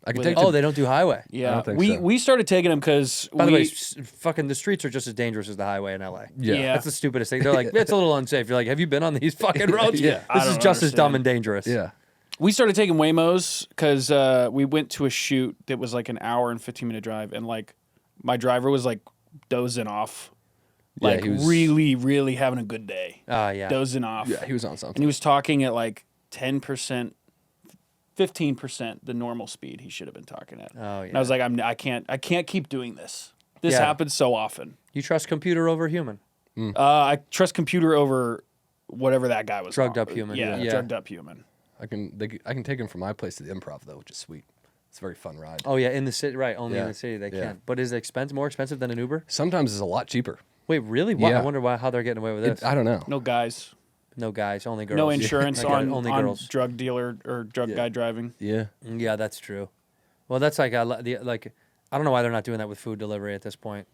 S8: I can
S7: With
S8: take
S7: it.
S8: to,
S1: Oh, they don't do highway.
S7: Yeah,
S8: don't think
S7: we
S8: so.
S7: we started taking them because
S1: By the way, fucking the streets are just as dangerous as the highway in LA.
S8: Yeah.
S1: That's the stupidest thing. They're like, it's a little unsafe. You're like, have you been on these fucking roads?
S8: Yeah.
S7: I
S1: This is
S7: don't
S1: just as dumb
S7: understand.
S1: and dangerous.
S8: Yeah.
S7: we started taking Waymos because we went to a shoot that was like an hour and 15-minute drive, and like my driver was like dozing off,
S8: Yeah,
S7: like
S8: he was-
S7: really, really having a good day,
S1: Yeah.
S7: dozing off.
S8: Yeah, he was on
S7: and
S8: something.
S7: he was talking at like 10%, 15% the normal speed he should have been talking at.
S1: Oh,
S7: And I was like, I can't keep doing this. This
S1: Yeah.
S7: happens so often.
S1: You trust computer over human.
S7: I trust computer over whatever that guy was.
S1: Drugged
S7: called.
S1: up human.
S7: Yeah,
S1: Yeah.
S7: drugged up human.
S8: I can take him from my place to the Improv though, which is sweet. It's a very fun ride.
S1: Oh yeah, in the city, right? Only in
S8: Yeah.
S1: the city they
S8: Yeah.
S1: can. But is it more expensive than an Uber?
S8: Sometimes it's a lot cheaper.
S1: Wait, really? Why?
S8: Yeah.
S1: I wonder how they're getting away with this.
S8: I don't know.
S7: No guys.
S1: No guys, only girls.
S7: No insurance
S1: I got it,
S7: on,
S1: only
S7: on
S1: girls.
S7: drug dealer or drug guy driving.
S8: Yeah.
S1: Yeah, that's true. Well, that's like I don't know why they're not doing that with food delivery at this point.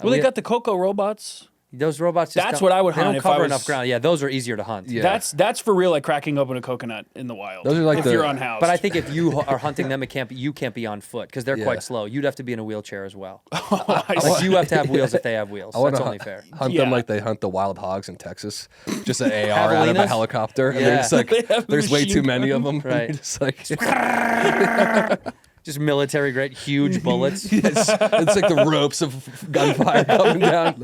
S7: Well, they got the Coco robots.
S1: those robots. Just
S7: That's
S1: don't-
S7: what I would
S1: They
S7: hunt
S1: don't
S7: if I
S1: cover
S7: was-
S1: enough ground. Yeah, those are easier to hunt.
S8: Yeah.
S7: That's for real, like cracking open a coconut in the wild.
S8: Those are like
S7: if
S8: the-
S7: you're unhoused.
S1: But I think if you are hunting them, you can't be on foot because they're
S8: Yeah.
S1: quite slow. You'd have to be in a wheelchair as well.
S7: I
S1: Like you have to have wheels if they have wheels.
S8: I want
S1: That's
S8: to
S1: only fair.
S8: hunt
S7: Yeah.
S8: them like they hunt the wild hogs in Texas. Just an AR out of a
S1: Javelinas?
S8: helicopter. And
S1: Yeah.
S8: they're just like,
S7: They have
S8: there's way
S7: machine
S8: too many of them.
S1: Right.
S8: Just like,
S1: Just military grade, huge bullets.
S8: it's like the ropes of gunfire coming down.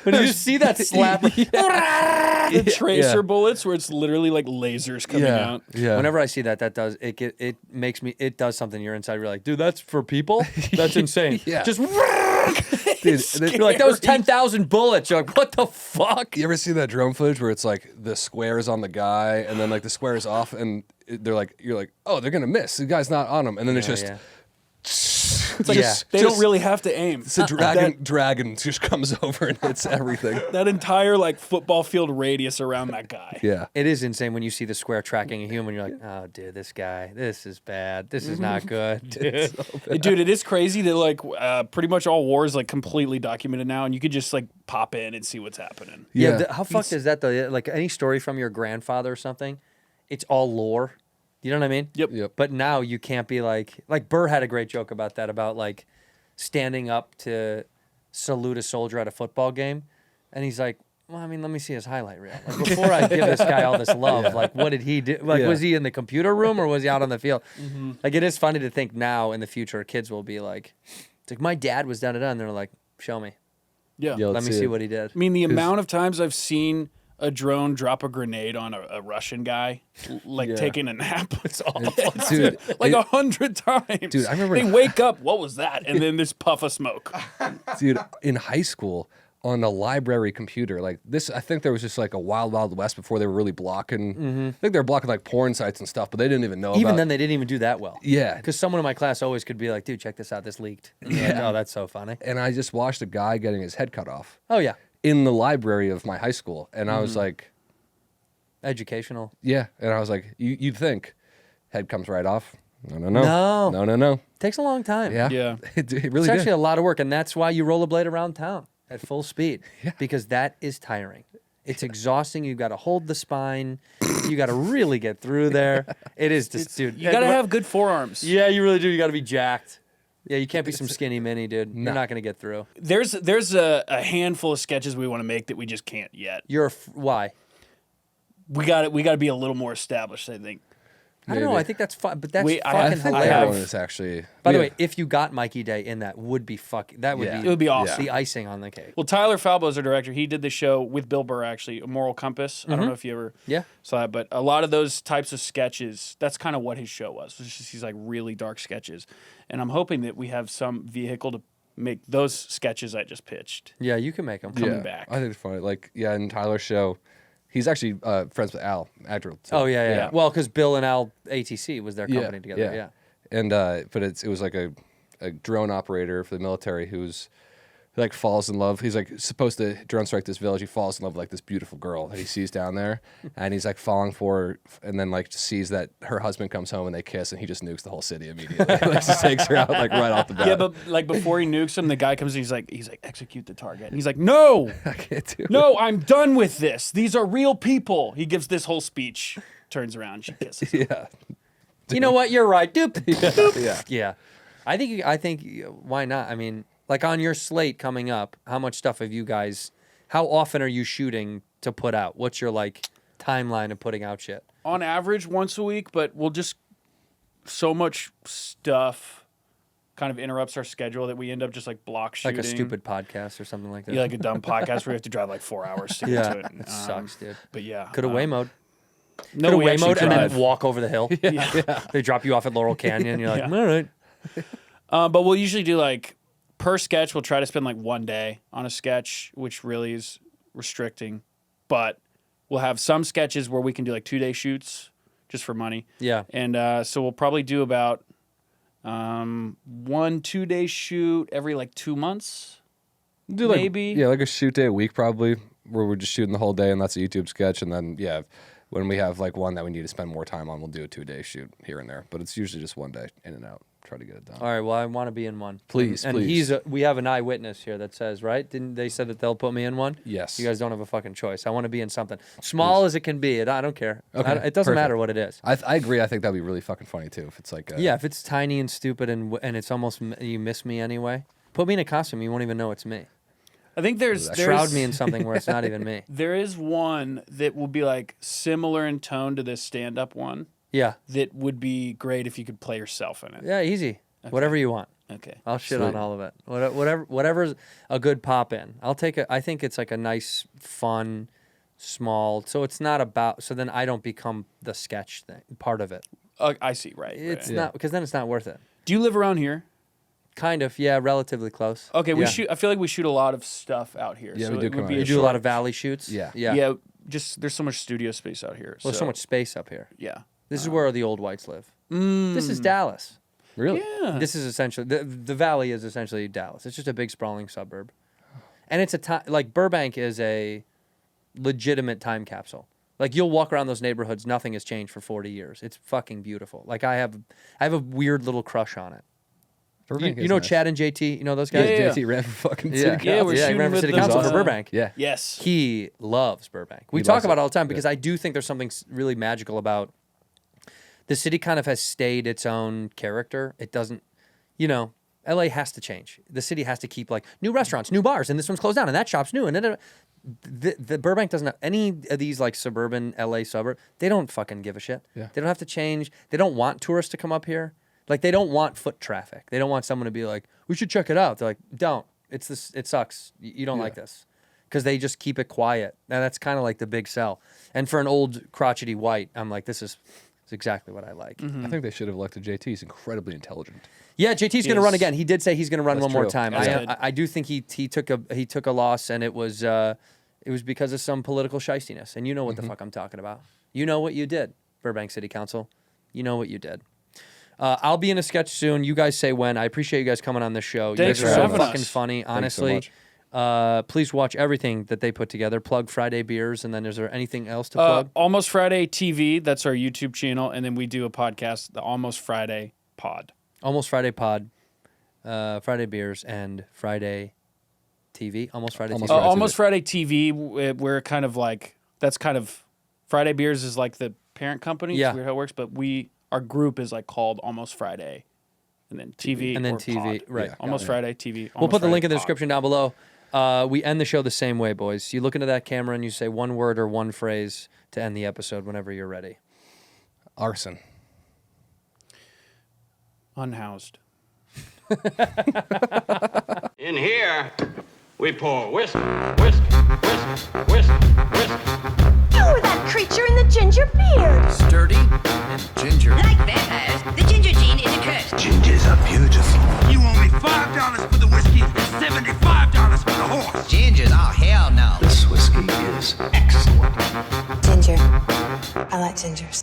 S1: But did you see that slap?
S7: the tracer
S8: Yeah.
S7: bullets where it's literally like lasers coming
S8: Yeah.
S7: out.
S8: Yeah.
S1: Whenever I see that does it makes me something in your inside. You're like, dude, that's for people. That's insane.
S8: Yeah.
S1: Just
S8: Dude,
S1: you're like, that was 10,000 bullets. You're like, what the fuck?
S8: You ever see that drone footage where it's like the square is on the guy and then like the square is off and you're like, oh, they're gonna miss. The guy's not on him, and then it's just
S7: It's like
S1: Yeah.
S7: they don't really have to aim.
S8: It's a dragon just comes over and hits everything.
S7: That entire like football field radius around that guy.
S8: Yeah.
S1: It is insane when you see the square tracking a human. You're like, oh, dude, this guy, this is bad. This is not good, dude.
S7: Dude, it is crazy that like pretty much all war is like completely documented now, and you could just like pop in and see what's happening.
S1: Yeah,
S8: Yeah.
S1: how fucked is that though? Like any story from your grandfather or something, it's all lore. You know what I mean?
S7: Yep.
S1: But now you can't be like Burr had a great joke about that, about like standing up to salute a soldier at a football game, and he's like, well, I mean, let me see his highlight reel. Like, before I give this guy all this love, like, what did he do? Like, was he in the computer room or was he out on the field? Like, it is funny to think now in the future, kids will be like, it's like, my dad was da da da, and they're like, show me.
S7: Yeah.
S1: Let me see what he did.
S7: I mean, the amount of times I've seen a drone drop a grenade on a Russian guy, like taking a nap. It's awful,
S8: Dude,
S7: like 100 times.
S8: Dude, I remember-
S7: they wake up. What was that? And then this puff of smoke.
S8: Dude, in high school, on a library computer, like this, I think there was just like a wild, wild west before they were really blocking. I think they were blocking like porn sites and stuff, but they didn't even know
S1: Even
S8: about
S1: then, they didn't even do that well.
S8: Yeah.
S1: Because someone in my class always could be like, dude, check this out. This leaked. And you're like, oh, that's so funny.
S8: And I just watched a guy getting his head cut off
S1: Oh, yeah.
S8: in the library of my high school. And I was like,
S1: Educational.
S8: yeah. And I was like, you'd think head comes right off. No. No.
S1: Takes a long time.
S8: Yeah.
S7: Yeah.
S8: It really
S1: It's
S8: did.
S1: actually a lot of work, and that's why you rollerblade around town at full speed. Because that is tiring. It's exhausting. You got to hold the spine. You got to really get through there. It is just, dude.
S7: You got to have good forearms.
S1: Yeah, you really do. You got to be jacked. Yeah, you can't be some skinny mini, dude. You're not going to get through.
S7: There's a handful of sketches we want to make that we just can't yet.
S1: Why?
S7: We got to be a little more established, I think.
S1: I don't know.
S8: Maybe.
S1: I think that's fun, but that's
S7: I
S1: fucking
S8: think
S1: hilarious.
S8: that one is actually.
S1: By the way, if you got Mikey Day in that, would be that would
S8: Yeah.
S1: be
S7: It would be awesome.
S1: the icing on the cake.
S7: Well, Tyler Falbo is our director. He did the show with Bill Burr, actually, A Moral Compass. I don't know if you ever
S1: Yeah.
S7: saw that, but a lot of those types of sketches, that's kind of what his show was. It's just these like really dark sketches. And I'm hoping that we have some vehicle to make those sketches I just pitched.
S1: Yeah, you can make them.
S7: coming back.
S8: I think it's funny. Like, yeah, in Tyler's show, he's actually friends with Al Adriel. Too.
S1: Oh yeah.
S7: Yeah.
S1: Well, because Bill and Al ATC was their company together. Yeah.
S8: And but it was like a drone operator for the military who like falls in love. He's like supposed to drone strike this village. He falls in love with like this beautiful girl that he sees down there, and he's like falling for her, and then like sees that her husband comes home and they kiss, and he just nukes the whole city immediately. Like just takes her out like right off the bat.
S7: Yeah, but like before he nukes him, the guy comes and he's like, execute the target. And he's like, no,
S8: I can't do it.
S7: no, I'm done with this. These are real people. He gives this whole speech, turns around, she kisses him.
S8: Yeah.
S1: You know what? You're right. Doop.
S8: Yeah.
S1: Yeah. I think why not? I mean, like on your slate coming up, how much stuff have you guys? How often are you shooting to put out? What's your like timeline of putting out shit?
S7: On average, once a week, but we'll just so much stuff kind of interrupts our schedule that we end up just like block shooting.
S1: Like a stupid podcast or something like that.
S7: Yeah, like a dumb podcast where we have to drive like 4 hours to get to it.
S1: It sucks, dude.
S7: But yeah.
S1: Could have Waymo'd.
S7: No,
S1: Could
S7: we
S1: have
S7: actually
S1: Waymo'd and
S7: drive.
S1: then walk over the hill.
S7: Yeah.
S1: They drop you off at Laurel Canyon. You're like,
S7: Yeah.
S1: all right.
S7: But we'll usually do like per sketch, we'll try to spend like 1 day on a sketch, which really is restricting. But we'll have some sketches where we can do like 2-day shoots just for money.
S1: Yeah.
S7: And so we'll probably do about 1 2-day shoot every like 2 months.
S8: Do like,
S7: Maybe.
S8: Yeah, like a shoot day a week probably, where we're just shooting the whole day, and that's a YouTube sketch. And then when we have like one that we need to spend more time on, we'll do a 2-day shoot here and there. But it's usually just 1 day in and out. Try to get it done.
S1: All right. Well, I want to be in one.
S8: Please,
S1: and
S8: please.
S1: we have an eyewitness here that says, right? Didn't they said that they'll put me in one?
S8: Yes.
S1: You guys don't have a fucking choice. I want to be in something small as it can be. I don't care.
S8: Okay,
S1: It doesn't
S8: perfect.
S1: matter what it is.
S8: I agree. I think that'd be really fucking funny too if it's like
S1: Yeah, if it's tiny and stupid and it's almost you miss me anyway. Put me in a costume, you won't even know it's me.
S7: I think there's
S1: Shroud me in something where it's not even me.
S7: There is one that will be like similar in tone to this stand-up one
S1: Yeah,
S7: that would be great if you could play yourself in it.
S1: yeah, easy. Whatever you want.
S7: Okay.
S1: I'll shit on all of it. Whatever's a good pop in. I'll take it. I think it's like a nice, fun, small. So it's not about. So then I don't become the sketch thing part of it.
S7: I see. Right.
S1: It's
S7: right.
S1: not because then it's not worth it.
S7: Do you live around here?
S1: Kind of, yeah, relatively close.
S7: Okay, we
S1: Yeah.
S7: shoot. I feel like we shoot a lot of stuff out here.
S8: Yeah,
S7: so
S8: we do
S7: it
S8: come
S7: would
S8: out
S7: be
S8: here.
S1: You do a lot of valley shoots.
S8: Yeah.
S1: yeah.
S7: Yeah. Just there's so much studio space out here.
S1: Well, there's so much space up here.
S7: Yeah.
S1: This is where the old whites live. This is Dallas.
S8: Really?
S7: Yeah.
S1: This is essentially the valley is essentially Dallas. It's just a big sprawling suburb, and it's like Burbank is a legitimate time capsule. Like you'll walk around those neighborhoods, nothing has changed for 40 years. It's fucking beautiful. Like I have a weird little crush on it.
S8: Burbank
S1: You
S8: is
S1: know
S8: nice.
S1: Chad and JT, you know those guys?
S7: Yeah.
S8: JT ran for fucking
S1: Yeah,
S8: city council.
S7: Yeah, we're
S1: he
S7: shooting
S1: ran for
S7: with
S1: city
S7: the-
S1: council for
S7: uh,
S1: Burbank.
S8: Yeah.
S7: Yes.
S1: He loves Burbank. We
S8: He
S1: talk
S8: loves
S1: about it
S8: it.
S1: all the time because
S8: Yeah.
S1: I do think there's something really magical about the city. Kind of has stayed its own character. It doesn't, LA has to change. The city has to keep like new restaurants, new bars, and this one's closed down, and that shop's new, and then the Burbank doesn't have any of these like suburban LA suburb. They don't fucking give a shit.
S8: Yeah.
S1: They don't have to change. They don't want tourists to come up here. Like they don't want foot traffic. They don't want someone to be like, we should check it out. They're like, don't. It's this. It sucks. You don't like this, because they just keep it quiet. Now that's kind of like the big sell. And for an old crotchety white, I'm like, this is exactly what I like.
S8: I think they should have elected JT. He's incredibly intelligent.
S1: Yeah, JT's going to
S7: Yes.
S1: run again. He did say he's going to run
S8: That's
S1: one more
S8: true.
S1: time.
S7: That's good.
S1: I do think he took a loss, and it was because of some political shystiness. And you know what the fuck I'm talking about. You know what you did, Burbank City Council. You know what you did. I'll be in a sketch soon. You guys say when. I appreciate you guys coming on this show.
S7: Thanks
S1: you guys
S7: for
S1: are so
S7: having
S1: fucking
S7: us.
S1: funny.
S8: Thanks so
S1: Honestly,
S8: much.
S1: please watch everything that they put together. Plug Friday Beers, and then is there anything else to plug?
S7: Almost Friday TV. That's our YouTube channel, and then we do a podcast, the Almost Friday Pod.
S1: Almost Friday Pod, Friday Beers, and Friday TV. Almost Friday
S8: Almost
S1: TV.
S8: Friday.
S7: Almost Friday TV. We're kind of like Friday Beers is like the parent company.
S1: Yeah.
S7: It's weird how it works, but our group is like called Almost Friday, and then TV,
S1: And then
S7: or
S1: TV,
S7: pod.
S1: right.
S7: Yeah. Almost Friday TV.
S1: We'll put the link in the description down below. We end the show the same way, boys. You look into that camera and you say one word or one phrase to end the episode whenever you're ready.
S8: Arson.
S7: Unhoused.
S2: In here, we pour whisk, whisk, whisk, whisk, whisk.
S3: You were that creature in the ginger beard.
S4: Sturdy and ginger.
S5: Like vampires, the ginger gene is a curse.
S4: Gingers are beautiful.
S6: You owe me $5 for the whiskey and $75 for the horse.
S5: Gingers? Oh, hell no.
S4: This whiskey is excellent.
S10: Ginger. I like gingers.